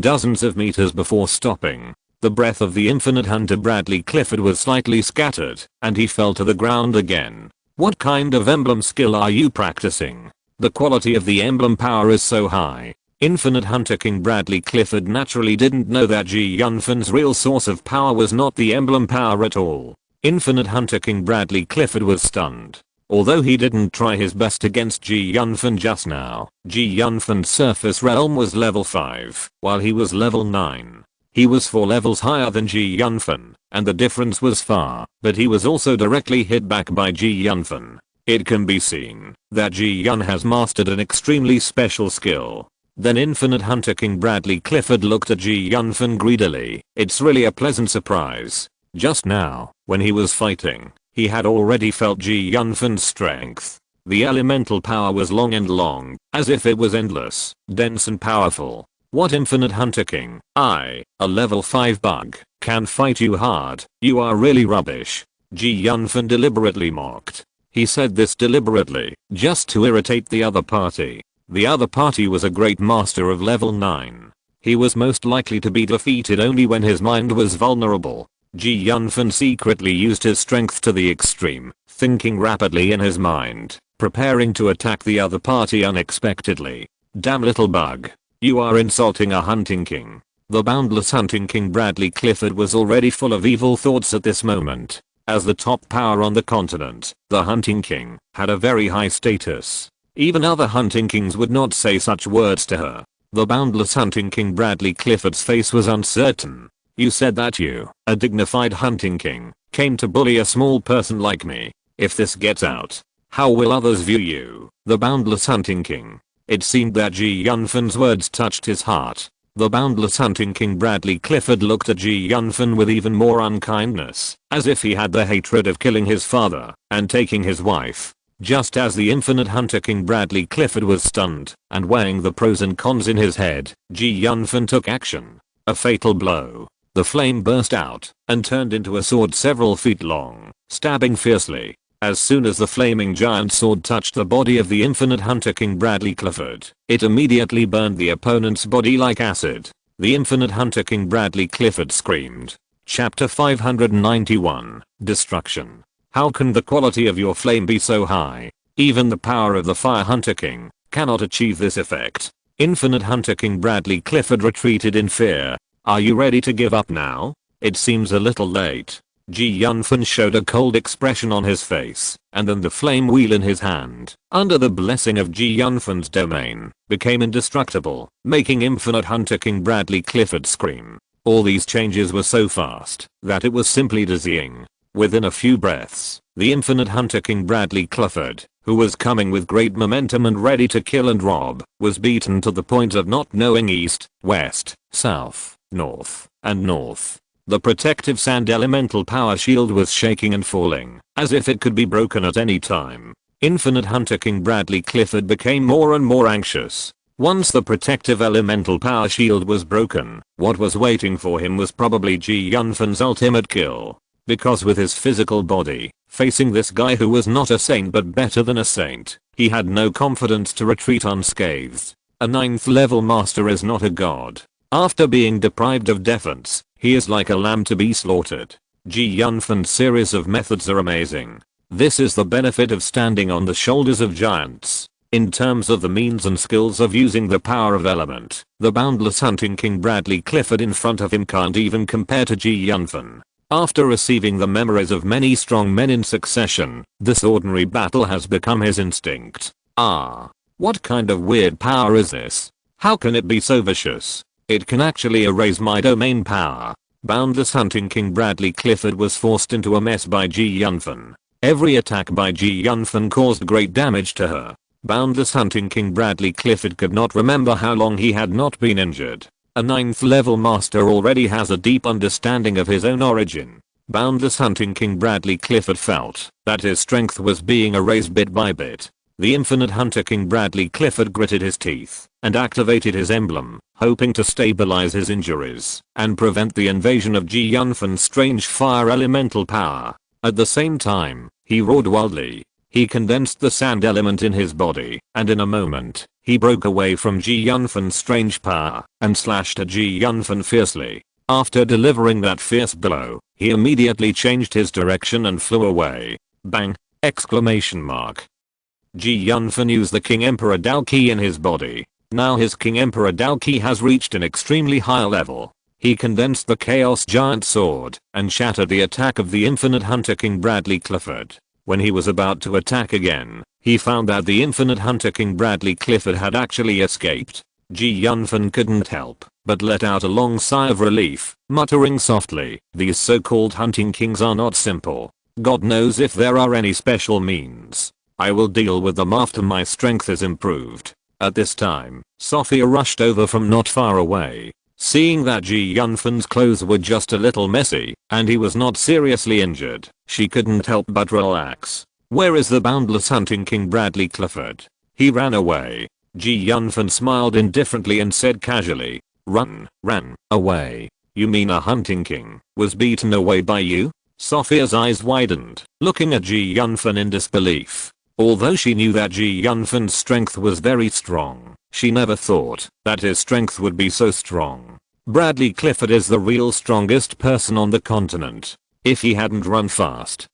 dozens of meters before stopping. The breath of the Infinite Hunter Bradley Clifford was slightly scattered, and he fell to the ground again. What kind of emblem skill are you practicing? The quality of the emblem power is so high. Infinite Hunter King Bradley Clifford naturally didn't know that Yunfan's real source of power was not the emblem power at all. Infinite Hunter King Bradley Clifford was stunned. Although he didn't try his best against Yunfan just now, Yunfan's surface realm was level 5, while he was level 9. He was 4 levels higher than Yunfan, and the difference was far, but he was also directly hit back by Yunfan. It can be seen that Yun has mastered an extremely special skill. Then Infinite Hunter King Bradley Clifford looked at Yunfan greedily. It's really a pleasant surprise. Just now, when he was fighting, he had already felt Yunfan's strength. The elemental power was long, as if it was endless, dense and powerful. What Infinite Hunter King? A level 5 bug, can fight you hard. You are really rubbish. Yunfan deliberately mocked. He said this deliberately, just to irritate the other party. The other party was a great master of level 9. He was most likely to be defeated only when his mind was vulnerable. Ji Yunfan secretly used his strength to the extreme, thinking rapidly in his mind, preparing to attack the other party unexpectedly. Damn little bug. You are insulting a hunting king. The boundless hunting king Bradley Clifford was already full of evil thoughts at this moment. As the top power on the continent, the hunting king had a very high status. Even other hunting kings would not say such words to her. The boundless hunting king Bradley Clifford's face was uncertain. You said that you, a dignified hunting king, came to bully a small person like me. If this gets out, how will others view you? The boundless hunting king. It seemed that Ji Yunfan's words touched his heart. The boundless hunting king Bradley Clifford looked at Ji Yunfan with even more unkindness, as if he had the hatred of killing his father and taking his wife. Just as the infinite hunter king Bradley Clifford was stunned and weighing the pros and cons in his head, Ji Yunfan took action. A fatal blow. The flame burst out and turned into a sword several feet long, stabbing fiercely. As soon as the flaming giant sword touched the body of the infinite hunter king Bradley Clifford, it immediately burned the opponent's body like acid. The infinite hunter king Bradley Clifford screamed. Chapter 591, Destruction. How can the quality of your flame be so high? Even the power of the fire hunter king cannot achieve this effect. Infinite hunter king Bradley Clifford retreated in fear. Are you ready to give up now? It seems a little late. Ji Yunfan showed a cold expression on his face, and then the flame wheel in his hand, under the blessing of Ji Yunfan's domain, became indestructible, making infinite hunter king Bradley Clifford scream. All these changes were so fast that it was simply dizzying. Within a few breaths, the infinite hunter king Bradley Clifford, who was coming with great momentum and ready to kill and rob, was beaten to the point of not knowing east, west, south, north, and north. The protective sand elemental power shield was shaking and falling, as if it could be broken at any time. Infinite hunter king Bradley Clifford became more and more anxious. Once the protective elemental power shield was broken, what was waiting for him was probably Ji Yunfan's ultimate kill. Because with his physical body, facing this guy who was not a saint but better than a saint, he had no confidence to retreat unscathed. A 9th level master is not a god. After being deprived of defense, he is like a lamb to be slaughtered. Ji Yunfan's series of methods are amazing. This is the benefit of standing on the shoulders of giants. In terms of the means and skills of using the power of element, the boundless hunting king Bradley Clifford in front of him can't even compare to Ji Yunfan. After receiving the memories of many strong men in succession, this ordinary battle has become his instinct. What kind of weird power is this? How can it be so vicious? It can actually erase my domain power. Boundless hunting king Bradley Clifford was forced into a mess by Ji Yunfan. Every attack by Ji Yunfan caused great damage to her. Boundless hunting king Bradley Clifford could not remember how long he had not been injured. A 9th level master already has a deep understanding of his own origin. Boundless hunting king Bradley Clifford felt that his strength was being erased bit by bit. The infinite hunter king Bradley Clifford gritted his teeth and activated his emblem, hoping to stabilize his injuries and prevent the invasion of Ji Yunfan's strange fire elemental power. At the same time, he roared wildly. He condensed the sand element in his body, and in a moment, he broke away from Ji Yunfan's strange power and slashed at Ji Yunfan fiercely. After delivering that fierce blow, he immediately changed his direction and flew away. Bang! Exclamation mark. Ji Yunfan used the King Emperor Dao Ki in his body. Now his King Emperor Dao Ki has reached an extremely high level. He condensed the Chaos Giant Sword and shattered the attack of the Infinite Hunter King Bradley Clifford. When he was about to attack again, he found that the Infinite Hunter King Bradley Clifford had actually escaped. Ji Yunfan couldn't help but let out a long sigh of relief, muttering softly, "These so-called hunting kings are not simple. God knows if there are any special means. I will deal with them after my strength is improved." At this time, Sophia rushed over from not far away. Seeing that Ji Yunfan's clothes were just a little messy and he was not seriously injured, she couldn't help but relax. "Where is the boundless hunting king Bradley Clifford?" "He ran away." Ji Yunfan smiled indifferently and said casually, ran away? You mean a hunting king was beaten away by you?" Sophia's eyes widened, looking at Ji Yunfan in disbelief. Although she knew that Ji Yunfan's strength was very strong, She never thought that his strength would be so strong. Bradley Clifford is the real strongest person on the continent. If he hadn't run fast,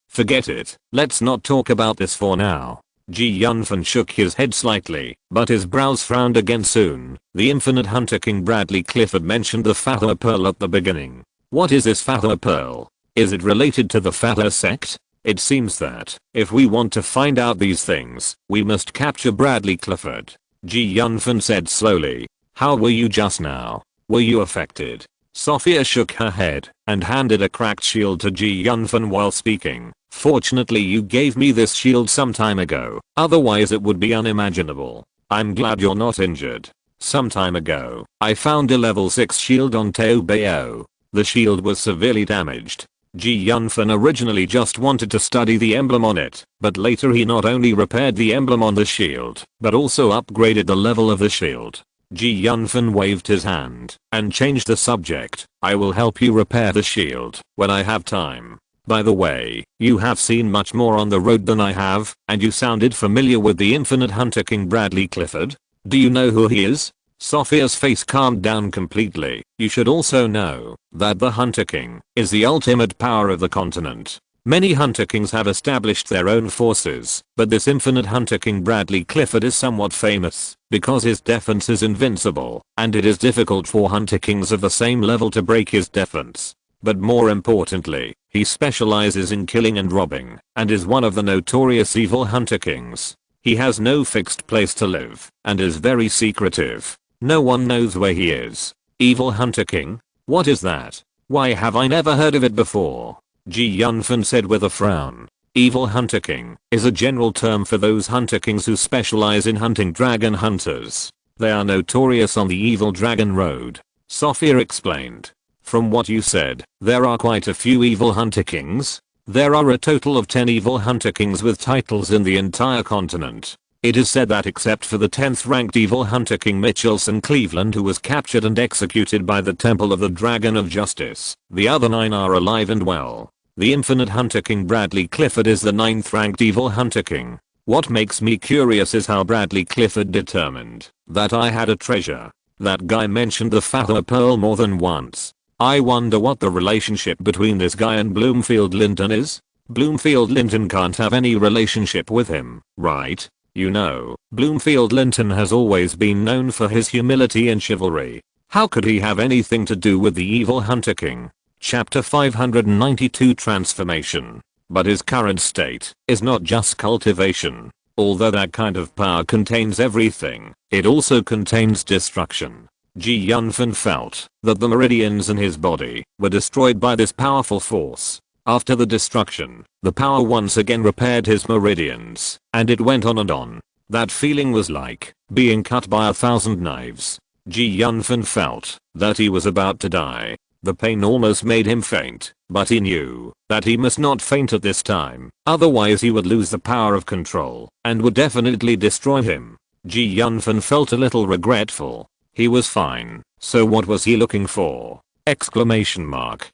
forget it. Let's not talk about this for now. Yunfan shook his head slightly, but his brows frowned again soon. The infinite hunter king Bradley Clifford mentioned the Father Pearl at the beginning. What is this Father Pearl? Is it related to the Father sect? It seems that, if we want to find out these things, we must capture Bradley Clifford. Yunfan said slowly. How were you just now? Were you affected? Sophia shook her head and handed a cracked shield to Yunfan while speaking. Fortunately you gave me this shield some time ago, otherwise it would be unimaginable. I'm glad you're not injured. Some time ago, I found a level 6 shield on Teobeyo. The shield was severely damaged. Yunfan originally just wanted to study the emblem on it, but later he not only repaired the emblem on the shield, but also upgraded the level of the shield. Yunfan waved his hand and changed the subject. I will help you repair the shield when I have time. By the way, you have seen much more on the road than I have, and you sounded familiar with the infinite hunter king Bradley Clifford. Do you know who he is? Sophia's face calmed down completely. You should also know that the Hunter King is the ultimate power of the continent. Many Hunter Kings have established their own forces, but this infinite Hunter King Bradley Clifford is somewhat famous because his defense is invincible, and it is difficult for Hunter Kings of the same level to break his defense. But more importantly, he specializes in killing and robbing, and is one of the notorious evil Hunter Kings. He has no fixed place to live, and is very secretive. No one knows where he is. Evil Hunter King? What is that? Why have I never heard of it before? Yunfan said with a frown. Evil Hunter King is a general term for those Hunter Kings who specialize in hunting dragon hunters. They are notorious on the evil dragon road. Sophia explained. From what you said, there are quite a few evil Hunter Kings. There are a total of 10 evil Hunter Kings with titles in the entire continent. It is said that except for the 10th ranked evil Hunter King Mitchelson Cleveland who was captured and executed by the Temple of the Dragon of Justice, the other 9 are alive and well. The infinite Hunter King Bradley Clifford is the 9th ranked evil Hunter King. What makes me curious is how Bradley Clifford determined that I had a treasure. That guy mentioned the Father Pearl more than once. I wonder what the relationship between this guy and Bloomfield Linton is? Bloomfield Linton can't have any relationship with him, right? You know, Bloomfield Linton has always been known for his humility and chivalry. How could he have anything to do with the evil Hunter King? Chapter 592 Transformation. But his current state is not just cultivation. Although that kind of power contains everything, it also contains destruction. Yunfan felt that the meridians in his body were destroyed by this powerful force. After the destruction, the power once again repaired his meridians, and it went on and on. That feeling was like being cut by 1,000 knives. Yunfan felt that he was about to die. The pain almost made him faint, but he knew that he must not faint at this time, otherwise he would lose the power of control, and would definitely destroy him. Yunfan felt a little regretful. He was fine, so what was he looking for? Exclamation mark.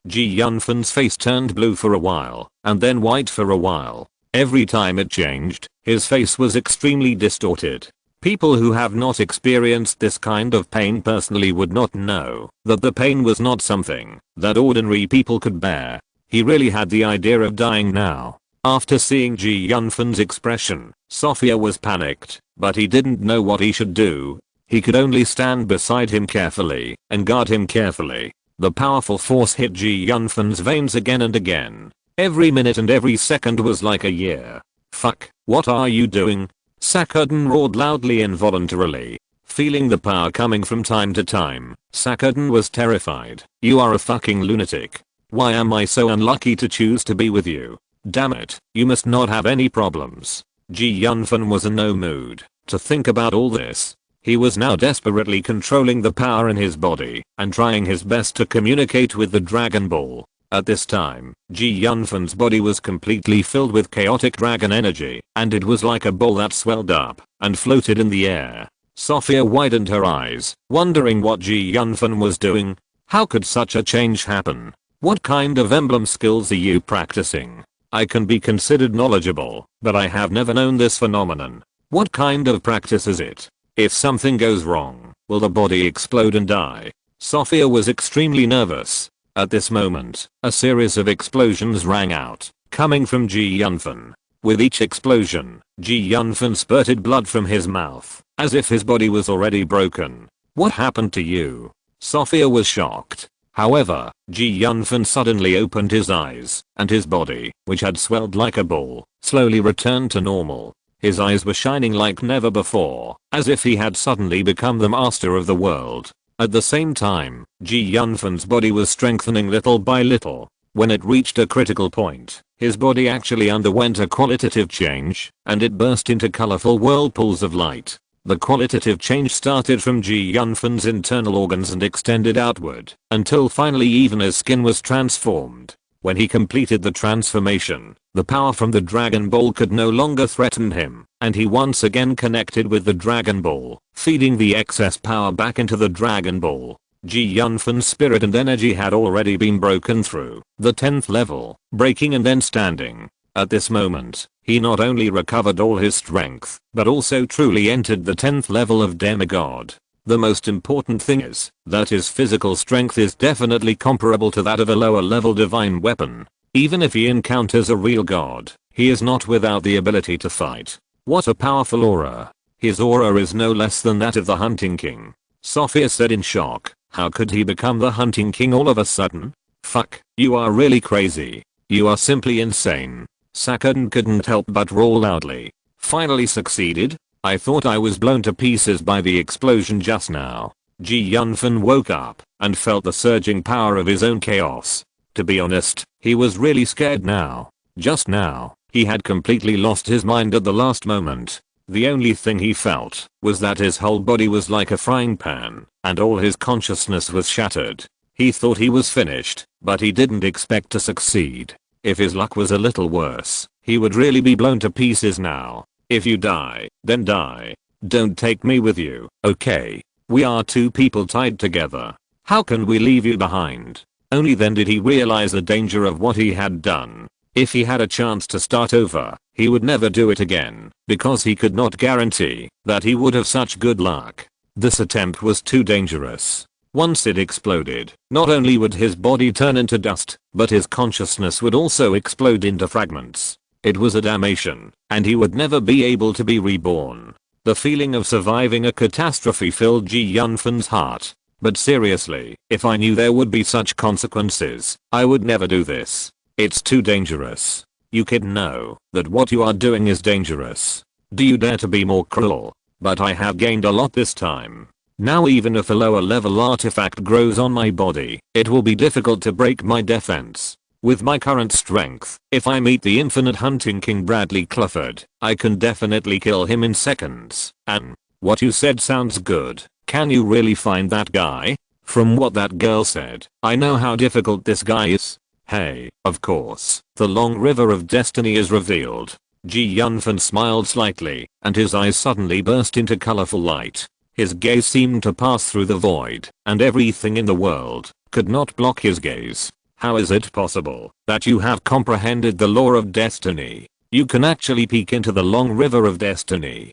Yunfan's face turned blue for a while, and then white for a while. Every time it changed, his face was extremely distorted. People who have not experienced this kind of pain personally would not know that the pain was not something that ordinary people could bear. He really had the idea of dying now. After seeing Yunfan's expression, Sophia was panicked, but he didn't know what he should do. He could only stand beside him carefully and guard him carefully. The powerful force hit Yunfan's veins again and again. Every minute and every second was like a year. Fuck, what are you doing? Sakurdin roared loudly involuntarily. Feeling the power coming from time to time, Sakurdin was terrified. You are a fucking lunatic. Why am I so unlucky to choose to be with you? Damn it, you must not have any problems. Yunfan was in no mood to think about all this. He was now desperately controlling the power in his body and trying his best to communicate with the Dragon Ball. At this time, Yunfan's body was completely filled with chaotic dragon energy, and it was like a ball that swelled up and floated in the air. Sophia widened her eyes, wondering what Yunfan was doing. How could such a change happen? What kind of emblem skills are you practicing? I can be considered knowledgeable, but I have never known this phenomenon. What kind of practice is it? If something goes wrong, will the body explode and die? Sophia was extremely nervous. At this moment, a series of explosions rang out, coming from Yunfan. With each explosion, Yunfan spurted blood from his mouth, as if his body was already broken. What happened to you? Sophia was shocked. However, Yunfan suddenly opened his eyes, and his body, which had swelled like a ball, slowly returned to normal. His eyes were shining like never before, as if he had suddenly become the master of the world. At the same time, Yunfan's body was strengthening little by little. When it reached a critical point, his body actually underwent a qualitative change, and it burst into colorful whirlpools of light. The qualitative change started from Yunfan's internal organs and extended outward, until finally even his skin was transformed. When he completed the transformation, the power from the Dragon Ball could no longer threaten him, and he once again connected with the Dragon Ball, feeding the excess power back into the Dragon Ball. Yunfan's spirit and energy had already been broken through the 10th level, breaking and then standing. At this moment, he not only recovered all his strength, but also truly entered the 10th level of demigod. The most important thing is that his physical strength is definitely comparable to that of a lower level divine weapon. Even if he encounters a real god, he is not without the ability to fight. What a powerful aura. His aura is no less than that of the Hunting King. Sophia said in shock. How could he become the Hunting King all of a sudden? Fuck, you are really crazy. You are simply insane. Sakura couldn't help but roar loudly. Finally succeeded? I thought I was blown to pieces by the explosion just now. Yunfan woke up and felt the surging power of his own chaos. To be honest, he was really scared now. Just now, he had completely lost his mind at the last moment. The only thing he felt was that his whole body was like a frying pan, and all his consciousness was shattered. He thought he was finished, but he didn't expect to succeed. If his luck was a little worse, he would really be blown to pieces now. If you die, then die. Don't take me with you, okay? We are two people tied together. How can we leave you behind? Only then did he realize the danger of what he had done. If he had a chance to start over, he would never do it again, because he could not guarantee that he would have such good luck. This attempt was too dangerous. Once it exploded, not only would his body turn into dust, but his consciousness would also explode into fragments. It was a damnation, and he would never be able to be reborn. The feeling of surviving a catastrophe filled Yunfan's heart. But seriously, if I knew there would be such consequences, I would never do this. It's too dangerous. You kid know that what you are doing is dangerous. Do you dare to be more cruel? But I have gained a lot this time. Now even if a lower level artifact grows on my body, it will be difficult to break my defense. With my current strength, if I meet the infinite Hunting King Bradley Clifford, I can definitely kill him in seconds. And what you said sounds good. Can you really find that guy? From what that girl said, I know how difficult this guy is. Hey, of course, the long river of destiny is revealed. Yunfan smiled slightly, and his eyes suddenly burst into colorful light. His gaze seemed to pass through the void, and everything in the world could not block his gaze. How is it possible that you have comprehended the law of destiny? You can actually peek into the long river of destiny.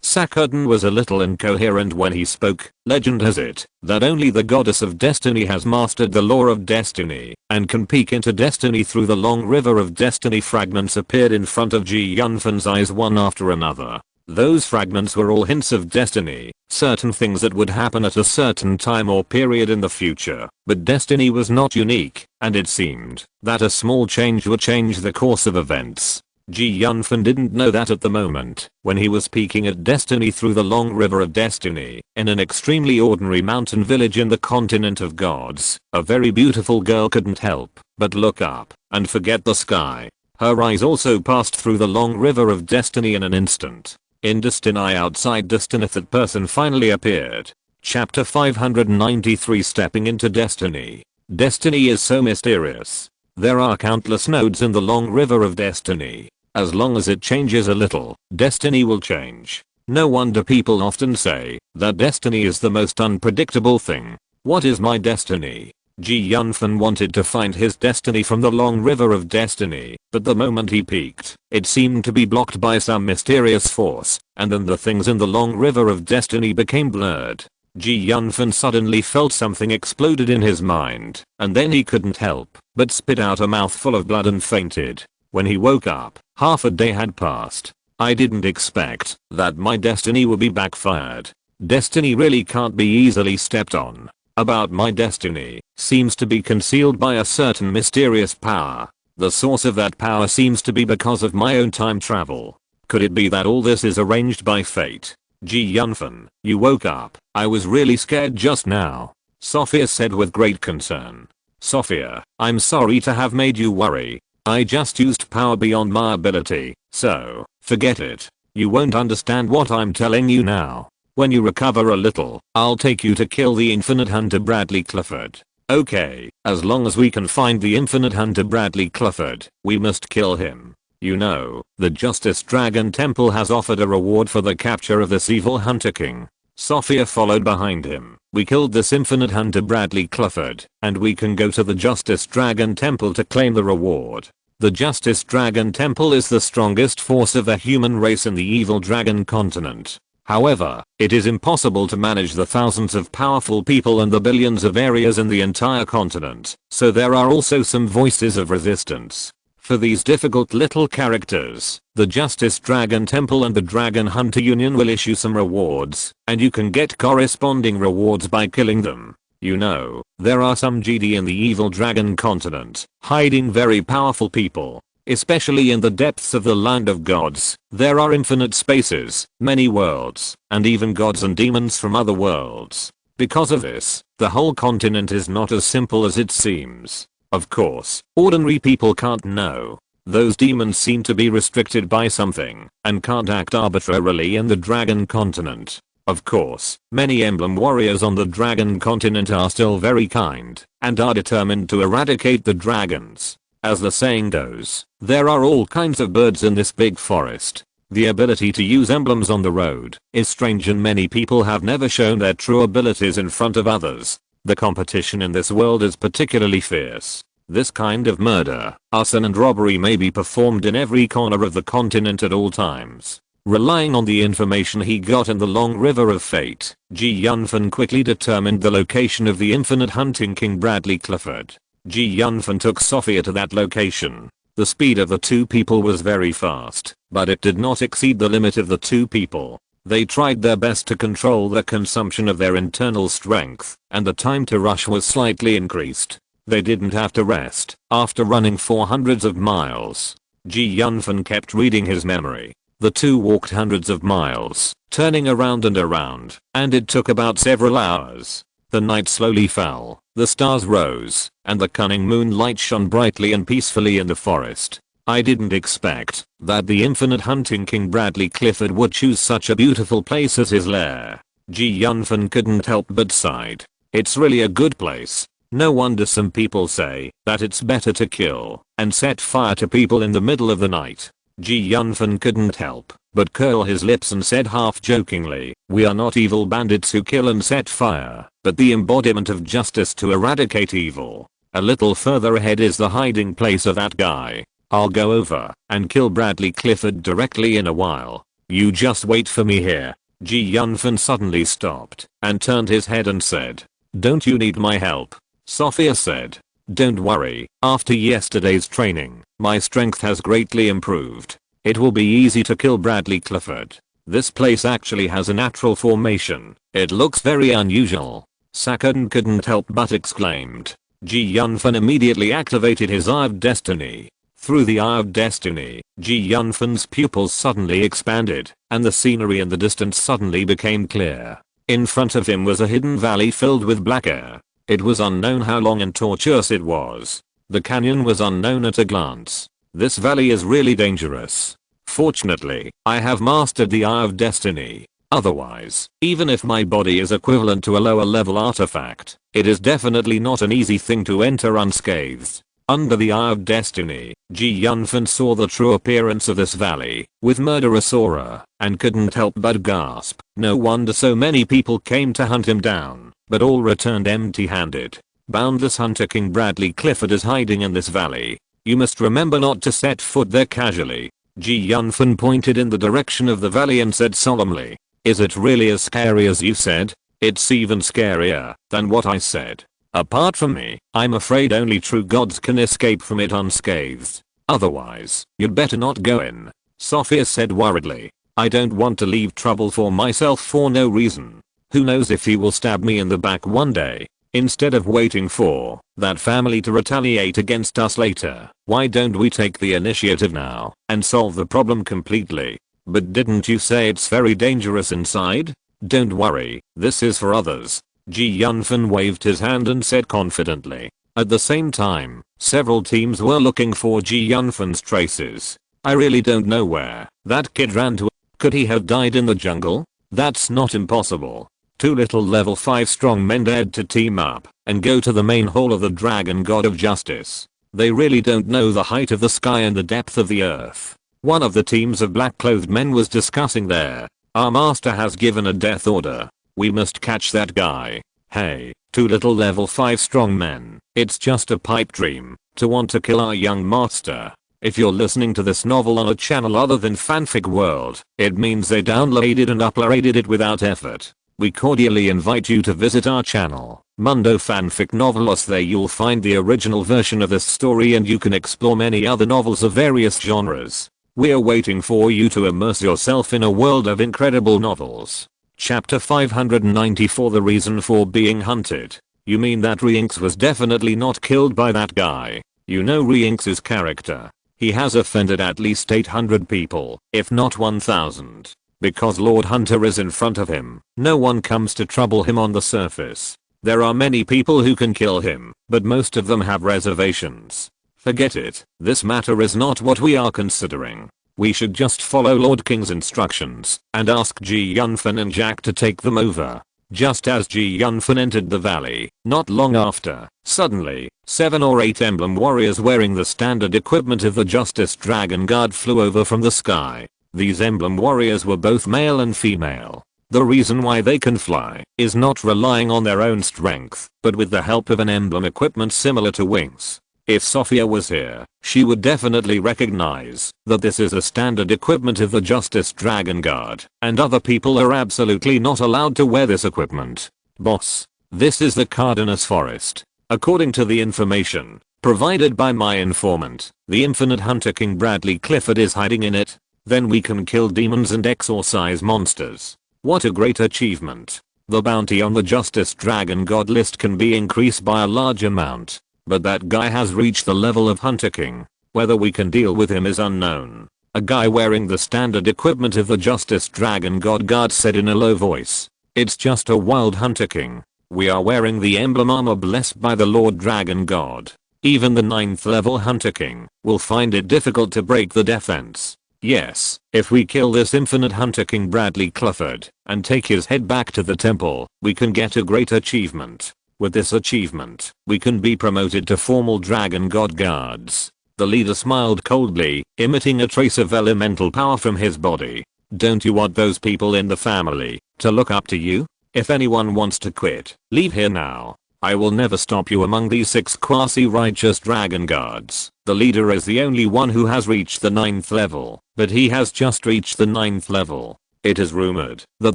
Sakura was a little incoherent when he spoke. Legend has it that only the goddess of destiny has mastered the law of destiny and can peek into destiny through the long river of destiny. Fragments appeared in front of Yunfan's eyes one after another. Those fragments were all hints of destiny, certain things that would happen at a certain time or period in the future. But destiny was not unique, and it seemed that a small change would change the course of events. Yunfan didn't know that at the moment, when he was peeking at destiny through the long river of destiny, in an extremely ordinary mountain village in the continent of gods, a very beautiful girl couldn't help but look up and forget the sky. Her eyes also passed through the long river of destiny in an instant. In destiny outside destiny that person finally appeared. Chapter 593 Stepping into Destiny. Destiny is so mysterious. There are countless nodes in the long river of destiny. As long as it changes a little, destiny will change. No wonder people often say that destiny is the most unpredictable thing. What is my destiny? Ji Yunfan wanted to find his destiny from the long river of destiny, but the moment he peeked, it seemed to be blocked by some mysterious force, and then the things in the long river of destiny became blurred. Ji Yunfan suddenly felt something exploded in his mind, and then he couldn't help but spit out a mouthful of blood and fainted. When he woke up, half a day had passed. I didn't expect that my destiny would be backfired. Destiny really can't be easily stepped on. About my destiny seems to be concealed by a certain mysterious power. The source of that power seems to be because of my own time travel. Could it be that all this is arranged by fate? Ji Yunfan, you woke up. I was really scared just now, Sophia said with great concern. Sophia, I'm sorry to have made you worry. I just used power beyond my ability, so forget it. You won't understand what I'm telling you now. When you recover a little, I'll take you to kill the infinite hunter Bradley Clifford. Okay, as long as we can find the infinite hunter Bradley Clifford, we must kill him. You know, the Justice Dragon Temple has offered a reward for the capture of this evil Hunter King. Sophia followed behind him. We killed this infinite hunter Bradley Clifford, and we can go to the Justice Dragon Temple to claim the reward. The Justice Dragon Temple is the strongest force of the human race in the evil dragon continent. However, it is impossible to manage the thousands of powerful people and the billions of areas in the entire continent, so there are also some voices of resistance. For these difficult little characters, the Justice Dragon Temple and the Dragon Hunter Union will issue some rewards, and you can get corresponding rewards by killing them. You know, there are some GD in the evil dragon continent, hiding very powerful people. Especially in the depths of the land of gods, there are infinite spaces, many worlds, and even gods and demons from other worlds. Because of this, the whole continent is not as simple as it seems. Of course, ordinary people can't know. Those demons seem to be restricted by something, and can't act arbitrarily in the dragon continent. Of course, many emblem warriors on the dragon continent are still very kind, and are determined to eradicate the dragons. As the saying goes, there are all kinds of birds in this big forest. The ability to use emblems on the road is strange and many people have never shown their true abilities in front of others. The competition in this world is particularly fierce. This kind of murder, arson and robbery may be performed in every corner of the continent at all times. Relying on the information he got in the long river of fate, Ji Yunfan quickly determined the location of the infinite hunting king Bradley Clifford. Ji Yunfan took Sophia to that location. The speed of the two people was very fast, but it did not exceed the limit of the two people. They tried their best to control the consumption of their internal strength, and the time to rush was slightly increased. They didn't have to rest after running for hundreds of miles. Ji Yunfan kept reading his memory. The two walked hundreds of miles, turning around and around, and it took about several hours. The night slowly fell, the stars rose, and the cunning moonlight shone brightly and peacefully in the forest. I didn't expect that the infinite hunting king Bradley Clifford would choose such a beautiful place as his lair. Ji Yunfan couldn't help but sighed. It's really a good place. No wonder some people say that it's better to kill and set fire to people in the middle of the night. Ji Yunfan couldn't help but curl his lips and said half jokingly, we are not evil bandits who kill and set fire, but the embodiment of justice to eradicate evil. A little further ahead is the hiding place of that guy. I'll go over and kill Bradley Clifford directly in a while. You just wait for me here. Ji Yunfan suddenly stopped and turned his head and said, don't you need my help? Sophia said, don't worry, after yesterday's training, my strength has greatly improved. It will be easy to kill Bradley Clifford. This place actually has a natural formation. It looks very unusual. Sakura couldn't help but exclaimed. Ji Yunfan immediately activated his Eye of Destiny. Through the Eye of Destiny, Ji Yunfan's pupils suddenly expanded, and the scenery in the distance suddenly became clear. In front of him was a hidden valley filled with black air. It was unknown how long and tortuous it was. The canyon was unknown at a glance. This valley is really dangerous. Fortunately, I have mastered the Eye of Destiny. Otherwise, even if my body is equivalent to a lower level artifact, it is definitely not an easy thing to enter unscathed. Under the Eye of Destiny, Ji Yunfan saw the true appearance of this valley, with murderous aura, and couldn't help but gasp. No wonder so many people came to hunt him down, but all returned empty-handed. Boundless Hunter King Bradley Clifford is hiding in this valley. You must remember not to set foot there casually. Yunfan pointed in the direction of the valley and said solemnly, "Is it really as scary as you said? It's even scarier than what I said. Apart from me, I'm afraid only true gods can escape from it unscathed. Otherwise, you'd better not go in," Sophia said worriedly. "I don't want to leave trouble for myself for no reason. Who knows if he will stab me in the back one day. Instead of waiting for that family to retaliate against us later, why don't we take the initiative now and solve the problem completely?" "But didn't you say it's very dangerous inside?" "Don't worry, this is for others." Yunfan waved his hand and said confidently. At the same time, several teams were looking for Yunfan's traces. "I really don't know where that kid ran to. Could he have died in the jungle? That's not impossible." Two little level 5 strong men dared to team up and go to the main hall of the Dragon God of Justice. They really don't know the height of the sky and the depth of the earth. One of the teams of black-clothed men was discussing there. "Our master has given a death order. We must catch that guy." "Hey, two little level 5 strong men, it's just a pipe dream to want to kill our young master. If you're listening to this novel on a channel other than Fanfic World, it means they downloaded and uploaded it without effort. We cordially invite you to visit our channel, Mundo Fanfic Novelos. There you'll find the original version of this story and you can explore many other novels of various genres. We're waiting for you to immerse yourself in a world of incredible novels. Chapter 594, The Reason for Being Hunted. You mean that Reinx was definitely not killed by that guy? You know Reinx's character. He has offended at least 800 people, if not 1000. Because Lord Hunter is in front of him, no one comes to trouble him on the surface. There are many people who can kill him, but most of them have reservations. Forget it, this matter is not what we are considering. We should just follow Lord King's instructions and ask Yunfan and Jack to take them over." Just as Yunfan entered the valley, not long after, suddenly, 7 or 8 emblem warriors wearing the standard equipment of the Justice Dragon Guard flew over from the sky. These emblem warriors were both male and female. The reason why they can fly is not relying on their own strength, but with the help of an emblem equipment similar to wings. If Sophia was here, she would definitely recognize that this is a standard equipment of the Justice Dragon Guard, and other people are absolutely not allowed to wear this equipment. "Boss, this is the Cardenas Forest. According to the information provided by my informant, the Infinite Hunter King Bradley Clifford is hiding in it. Then we can kill demons and exorcise monsters. What a great achievement. The bounty on the Justice Dragon God list can be increased by a large amount. But that guy has reached the level of Hunter King. Whether we can deal with him is unknown." A guy wearing the standard equipment of the Justice Dragon God Guard said in a low voice. "It's just a wild Hunter King. We are wearing the emblem armor blessed by the Lord Dragon God. Even the 9th level Hunter King will find it difficult to break the defense. Yes, if we kill this Infinite Hunter King Bradley Clifford and take his head back to the temple, we can get a great achievement. With this achievement, we can be promoted to formal Dragon God Guards." The leader smiled coldly, emitting a trace of elemental power from his body. "Don't you want those people in the family to look up to you? If anyone wants to quit, leave here now. I will never stop you among these 6 quasi-righteous Dragon Guards." The leader is the only one who has reached the 9th level, but he has just reached the 9th level. It is rumored that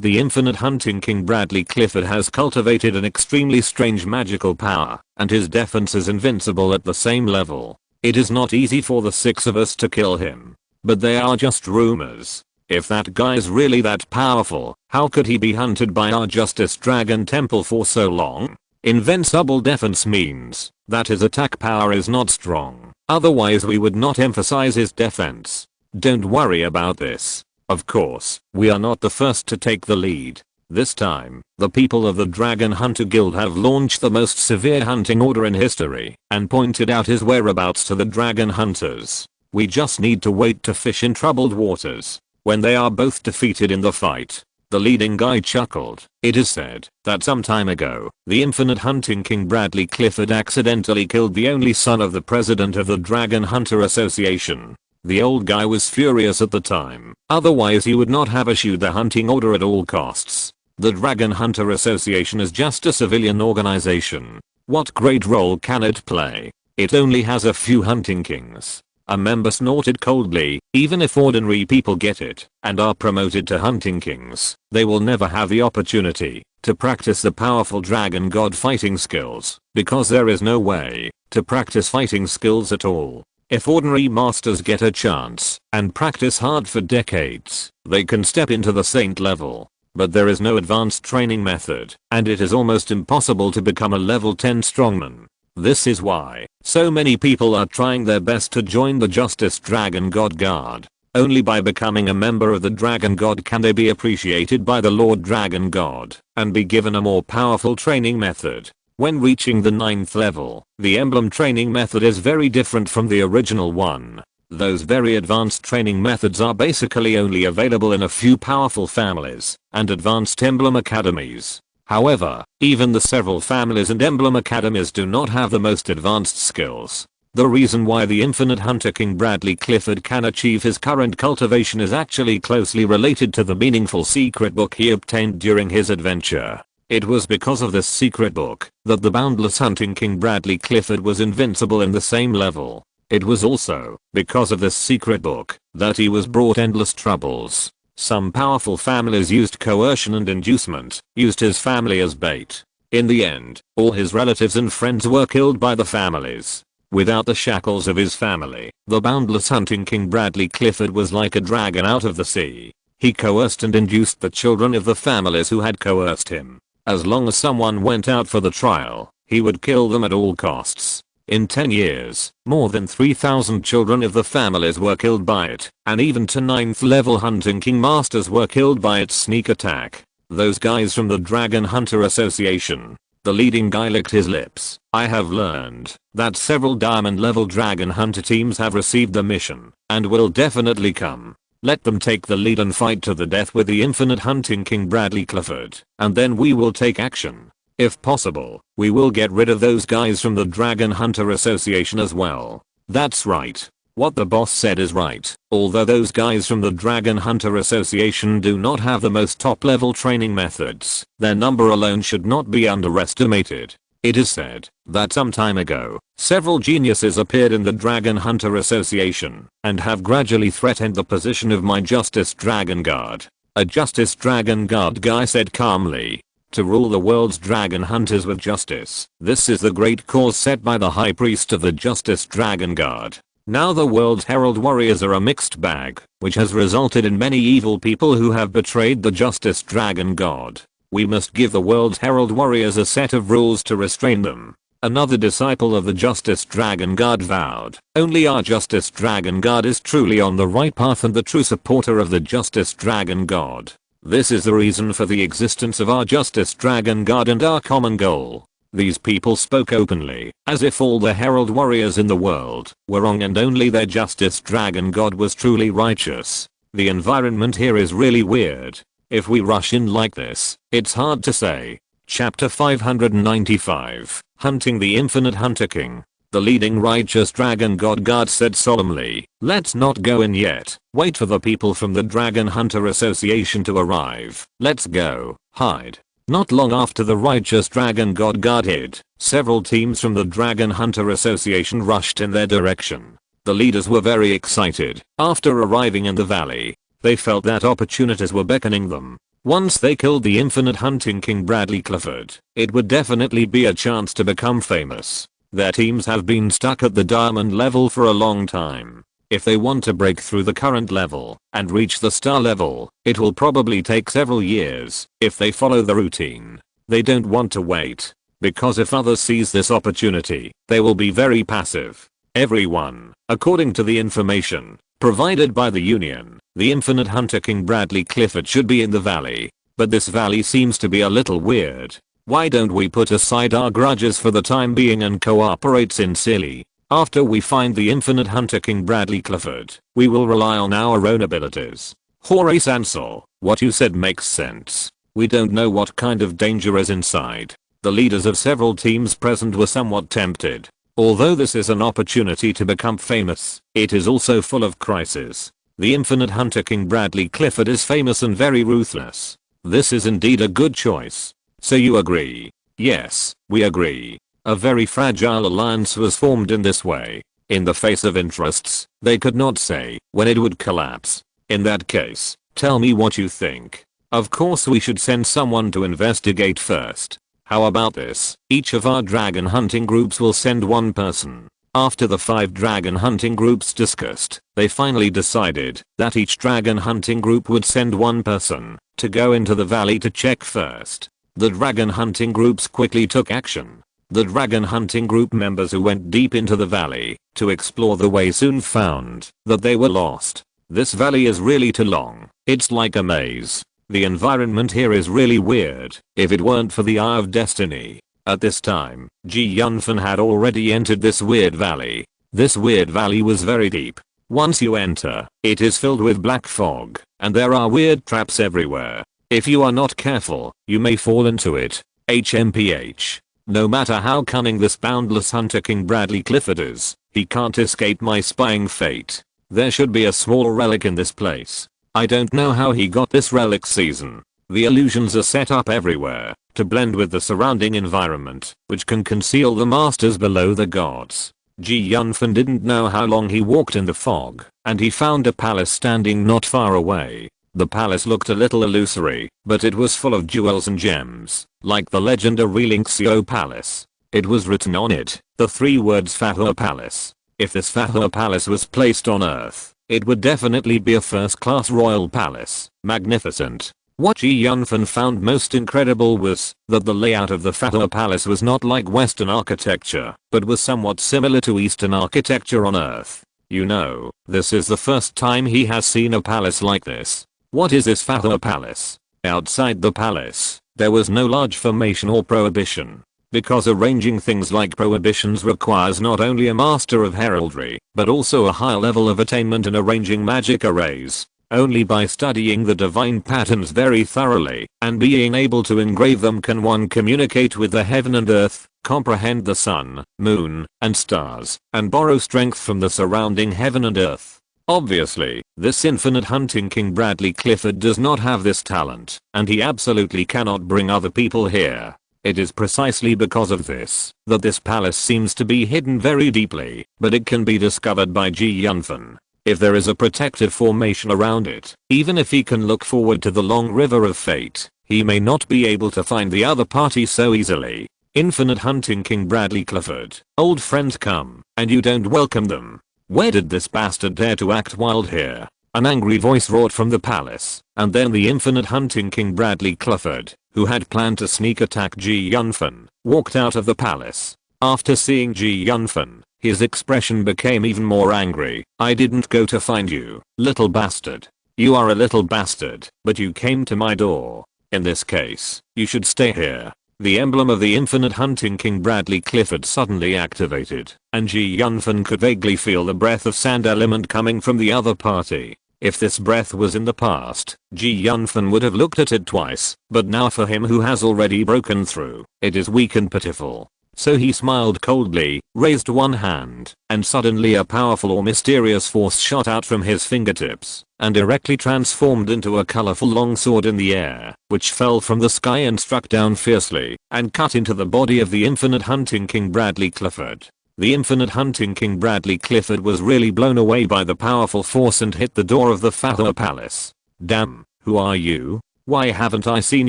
the Infinite Hunting King Bradley Clifford has cultivated an extremely strange magical power, and his defense is invincible at the same level. It is not easy for the 6 of us to kill him. But they are just rumors. If that guy is really that powerful, how could he be hunted by our Justice Dragon Temple for so long? Invincible defense means that his attack power is not strong. Otherwise we would not emphasize his defense. Don't worry about this. Of course, we are not the first to take the lead. This time, the people of the Dragon Hunter Guild have launched the most severe hunting order in history and pointed out his whereabouts to the Dragon Hunters. We just need to wait to fish in troubled waters. When they are both defeated in the fight. The leading guy chuckled. It is said that some time ago, the Infinite Hunting King Bradley Clifford accidentally killed the only son of the president of the Dragon Hunter Association. The old guy was furious at the time, otherwise he would not have issued the hunting order at all costs. The Dragon Hunter Association is just a civilian organization. What great role can it play? It only has a few hunting kings. A member snorted coldly. Even if ordinary people get it and are promoted to hunting kings, they will never have the opportunity to practice the powerful dragon god fighting skills, because there is no way to practice fighting skills at all. If ordinary masters get a chance and practice hard for decades, they can step into the saint level. But there is no advanced training method, and it is almost impossible to become a level 10 strongman. This is why so many people are trying their best to join the Justice Dragon God Guard. Only by becoming a member of the Dragon God can they be appreciated by the Lord Dragon God and be given a more powerful training method. When reaching the 9th level, the emblem training method is very different from the original one. Those very advanced training methods are basically only available in a few powerful families and advanced emblem academies. However, even the several families and emblem academies do not have the most advanced skills. The reason why the Infinite Hunter King Bradley Clifford can achieve his current cultivation is actually closely related to the meaningful secret book he obtained during his adventure. It was because of this secret book that the boundless hunting King Bradley Clifford was invincible in the same level. It was also because of this secret book that he was brought endless troubles. Some powerful families used coercion and inducement, used his family as bait. In the end, all his relatives and friends were killed by the families. Without the shackles of his family, the boundless hunting King Bradley Clifford was like a dragon out of the sea. He coerced and induced the children of the families who had coerced him. As long as someone went out for the trial, he would kill them at all costs. In 10 years, more than 3,000 children of the families were killed by it, and even to 9th level hunting king masters were killed by its sneak attack. Those guys from the Dragon Hunter Association. The leading guy licked his lips. I have learned that several diamond level dragon hunter teams have received the mission and will definitely come. Let them take the lead and fight to the death with the Infinite Hunting King Bradley Clifford, and then we will take action. If possible, we will get rid of those guys from the Dragon Hunter Association as well. That's right. What the boss said is right. Although those guys from the Dragon Hunter Association do not have the most top level training methods, their number alone should not be underestimated. It is said that some time ago, several geniuses appeared in the Dragon Hunter Association and have gradually threatened the position of my Justice Dragon Guard. A Justice Dragon Guard guy said calmly, to rule the world's dragon hunters with justice. This is the great cause set by the High Priest of the Justice Dragon Guard. Now the world's herald warriors are a mixed bag, which has resulted in many evil people who have betrayed the Justice Dragon God. We must give the world's herald warriors a set of rules to restrain them. Another disciple of the Justice Dragon God vowed, only our Justice Dragon God is truly on the right path and the true supporter of the Justice Dragon God. This is the reason for the existence of our Justice Dragon God and our common goal. These people spoke openly, as if all the herald warriors in the world were wrong and only their Justice Dragon God was truly righteous. The environment here is really weird. If we rush in like this, it's hard to say. Chapter 595, Hunting the Infinite Hunter King. The leading righteous dragon god guard said solemnly, let's not go in yet. Wait for the people from the Dragon Hunter Association to arrive. Let's go. Hide. Not long after the righteous dragon god guard hid, several teams from the Dragon Hunter Association rushed in their direction. The leaders were very excited. After arriving in the valley, they felt that opportunities were beckoning them. Once they killed the Infinite Hunting King Bradley Clifford, it would definitely be a chance to become famous. Their teams have been stuck at the diamond level for a long time. If they want to break through the current level and reach the star level, it will probably take several years if they follow the routine. They don't want to wait, because if others seize this opportunity, they will be very passive. Everyone, according to the information provided by the Union, the Infinite Hunter King Bradley Clifford should be in the valley, but this valley seems to be a little weird. Why don't we put aside our grudges for the time being and cooperate sincerely? After we find the Infinite Hunter King Bradley Clifford, we will rely on our own abilities. Horace Ansel, what you said makes sense. We don't know what kind of danger is inside. The leaders of several teams present were somewhat tempted. Although this is an opportunity to become famous, it is also full of crises. The Infinite Hunter King Bradley Clifford is famous and very ruthless. This is indeed a good choice. So you agree? Yes, we agree. A very fragile alliance was formed in this way. In the face of interests, they could not say when it would collapse. In that case, tell me what you think. Of course we should send someone to investigate first. How about this? Each of our dragon hunting groups will send one person. After the 5 dragon hunting groups discussed, they finally decided that each dragon hunting group would send one person to go into the valley to check first. The dragon hunting groups quickly took action. The dragon hunting group members who went deep into the valley to explore the way soon found that they were lost. This valley is really too long. It's like a maze. The environment here is really weird. If it weren't for the Eye of Destiny. At this time, Yunfan had already entered this weird valley. This weird valley was very deep. Once you enter, it is filled with black fog, and there are weird traps everywhere. If you are not careful, you may fall into it. HMPH. No matter how cunning this boundless hunter King Bradley Clifford is, he can't escape my spying fate. There should be a small relic in this place. I don't know how he got this relic season. The illusions are set up everywhere to blend with the surrounding environment, which can conceal the masters below the gods. Yunfan didn't know how long he walked in the fog, and he found a palace standing not far away. The palace looked a little illusory, but it was full of jewels and gems, like the legendary Linksio Palace. It was written on it, the 3 words Fahua Palace. If this Fahua Palace was placed on Earth, it would definitely be a first-class royal palace. Magnificent. What Yunfan found most incredible was that the layout of the Fahua Palace was not like Western architecture, but was somewhat similar to Eastern architecture on Earth. You know, this is the first time he has seen a palace like this. What is this Fahua Palace? Outside the palace, there was no large formation or prohibition. Because arranging things like prohibitions requires not only a master of heraldry, but also a high level of attainment in arranging magic arrays. Only by studying the divine patterns very thoroughly and being able to engrave them can one communicate with the heaven and earth, comprehend the sun, moon, and stars, and borrow strength from the surrounding heaven and earth. Obviously, this infinite hunting King Bradley Clifford does not have this talent, and he absolutely cannot bring other people here. It is precisely because of this that this palace seems to be hidden very deeply, but it can be discovered by Yunfan. If there is a protective formation around it, even if he can look forward to the long river of fate, he may not be able to find the other party so easily. Infinite hunting King Bradley Clifford, old friends come, and you don't welcome them. Where did this bastard dare to act wild here? An angry voice roared from the palace, and then the infinite hunting King Bradley Clifford, who had planned to sneak attack Yunfan, walked out of the palace. After seeing Yunfan, his expression became even more angry. I didn't go to find you, little bastard. You are a little bastard, but you came to my door. In this case, you should stay here. The emblem of the infinite hunting King Bradley Clifford suddenly activated, and Yunfan could vaguely feel the breath of sand element coming from the other party. If this breath was in the past, Yunfan would have looked at it twice, but now for him who has already broken through, it is weak and pitiful. So he smiled coldly, raised one hand, and suddenly a powerful or mysterious force shot out from his fingertips, and directly transformed into a colorful longsword in the air, which fell from the sky and struck down fiercely, and cut into the body of the infinite hunting King Bradley Clifford. The infinite hunting King Bradley Clifford was really blown away by the powerful force and hit the door of the Fahua Palace. Damn, who are you? Why haven't I seen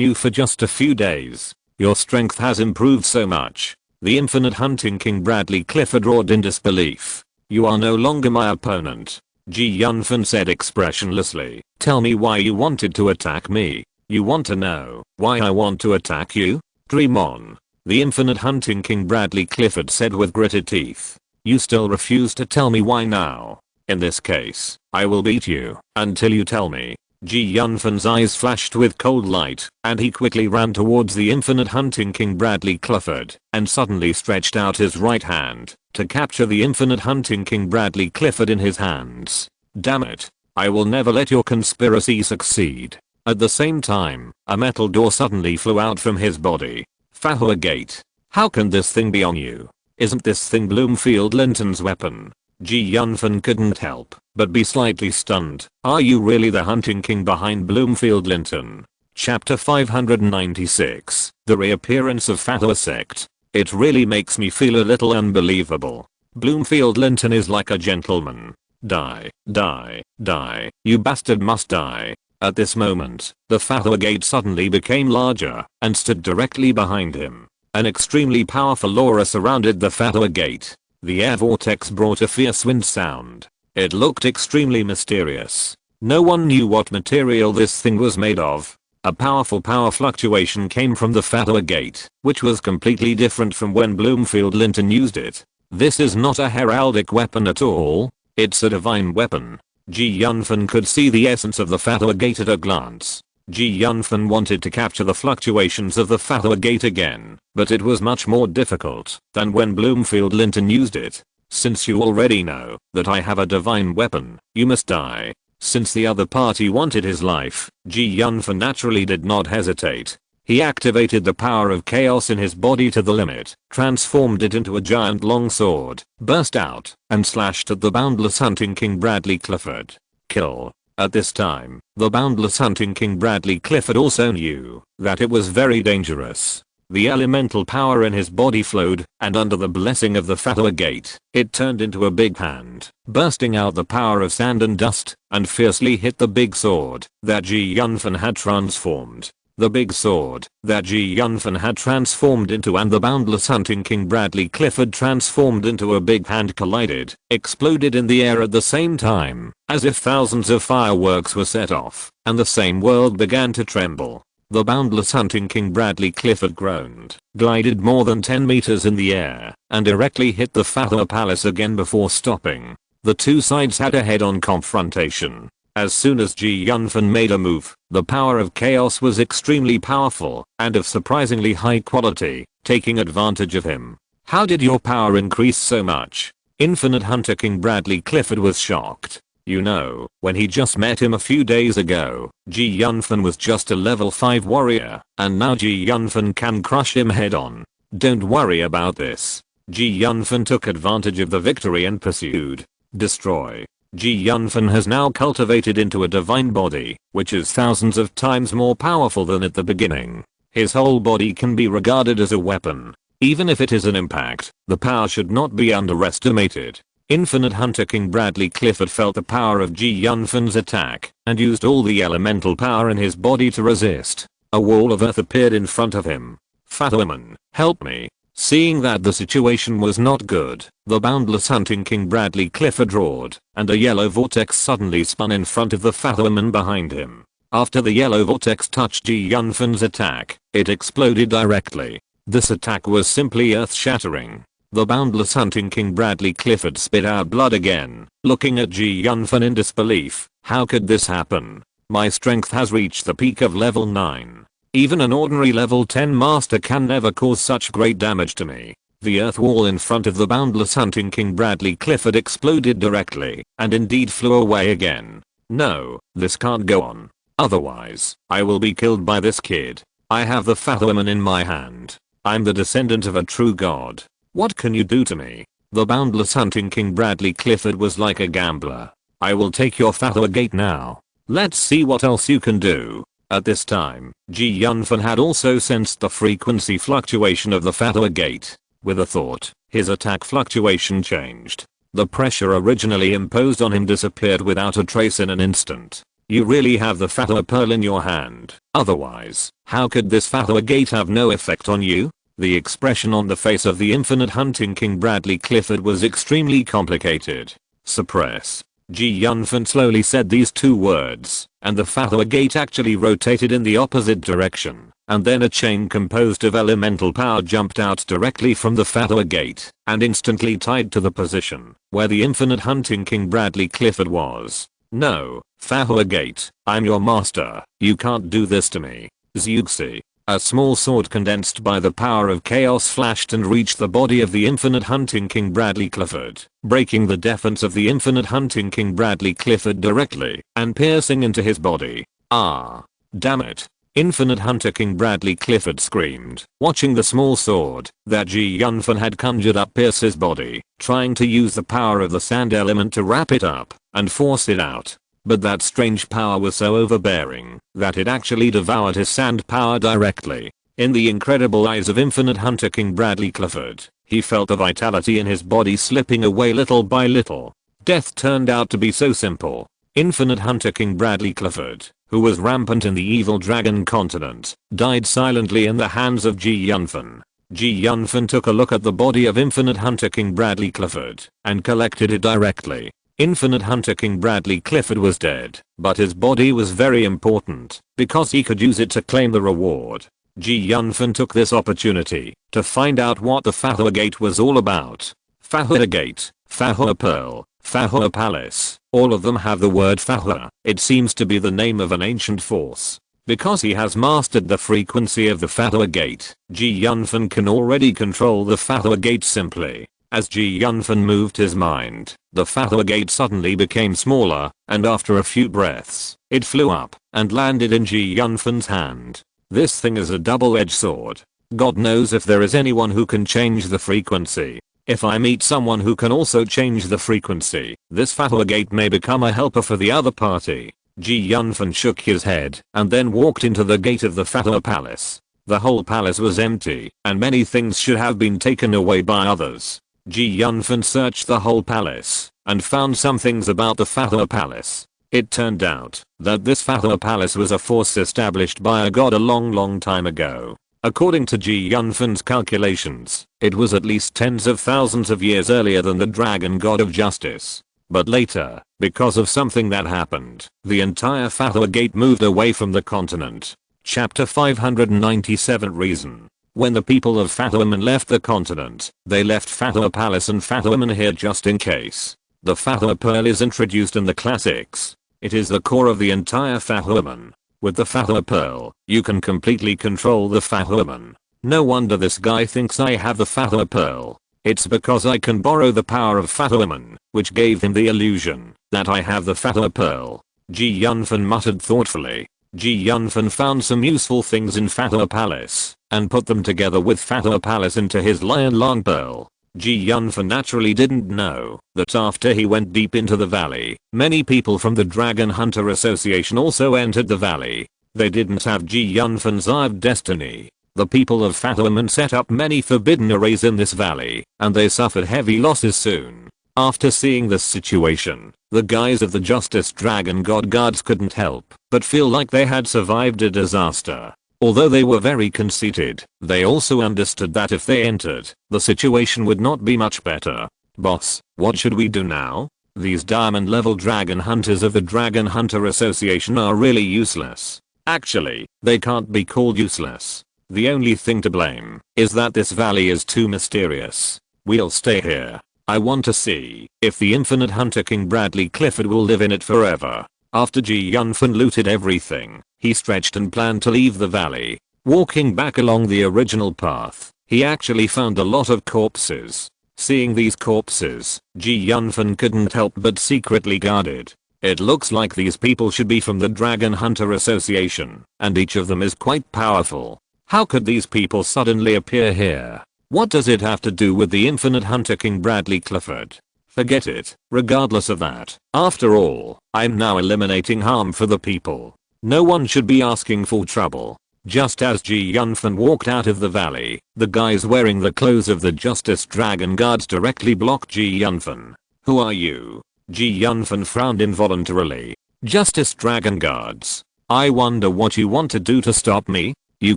you for just a few days? Your strength has improved so much. The infinite hunting King Bradley Clifford roared in disbelief. You are no longer my opponent. Yunfan said expressionlessly. Tell me why you wanted to attack me. You want to know why I want to attack you? Dream on. The infinite hunting King Bradley Clifford said with gritted teeth. You still refuse to tell me why now. In this case, I will beat you until you tell me. Yunfan's eyes flashed with cold light, and he quickly ran towards the infinite hunting King Bradley Clifford, and suddenly stretched out his right hand to capture the infinite hunting King Bradley Clifford in his hands. Damn it. I will never let your conspiracy succeed. At the same time, a metal door suddenly flew out from his body. Fahua Gate. How can this thing be on you? Isn't this thing Bloomfield Linton's weapon? Yunfan couldn't help but be slightly stunned. Are you really the hunting king behind Bloomfield Linton? Chapter 596. The reappearance of Fahua sect. It really makes me feel a little unbelievable. Bloomfield Linton is like a gentleman. Die, die, die, you bastard must die. At this moment, the Fathua gate suddenly became larger and stood directly behind him. An extremely powerful aura surrounded the Fathua gate. The air vortex brought a fierce wind sound. It looked extremely mysterious. No one knew what material this thing was made of. A powerful power fluctuation came from the Fathua gate, which was completely different from when Bloomfield Linton used it. This is not a heraldic weapon at all. It's a divine weapon. Yunfan could see the essence of the Fathua gate at a glance. Yunfan wanted to capture the fluctuations of the Fathua gate again, but it was much more difficult than when Bloomfield Linton used it. Since you already know that I have a divine weapon, you must die. Since the other party wanted his life, Yunfan naturally did not hesitate. He activated the power of chaos in his body to the limit, transformed it into a giant long sword, burst out, and slashed at the boundless hunting king Bradley Clifford. Kill. At this time, the boundless hunting king Bradley Clifford also knew that it was very dangerous. The elemental power in his body flowed, and under the blessing of the Fathua gate, it turned into a big hand, bursting out the power of sand and dust, and fiercely hit the big sword that Yunfan had transformed. The big sword that Yunfan had transformed into and the boundless hunting king Bradley Clifford transformed into a big hand collided, exploded in the air at the same time, as if thousands of fireworks were set off, and the same world began to tremble. The boundless hunting king Bradley Clifford groaned, glided more than 10 meters in the air, and directly hit the Fathua palace again before stopping. The two sides had a head-on confrontation. As soon as Yunfan made a move, the power of chaos was extremely powerful and of surprisingly high quality, taking advantage of him. How did your power increase so much? Infinite Hunter King Bradley Clifford was shocked. You know, when he just met him a few days ago, Yunfan was just a level 5 warrior, and now Yunfan can crush him head on. Don't worry about this. Yunfan took advantage of the victory and pursued. Destroy. Yunfan has now cultivated into a divine body, which is thousands of times more powerful than at the beginning. His whole body can be regarded as a weapon. Even if it is an impact, the power should not be underestimated. Infinite Hunter King Bradley Clifford felt the power of Yunfan's attack, and used all the elemental power in his body to resist. A wall of earth appeared in front of him. Fatherman, help me. Seeing that the situation was not good, the boundless hunting king Bradley Clifford roared, and a yellow vortex suddenly spun in front of the Fatherman behind him. After the yellow vortex touched Yunfan's attack, it exploded directly. This attack was simply earth-shattering. The boundless hunting king Bradley Clifford spit out blood again, looking at Yunfan in disbelief. How could this happen? My strength has reached the peak of level 9. Even an ordinary level 10 master can never cause such great damage to me. The earth wall in front of the boundless hunting king Bradley Clifford exploded directly, and indeed flew away again. No, this can't go on. Otherwise, I will be killed by this kid. I have the Fatherman in my hand. I'm the descendant of a true god. What can you do to me? The boundless hunting king Bradley Clifford was like a gambler. I will take your Fathua gate now. Let's see what else you can do. At this time, Yunfan had also sensed the frequency fluctuation of the Fathua gate. With a thought, his attack fluctuation changed. The pressure originally imposed on him disappeared without a trace in an instant. You really have the Fathua pearl in your hand. Otherwise, how could this Fathua gate have no effect on you? The expression on the face of the infinite hunting king Bradley Clifford was extremely complicated. Suppress. Yunfan slowly said these two words, and the Fathua gate actually rotated in the opposite direction, and then a chain composed of elemental power jumped out directly from the Fathua gate, and instantly tied to the position where the infinite hunting king Bradley Clifford was. No, Fathua gate, I'm your master, you can't do this to me. Zeuxi. A small sword condensed by the power of chaos flashed and reached the body of the infinite hunting king Bradley Clifford, breaking the defense of the infinite hunting king Bradley Clifford directly, and piercing into his body. Ah. Damn it. Infinite Hunter King Bradley Clifford screamed, watching the small sword that Yunfan had conjured up pierce his body, trying to use the power of the sand element to wrap it up and force it out. But that strange power was so overbearing that it actually devoured his sand power directly. In the incredible eyes of Infinite Hunter King Bradley Clifford, he felt the vitality in his body slipping away little by little. Death turned out to be so simple. Infinite Hunter King Bradley Clifford, who was rampant in the evil dragon continent, died silently in the hands of Yunfan. Yunfan took a look at the body of Infinite Hunter King Bradley Clifford and collected it directly. Infinite Hunter King Bradley Clifford was dead, but his body was very important because he could use it to claim the reward. Yunfan took this opportunity to find out what the Fahua Gate was all about. Fahua Gate, Fahua Pearl, Fahua Palace, all of them have the word Fahua. It seems to be the name of an ancient force. Because he has mastered the frequency of the Fahua Gate, Yunfan can already control the Fahua Gate simply. As Yunfan moved his mind, the Fahua Gate suddenly became smaller, and after a few breaths, it flew up and landed in Yunfan's hand. This thing is a double-edged sword. God knows if there is anyone who can change the frequency. If I meet someone who can also change the frequency, this Fahua Gate may become a helper for the other party. Yunfan shook his head and then walked into the gate of the Fahua Palace. The whole palace was empty, and many things should have been taken away by others. Yunfan searched the whole palace and found some things about the Fahua Palace. It turned out that this Fahua Palace was a force established by a god a long time ago. According to Yunfan's calculations, it was at least tens of thousands of years earlier than the dragon god of justice. But later, because of something that happened, the entire Fahua Gate moved away from the continent. Chapter 597 Reason. When the people of Fahuaman left the continent, they left Fahua Palace and Fahuaman here just in case. The Fahua Pearl is introduced in the classics. It is the core of the entire Fahuaman. With the Fahua Pearl, you can completely control the Fahuaman. No wonder this guy thinks I have the Fahua Pearl. It's because I can borrow the power of Fahuaman, which gave him the illusion that I have the Fahua Pearl. Yunfan muttered thoughtfully. Yunfan found some useful things in Fahua Palace and put them together with Fahua Palace into his Lion Long Pearl. Yunfan naturally didn't know that after he went deep into the valley, many people from the Dragon Hunter Association also entered the valley. They didn't have Yunfan's Eye of Destiny. The people of Fahuaman set up many forbidden arrays in this valley, and they suffered heavy losses soon. After seeing this situation, the guys of the Justice Dragon God Guards couldn't help but feel like they had survived a disaster. Although they were very conceited, they also understood that if they entered, the situation would not be much better. Boss, what should we do now? These diamond level dragon hunters of the Dragon Hunter Association are really useless. Actually, they can't be called useless. The only thing to blame is that this valley is too mysterious. We'll stay here. I want to see if the Infinite Hunter King Bradley Clifford will live in it forever. After Yunfan looted everything, he stretched and planned to leave the valley. Walking back along the original path, he actually found a lot of corpses. Seeing these corpses, Yunfan couldn't help but secretly guard it. It looks like these people should be from the Dragon Hunter Association, and each of them is quite powerful. How could these people suddenly appear here? What does it have to do with the Infinite Hunter King Bradley Clifford? Forget it. Regardless of that, after all, I'm now eliminating harm for the people. No one should be asking for trouble. Just as Yunfan walked out of the valley, the guys wearing the clothes of the Justice Dragon Guards directly blocked Yunfan. Who are you? Yunfan frowned involuntarily. Justice Dragon Guards. I wonder what you want to do to stop me? You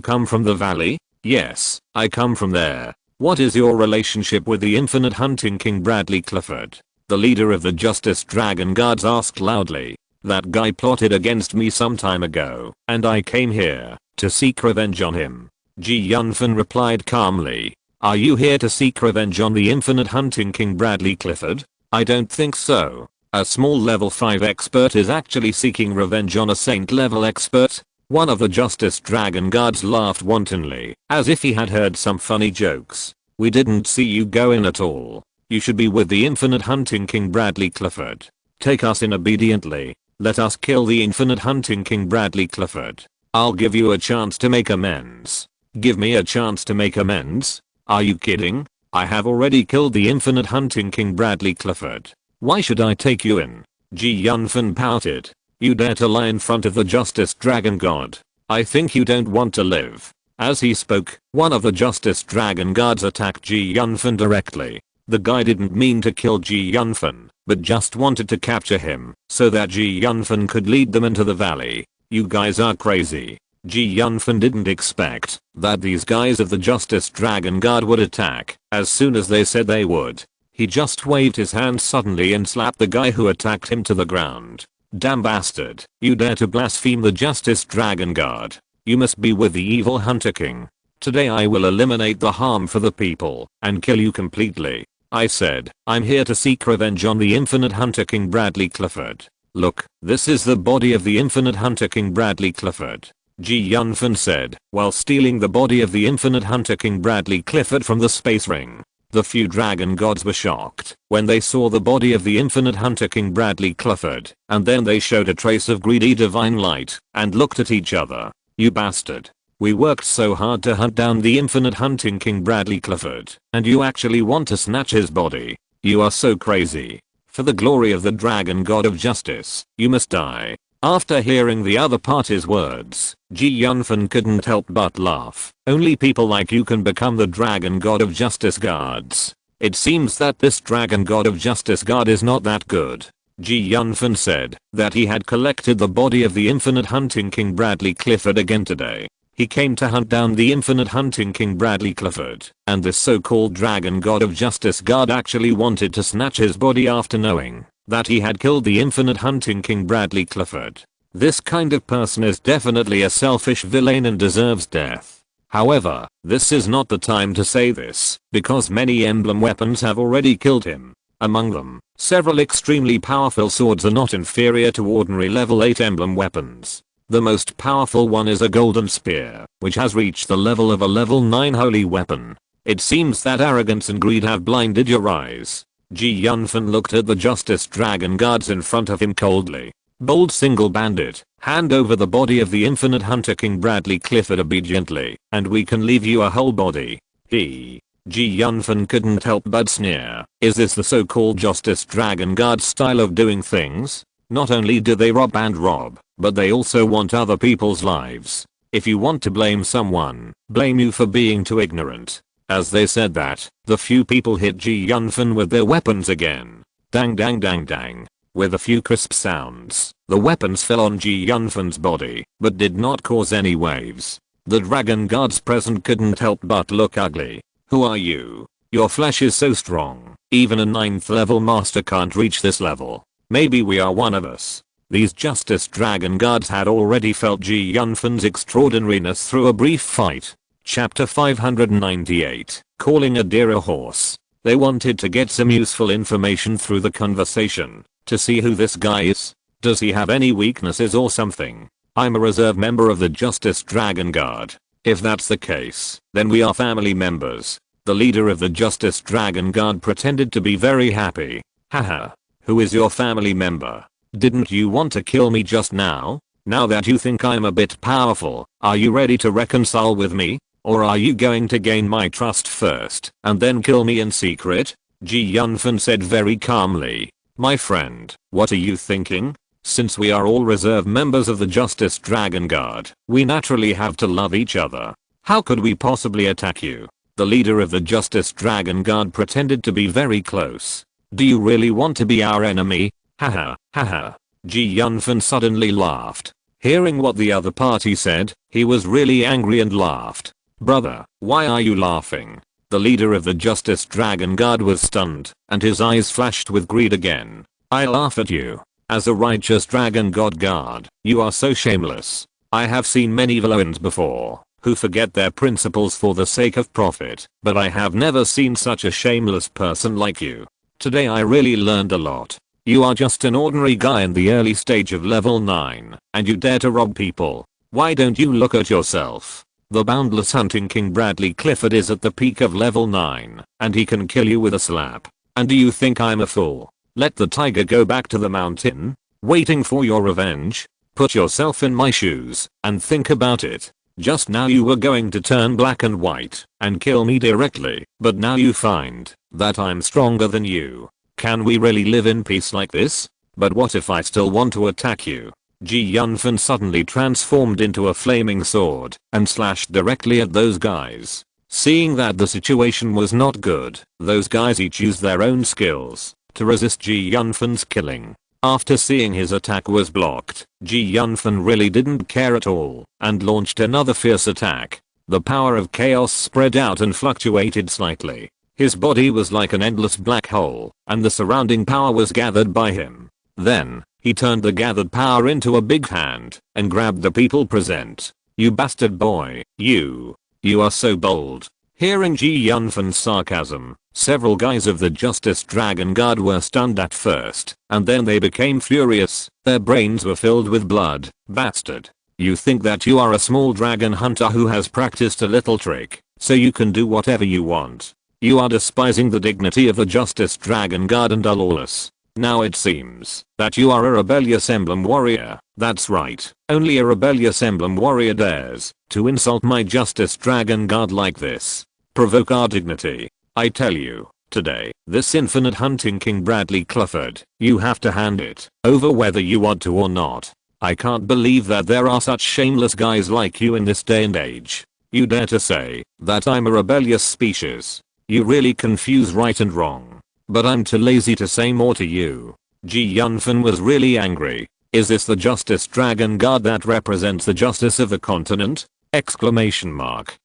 come from the valley? Yes, I come from there. What is your relationship with the Infinite Hunting King Bradley Clifford? The leader of the Justice Dragon Guards asked loudly. That guy plotted against me some time ago, and I came here to seek revenge on him. Yunfan replied calmly. Are you here to seek revenge on the Infinite Hunting King Bradley Clifford? I don't think so. A small level 5 expert is actually seeking revenge on a saint level expert. One of the Justice Dragon Guards laughed wantonly, as if he had heard some funny jokes. We didn't see you go in at all. You should be with the Infinite Hunting King Bradley Clifford. Take us in obediently. Let us kill the Infinite Hunting King Bradley Clifford. I'll give you a chance to make amends. Give me a chance to make amends? Are you kidding? I have already killed the Infinite Hunting King Bradley Clifford. Why should I take you in? Yunfan pouted. You dare to lie in front of the Justice Dragon God. I think you don't want to live. As he spoke, one of the Justice Dragon guards attacked Ji Yunfan directly. The guy didn't mean to kill Ji Yunfan, but just wanted to capture him so that Ji Yunfan could lead them into the valley. You guys are crazy. Ji Yunfan didn't expect that these guys of the Justice Dragon Guard would attack as soon as they said they would. He just waved his hand suddenly and slapped the guy who attacked him to the ground. Damn bastard, you dare to blaspheme the Justice Dragon Guard. You must be with the evil Hunter King. Today I will eliminate the harm for the people and kill you completely. I said, I'm here to seek revenge on the infinite Hunter King Bradley Clifford. Look, this is the body of the infinite Hunter King Bradley Clifford. Ji Yunfan said, while stealing the body of the infinite Hunter King Bradley Clifford from the space ring. The few dragon gods were shocked when they saw the body of the infinite Hunter King Bradley Clifford, and then they showed a trace of greedy divine light and looked at each other. You bastard. We worked so hard to hunt down the infinite Hunting King Bradley Clifford, and you actually want to snatch his body? You are so crazy. For the glory of the Dragon God of Justice, you must die. After hearing the other party's words, Ji Yunfan couldn't help but laugh. Only people like you can become the Dragon God of Justice guards. It seems that this Dragon God of Justice guard is not that good. Ji Yunfan said that he had collected the body of the infinite Hunting King Bradley Clifford again today. He came to hunt down the infinite Hunting King Bradley Clifford, and this so-called Dragon God of Justice guard actually wanted to snatch his body after knowing that he had killed the infinite Hunting King Bradley Clifford. This kind of person is definitely a selfish villain and deserves death. However, this is not the time to say this, because many emblem weapons have already killed him. Among them, several extremely powerful swords are not inferior to ordinary level 8 emblem weapons. The most powerful one is a golden spear, which has reached the level of a level 9 holy weapon. It seems that arrogance and greed have blinded your eyes. Ji Yunfan looked at the Justice Dragon guards in front of him coldly. Bold single bandit, hand over the body of the infinite Hunter King Bradley Clifford obediently, and we can leave you a whole body. Ji Yunfan couldn't help but sneer. Is this the so-called Justice Dragon Guard style of doing things? Not only do they rob and rob, but they also want other people's lives. If you want to blame someone, blame you for being too ignorant. As they said that, the few people hit Ji Yunfan with their weapons again. Dang dang dang dang. With a few crisp sounds, the weapons fell on Ji Yunfan's body, but did not cause any waves. The dragon guards present couldn't help but look ugly. Who are you? Your flesh is so strong, even a 9th level master can't reach this level. Maybe we are one of us. These Justice Dragon guards had already felt Ji Yunfan's extraordinariness through a brief fight. Chapter 598, Calling a Deer a Horse. They wanted to get some useful information through the conversation, to see who this guy is. Does he have any weaknesses or something? I'm a reserve member of the Justice Dragon Guard. If that's the case, then we are family members. The leader of the Justice Dragon Guard pretended to be very happy. Haha. Who is your family member? Didn't you want to kill me just now? Now that you think I'm a bit powerful, are you ready to reconcile with me? Or are you going to gain my trust first and then kill me in secret? Ji Yunfan said very calmly. My friend, what are you thinking? Since we are all reserve members of the Justice Dragon Guard, we naturally have to love each other. How could we possibly attack you? The leader of the Justice Dragon Guard pretended to be very close. Do you really want to be our enemy? Haha, haha. Ji Yunfan suddenly laughed. Hearing what the other party said, he was really angry and laughed. Brother, why are you laughing? The leader of the Justice Dragon Guard was stunned, and his eyes flashed with greed again. I laugh at you. As a righteous Dragon God Guard, you are so shameless. I have seen many villains before, who forget their principles for the sake of profit, but I have never seen such a shameless person like you. Today I really learned a lot. You are just an ordinary guy in the early stage of level 9, and you dare to rob people. Why don't you look at yourself? The boundless Hunting King Bradley Clifford is at the peak of level 9, and he can kill you with a slap. And do you think I'm a fool? Let the tiger go back to the mountain? Waiting for your revenge? Put yourself in my shoes, and think about it. Just now you were going to turn black and white, and kill me directly, but now you find that I'm stronger than you. Can we really live in peace like this? But what if I still want to attack you? Ji Yunfan suddenly transformed into a flaming sword and slashed directly at those guys. Seeing that the situation was not good, those guys each used their own skills to resist Ji Yunfan's killing. After seeing his attack was blocked, Ji Yunfan really didn't care at all and launched another fierce attack. The power of chaos spread out and fluctuated slightly. His body was like an endless black hole, and the surrounding power was gathered by him. Then, he turned the gathered power into a big hand and grabbed the people present. "You bastard boy, you are so bold." Hearing Ji Yunfan's sarcasm, several guys of the Justice Dragon Guard were stunned at first, and then they became furious. Their brains were filled with blood. "Bastard. You think that you are a small dragon hunter who has practiced a little trick, so you can do whatever you want. You are despising the dignity of the Justice Dragon Guard and are lawless. Now it seems that you are a rebellious emblem warrior. That's right, only a rebellious emblem warrior dares to insult my Justice Dragon Guard like this. Provoke our dignity. I tell you, today, this infinite hunting King Bradley Clifford, you have to hand it over whether you want to or not. I can't believe that there are such shameless guys like you in this day and age. You dare to say that I'm a rebellious species. You really confuse right and wrong. But I'm too lazy to say more to you." Ji Yunfan was really angry. Is this the Justice Dragon Guard that represents the justice of the continent? Exclamation mark.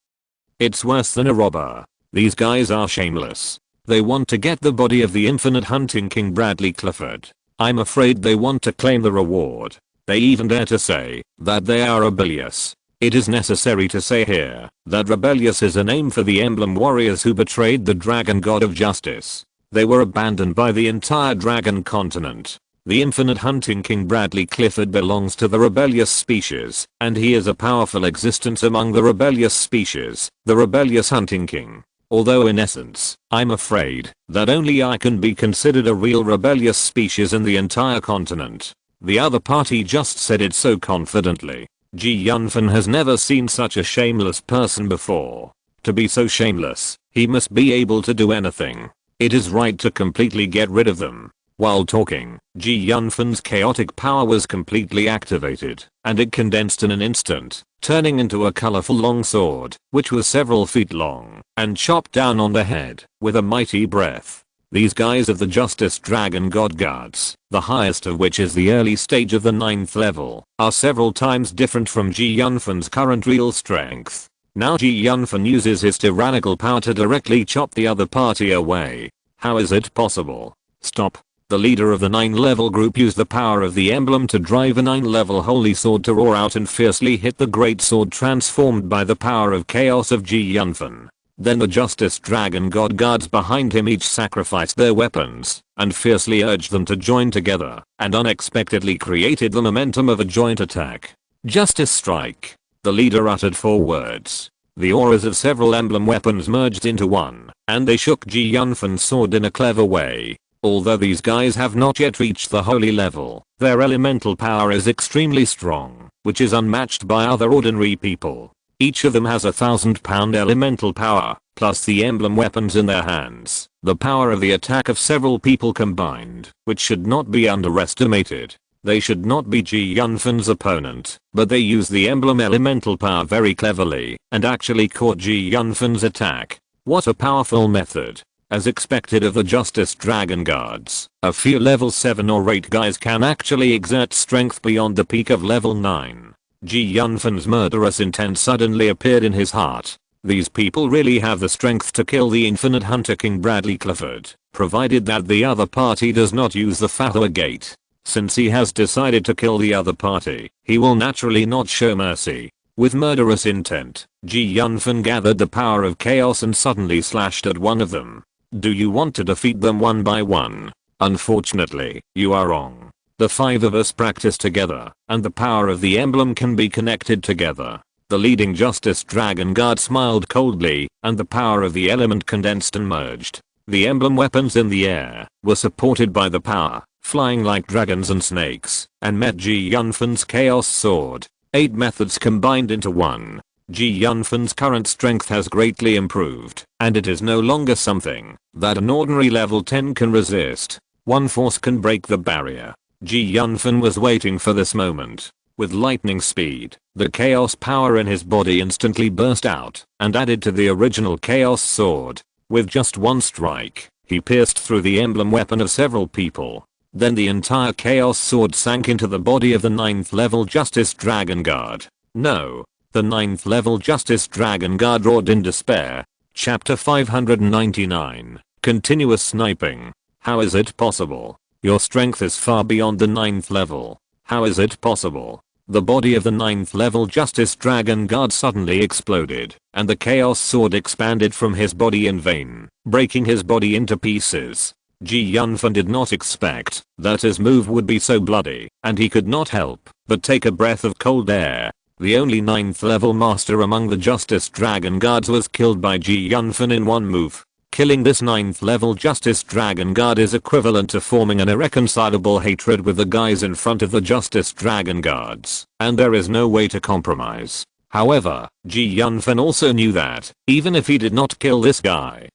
It's worse than a robber. These guys are shameless. They want to get the body of the infinite hunting King Bradley Clifford. I'm afraid they want to claim the reward. They even dare to say that they are rebellious. It is necessary to say here that rebellious is a name for the emblem warriors who betrayed the dragon god of justice. They were abandoned by the entire dragon continent. The infinite hunting King Bradley Clifford belongs to the rebellious species, and he is a powerful existence among the rebellious species, the rebellious hunting king. Although in essence, I'm afraid that only I can be considered a real rebellious species in the entire continent. The other party just said it so confidently. Ji Yunfan has never seen such a shameless person before. To be so shameless, he must be able to do anything. It is right to completely get rid of them. While talking, Ji Yunfan's chaotic power was completely activated, and it condensed in an instant, turning into a colorful long sword, which was several feet long, and chopped down on the head with a mighty breath. These guys of the Justice Dragon God Guards, the highest of which is the early stage of the 9th level, are several times different from Ji Yunfan's current real strength. Now Ji Yunfan uses his tyrannical power to directly chop the other party away. How is it possible? Stop. The leader of the 9-level group used the power of the emblem to drive a 9-level holy sword to roar out and fiercely hit the great sword transformed by the power of chaos of Ji Yunfan. Then the Justice Dragon God Guards behind him each sacrificed their weapons and fiercely urged them to join together and unexpectedly created the momentum of a joint attack. Justice strike. The leader uttered 4 words. The auras of several emblem weapons merged into one, and they shook Ji Yunfan's sword in a clever way. Although these guys have not yet reached the holy level, their elemental power is extremely strong, which is unmatched by other ordinary people. Each of them has 1,000-pound elemental power, plus the emblem weapons in their hands. The power of the attack of several people combined, which should not be underestimated. They should not be Ji Yunfan's opponent, but they used the emblem elemental power very cleverly, and actually caught Ji Yunfan's attack. What a powerful method. As expected of the Justice Dragon Guards, a few level 7 or 8 guys can actually exert strength beyond the peak of level 9. Ji Yunfan's murderous intent suddenly appeared in his heart. These people really have the strength to kill the infinite hunter King Bradley Clifford, provided that the other party does not use the Fathour Gate. Since he has decided to kill the other party, he will naturally not show mercy. With murderous intent, Ji Yunfan gathered the power of chaos and suddenly slashed at one of them. Do you want to defeat them one by one? Unfortunately, you are wrong. The 5 of us practice together, and the power of the emblem can be connected together. The leading Justice Dragon Guard smiled coldly, and the power of the element condensed and merged. The emblem weapons in the air were supported by the power, flying like dragons and snakes, and met Ji Yunfan's chaos sword. 8 methods combined into one. Ji Yunfan's current strength has greatly improved, and it is no longer something that an ordinary level 10 can resist. One force can break the barrier. Ji Yunfan was waiting for this moment. With lightning speed, the chaos power in his body instantly burst out and added to the original chaos sword. With just one strike, he pierced through the emblem weapon of several people. Then the entire chaos sword sank into the body of the 9th level Justice Dragon Guard. No. The 9th level Justice Dragon Guard roared in despair. Chapter 599. Continuous sniping. How is it possible? Your strength is far beyond the 9th level. How is it possible? The body of the 9th level Justice Dragon Guard suddenly exploded, and the chaos sword expanded from his body in vain, breaking his body into pieces. Ji Yunfan did not expect that his move would be so bloody, and he could not help but take a breath of cold air. The only 9th level master among the Justice Dragon Guards was killed by Ji Yunfan in one move. Killing this 9th level Justice Dragon Guard is equivalent to forming an irreconcilable hatred with the guys in front of the Justice Dragon Guards, and there is no way to compromise. However, Ji Yunfan also knew that, even if he did not kill this guy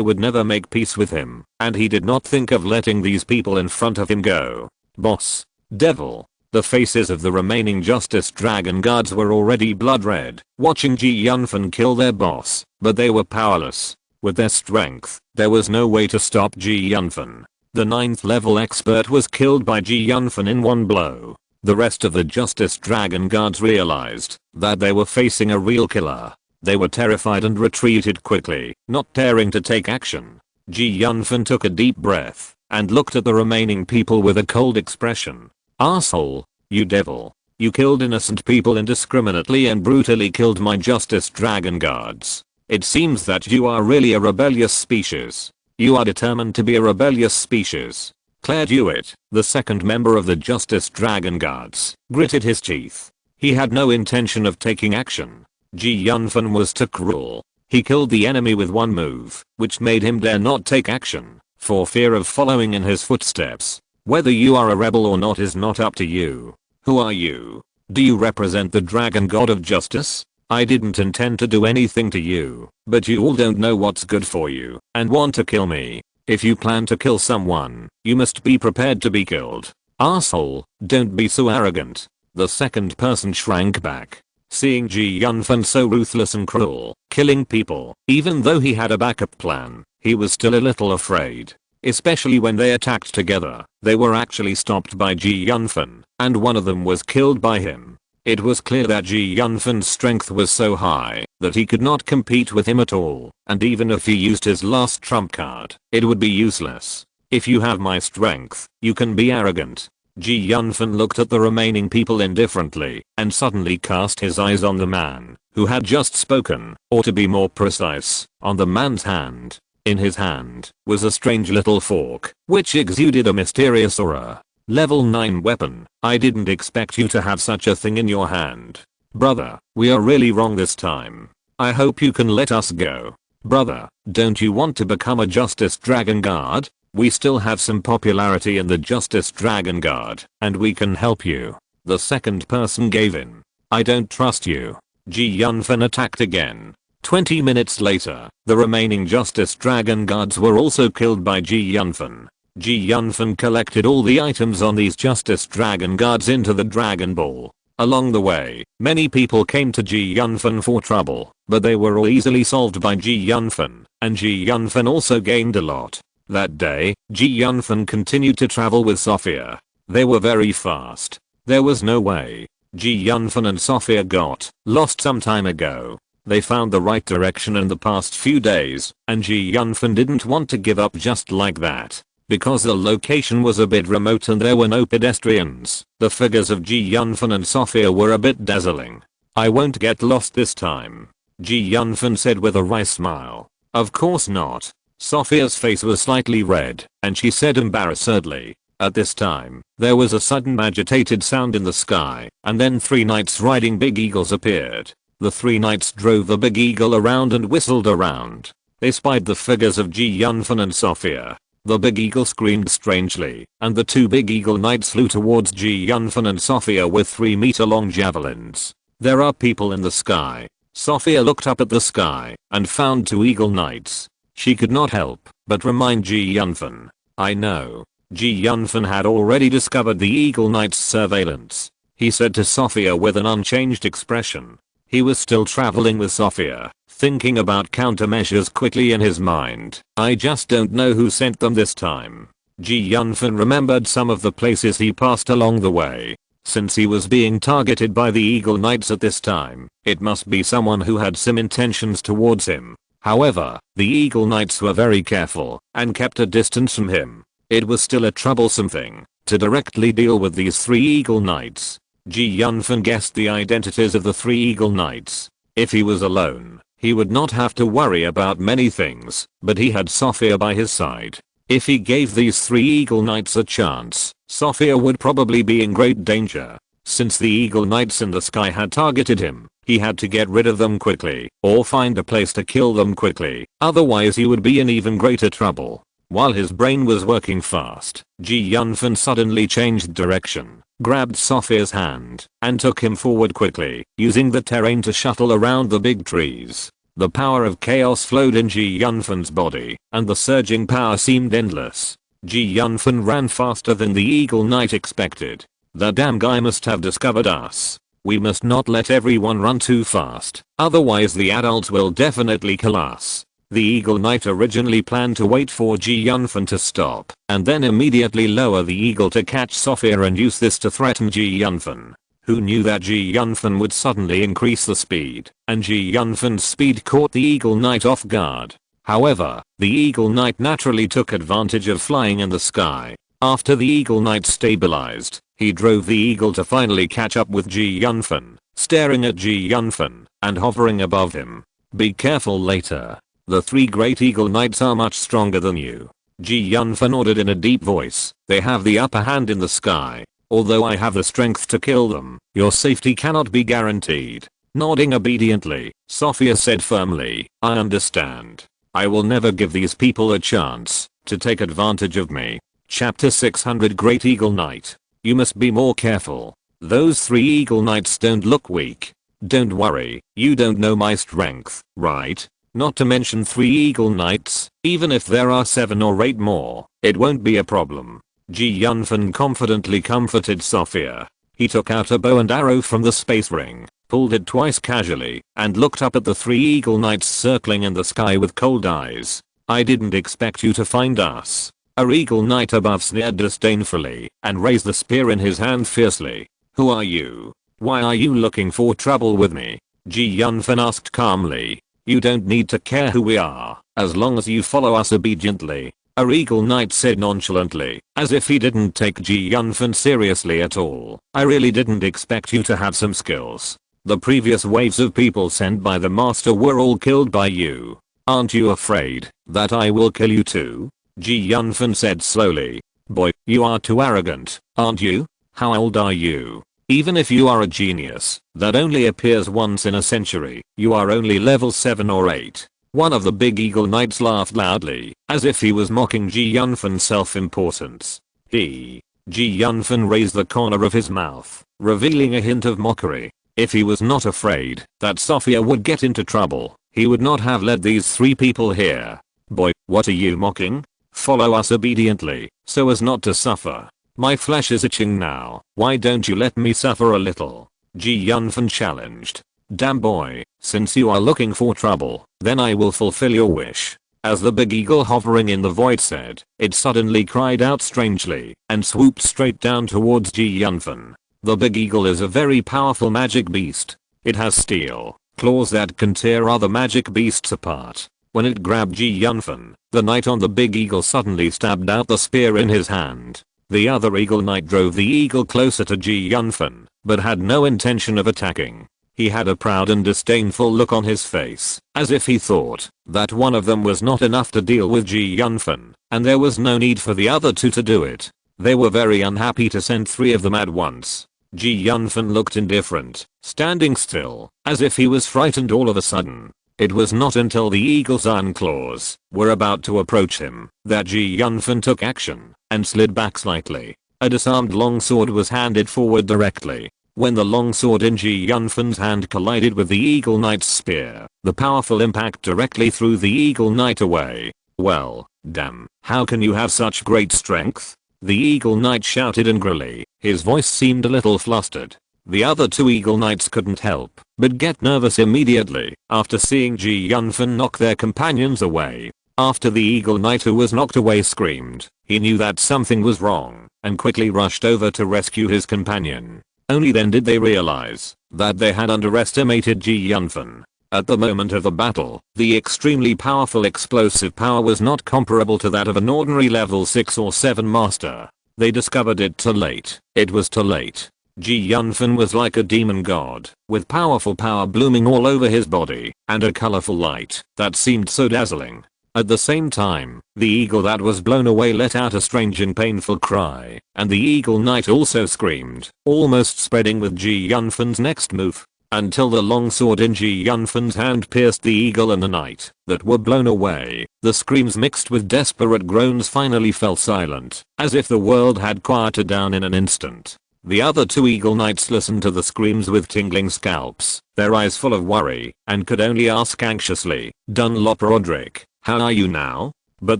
would never make peace with him, and he did not think of letting these people in front of him go. Boss. Devil. The faces of the remaining Justice Dragon Guards were already blood red, watching Ji Yunfan kill their boss, but they were powerless. With their strength, there was no way to stop Ji Yunfan. The 9th level expert was killed by Ji Yunfan in one blow. The rest of the Justice Dragon Guards realized that they were facing a real killer. They were terrified and retreated quickly, not daring to take action. Ji Yunfan took a deep breath and looked at the remaining people with a cold expression. Asshole, you devil. You killed innocent people indiscriminately and brutally killed my Justice Dragon Guards. It seems that you are really a rebellious species. You are determined to be a rebellious species. Claire Dewitt, the second member of the Justice Dragon Guards, gritted his teeth. He had no intention of taking action. Ji Yunfan was too cruel. He killed the enemy with one move, which made him dare not take action, for fear of following in his footsteps. Whether you are a rebel or not is not up to you. Who are you? Do you represent the Dragon God of Justice? I didn't intend to do anything to you, but you all don't know what's good for you, and want to kill me. If you plan to kill someone, you must be prepared to be killed. Asshole, don't be so arrogant. The second person shrank back. Seeing Ji Yunfan so ruthless and cruel, killing people, even though he had a backup plan, he was still a little afraid. Especially when they attacked together, they were actually stopped by Ji Yunfan, and one of them was killed by him. It was clear that Ji Yunfan's strength was so high that he could not compete with him at all, and even if he used his last trump card, it would be useless. If you have my strength, you can be arrogant. Ji Yunfan looked at the remaining people indifferently and suddenly cast his eyes on the man who had just spoken, or to be more precise, on the man's hand. In his hand was a strange little fork, which exuded a mysterious aura. Level 9 weapon. I didn't expect you to have such a thing in your hand. Brother, we are really wrong this time. I hope you can let us go. Brother, don't you want to become a Justice Dragon Guard? We still have some popularity in the Justice Dragon Guard, and we can help you. The second person gave in. I don't trust you. Ji Yunfan attacked again. 20 minutes later, the remaining Justice Dragon Guards were also killed by Ji Yunfan. Ji Yunfan collected all the items on these Justice Dragon Guards into the Dragon Ball. Along the way, many people came to Ji Yunfan for trouble, but they were all easily solved by Ji Yunfan, and Ji Yunfan also gained a lot. That day, Ji Yunfan continued to travel with Sophia. They were very fast. There was no way Ji Yunfan and Sophia got lost some time ago. They found the right direction in the past few days, and Ji Yunfan didn't want to give up just like that. Because the location was a bit remote and there were no pedestrians, the figures of Ji Yunfan and Sophia were a bit dazzling. I won't get lost this time, Ji Yunfan said with a wry smile. Of course not. Sophia's face was slightly red, and she said embarrassedly. At this time, there was a sudden agitated sound in the sky, and then 3 knights riding big eagles appeared. The 3 knights drove the big eagle around and whistled around. They spied the figures of Ji Yunfan and Sophia. The big eagle screamed strangely, and the 2 big eagle knights flew towards Ji Yunfan and Sophia with 3-meter-long javelins. There are people in the sky. Sophia looked up at the sky and found 2 eagle knights. She could not help but remind Ji Yunfan. I know. Ji Yunfan had already discovered the Eagle Knight's surveillance. He said to Sophia with an unchanged expression. He was still traveling with Sophia, thinking about countermeasures quickly in his mind. I just don't know who sent them this time. Ji Yunfan remembered some of the places he passed along the way. Since he was being targeted by the Eagle Knights at this time, it must be someone who had some intentions towards him. However, the Eagle Knights were very careful and kept a distance from him. It was still a troublesome thing to directly deal with these 3 Eagle Knights. Ji Yunfan guessed the identities of the 3 Eagle Knights. If he was alone, he would not have to worry about many things, but he had Sophia by his side. If he gave these 3 Eagle Knights a chance, Sophia would probably be in great danger. Since the Eagle Knights in the sky had targeted him, he had to get rid of them quickly, or find a place to kill them quickly, otherwise he would be in even greater trouble. While his brain was working fast, Ji Yunfan suddenly changed direction, grabbed Sophia's hand, and took him forward quickly, using the terrain to shuttle around the big trees. The power of chaos flowed in Ji Yunfan's body, and the surging power seemed endless. Ji Yunfan ran faster than the Eagle Knight expected. The damn guy must have discovered us. We must not let everyone run too fast, otherwise the adults will definitely kill us. The Eagle Knight originally planned to wait for Ji Yunfan to stop, and then immediately lower the eagle to catch Sophia and use this to threaten Ji Yunfan. Who knew that Ji Yunfan would suddenly increase the speed, and Ji Yunfan's speed caught the Eagle Knight off guard. However, the Eagle Knight naturally took advantage of flying in the sky. After the Eagle Knight stabilized, he drove the eagle to finally catch up with Ji Yunfan, staring at Ji Yunfan and hovering above him. Be careful later. The 3 great Eagle Knights are much stronger than you. Ji Yunfan ordered in a deep voice. They have the upper hand in the sky. Although I have the strength to kill them, your safety cannot be guaranteed. Nodding obediently, Sophia said firmly, I understand. I will never give these people a chance to take advantage of me. Chapter 600 Great Eagle Knight. You must be more careful. Those 3 Eagle Knights don't look weak. Don't worry, you don't know my strength, right? Not to mention 3 Eagle Knights, even if there are 7 or 8 more, it won't be a problem. Ji Yunfan confidently comforted Sophia. He took out a bow and arrow from the space ring, pulled it twice casually, and looked up at the 3 Eagle Knights circling in the sky with cold eyes. I didn't expect you to find us. A Eagle Knight above sneered disdainfully, and raised the spear in his hand fiercely. Who are you? Why are you looking for trouble with me? Ji Yunfan asked calmly. You don't need to care who we are, as long as you follow us obediently. A Eagle Knight said nonchalantly, as if he didn't take Ji Yunfan seriously at all. I really didn't expect you to have some skills. The previous waves of people sent by the master were all killed by you. Aren't you afraid that I will kill you too? Ji Yunfan said slowly. Boy, you are too arrogant, aren't you? How old are you? Even if you are a genius that only appears once in a century, you are only level 7 or 8. One of the big Eagle Knights laughed loudly, as if he was mocking Ji Yunfan's self-importance. Ji Yunfan raised the corner of his mouth, revealing a hint of mockery. If he was not afraid that Sophia would get into trouble, he would not have led these 3 people here. Boy, what are you mocking? Follow us obediently, so as not to suffer. My flesh is itching now. Why don't you let me suffer a little? Ji Yunfan challenged. Damn boy, since you are looking for trouble, then I will fulfill your wish. As the big eagle hovering in the void said, it suddenly cried out strangely and swooped straight down towards Ji Yunfan. The big eagle is a very powerful magic beast. It has steel claws that can tear other magic beasts apart. When it grabbed Ji Yunfan, the knight on the big eagle suddenly stabbed out the spear in his hand. The other Eagle Knight drove the eagle closer to Ji Yunfan, but had no intention of attacking. He had a proud and disdainful look on his face, as if he thought that one of them was not enough to deal with Ji Yunfan, and there was no need for the other 2 to do it. They were very unhappy to send 3 of them at once. Ji Yunfan looked indifferent, standing still, as if he was frightened all of a sudden. It was not until the eagle's iron claws were about to approach him that Ji Yunfan took action and slid back slightly. A disarmed longsword was handed forward directly. When the longsword in Ji Yunfan's hand collided with the Eagle Knight's spear, the powerful impact directly threw the Eagle Knight away. Well, damn, how can you have such great strength? The Eagle Knight shouted angrily. His voice seemed a little flustered. The other two Eagle Knights couldn't help but get nervous immediately after seeing Yunfan knock their companions away. After the Eagle Knight who was knocked away screamed, he knew that something was wrong and quickly rushed over to rescue his companion. Only then did they realize that they had underestimated Yunfan. At the moment of the battle, the extremely powerful explosive power was not comparable to that of an ordinary level 6 or 7 master. They discovered it too late. It was too late. Yunfan was like a demon god, with powerful power blooming all over his body, and a colorful light that seemed so dazzling. At the same time, the eagle that was blown away let out a strange and painful cry, and the Eagle Knight also screamed, almost spreading with Yunfan's next move, until the long sword in Yunfan's hand pierced the eagle and the knight that were blown away. The screams mixed with desperate groans finally fell silent, as if the world had quieted down in an instant. The other two Eagle Knights listened to the screams with tingling scalps, their eyes full of worry, and could only ask anxiously, "Dunlop Roderick, how are you now?" But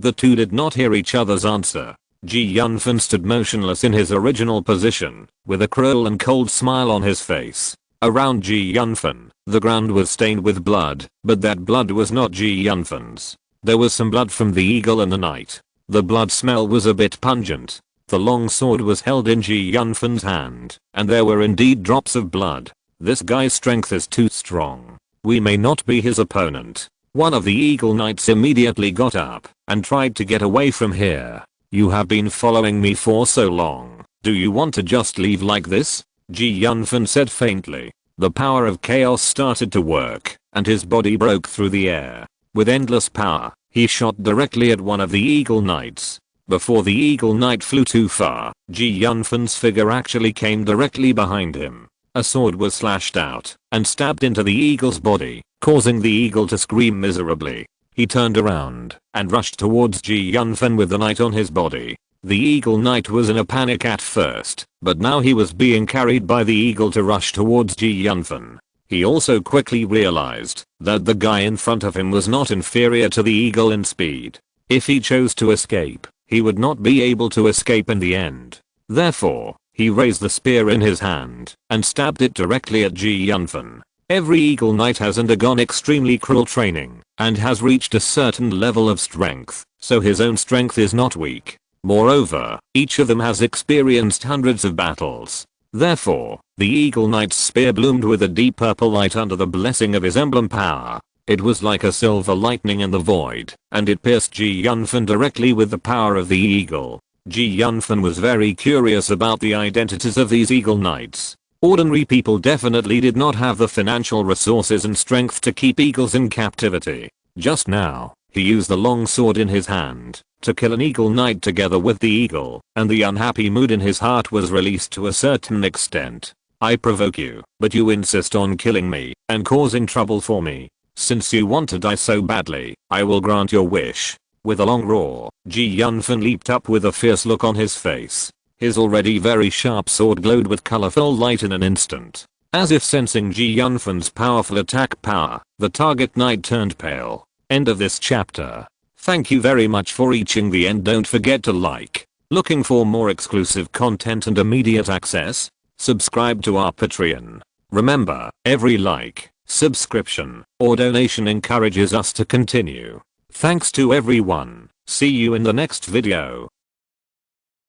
the two did not hear each other's answer. Yunfan stood motionless in his original position, with a cruel and cold smile on his face. Around Yunfan, the ground was stained with blood, but that blood was not Yunfan's. There was some blood from the eagle and the knight. The blood smell was a bit pungent. The long sword was held in Yunfan's hand, and there were indeed drops of blood. This guy's strength is too strong. We may not be his opponent. One of the Eagle Knights immediately got up and tried to get away from here. "You have been following me for so long. Do you want to just leave like this?" Yunfan said faintly. The power of chaos started to work, and his body broke through the air. With endless power, he shot directly at one of the Eagle Knights. Before the Eagle Knight flew too far, Yunfan's figure actually came directly behind him. A sword was slashed out and stabbed into the eagle's body, causing the eagle to scream miserably. He turned around and rushed towards Yunfan with the knight on his body. The Eagle Knight was in a panic at first, but now he was being carried by the eagle to rush towards Yunfan. He also quickly realized that the guy in front of him was not inferior to the eagle in speed. If he chose to escape, he would not be able to escape in the end. Therefore, he raised the spear in his hand and stabbed it directly at Yunfan. Every Eagle Knight has undergone extremely cruel training and has reached a certain level of strength, so his own strength is not weak. Moreover, each of them has experienced hundreds of battles. Therefore, the Eagle Knight's spear bloomed with a deep purple light under the blessing of his emblem power. It was like a silver lightning in the void, and it pierced Yunfan directly with the power of the eagle. Yunfan was very curious about the identities of these Eagle Knights. Ordinary people definitely did not have the financial resources and strength to keep eagles in captivity. Just now, he used the long sword in his hand to kill an Eagle Knight together with the eagle, and the unhappy mood in his heart was released to a certain extent. "I provoke you, but you insist on killing me and causing trouble for me. Since you want to die so badly, I will grant your wish." With a long roar, Yunfan leaped up with a fierce look on his face. His already very sharp sword glowed with colorful light in an instant. As if sensing Yunfan's powerful attack power, the target knight turned pale. End of this chapter. Thank you very much for reaching the end. Don't forget to like. Looking for more exclusive content and immediate access? Subscribe to our Patreon. Remember, every like, subscription, or donation encourages us to continue. Thanks to everyone. See you in the next video.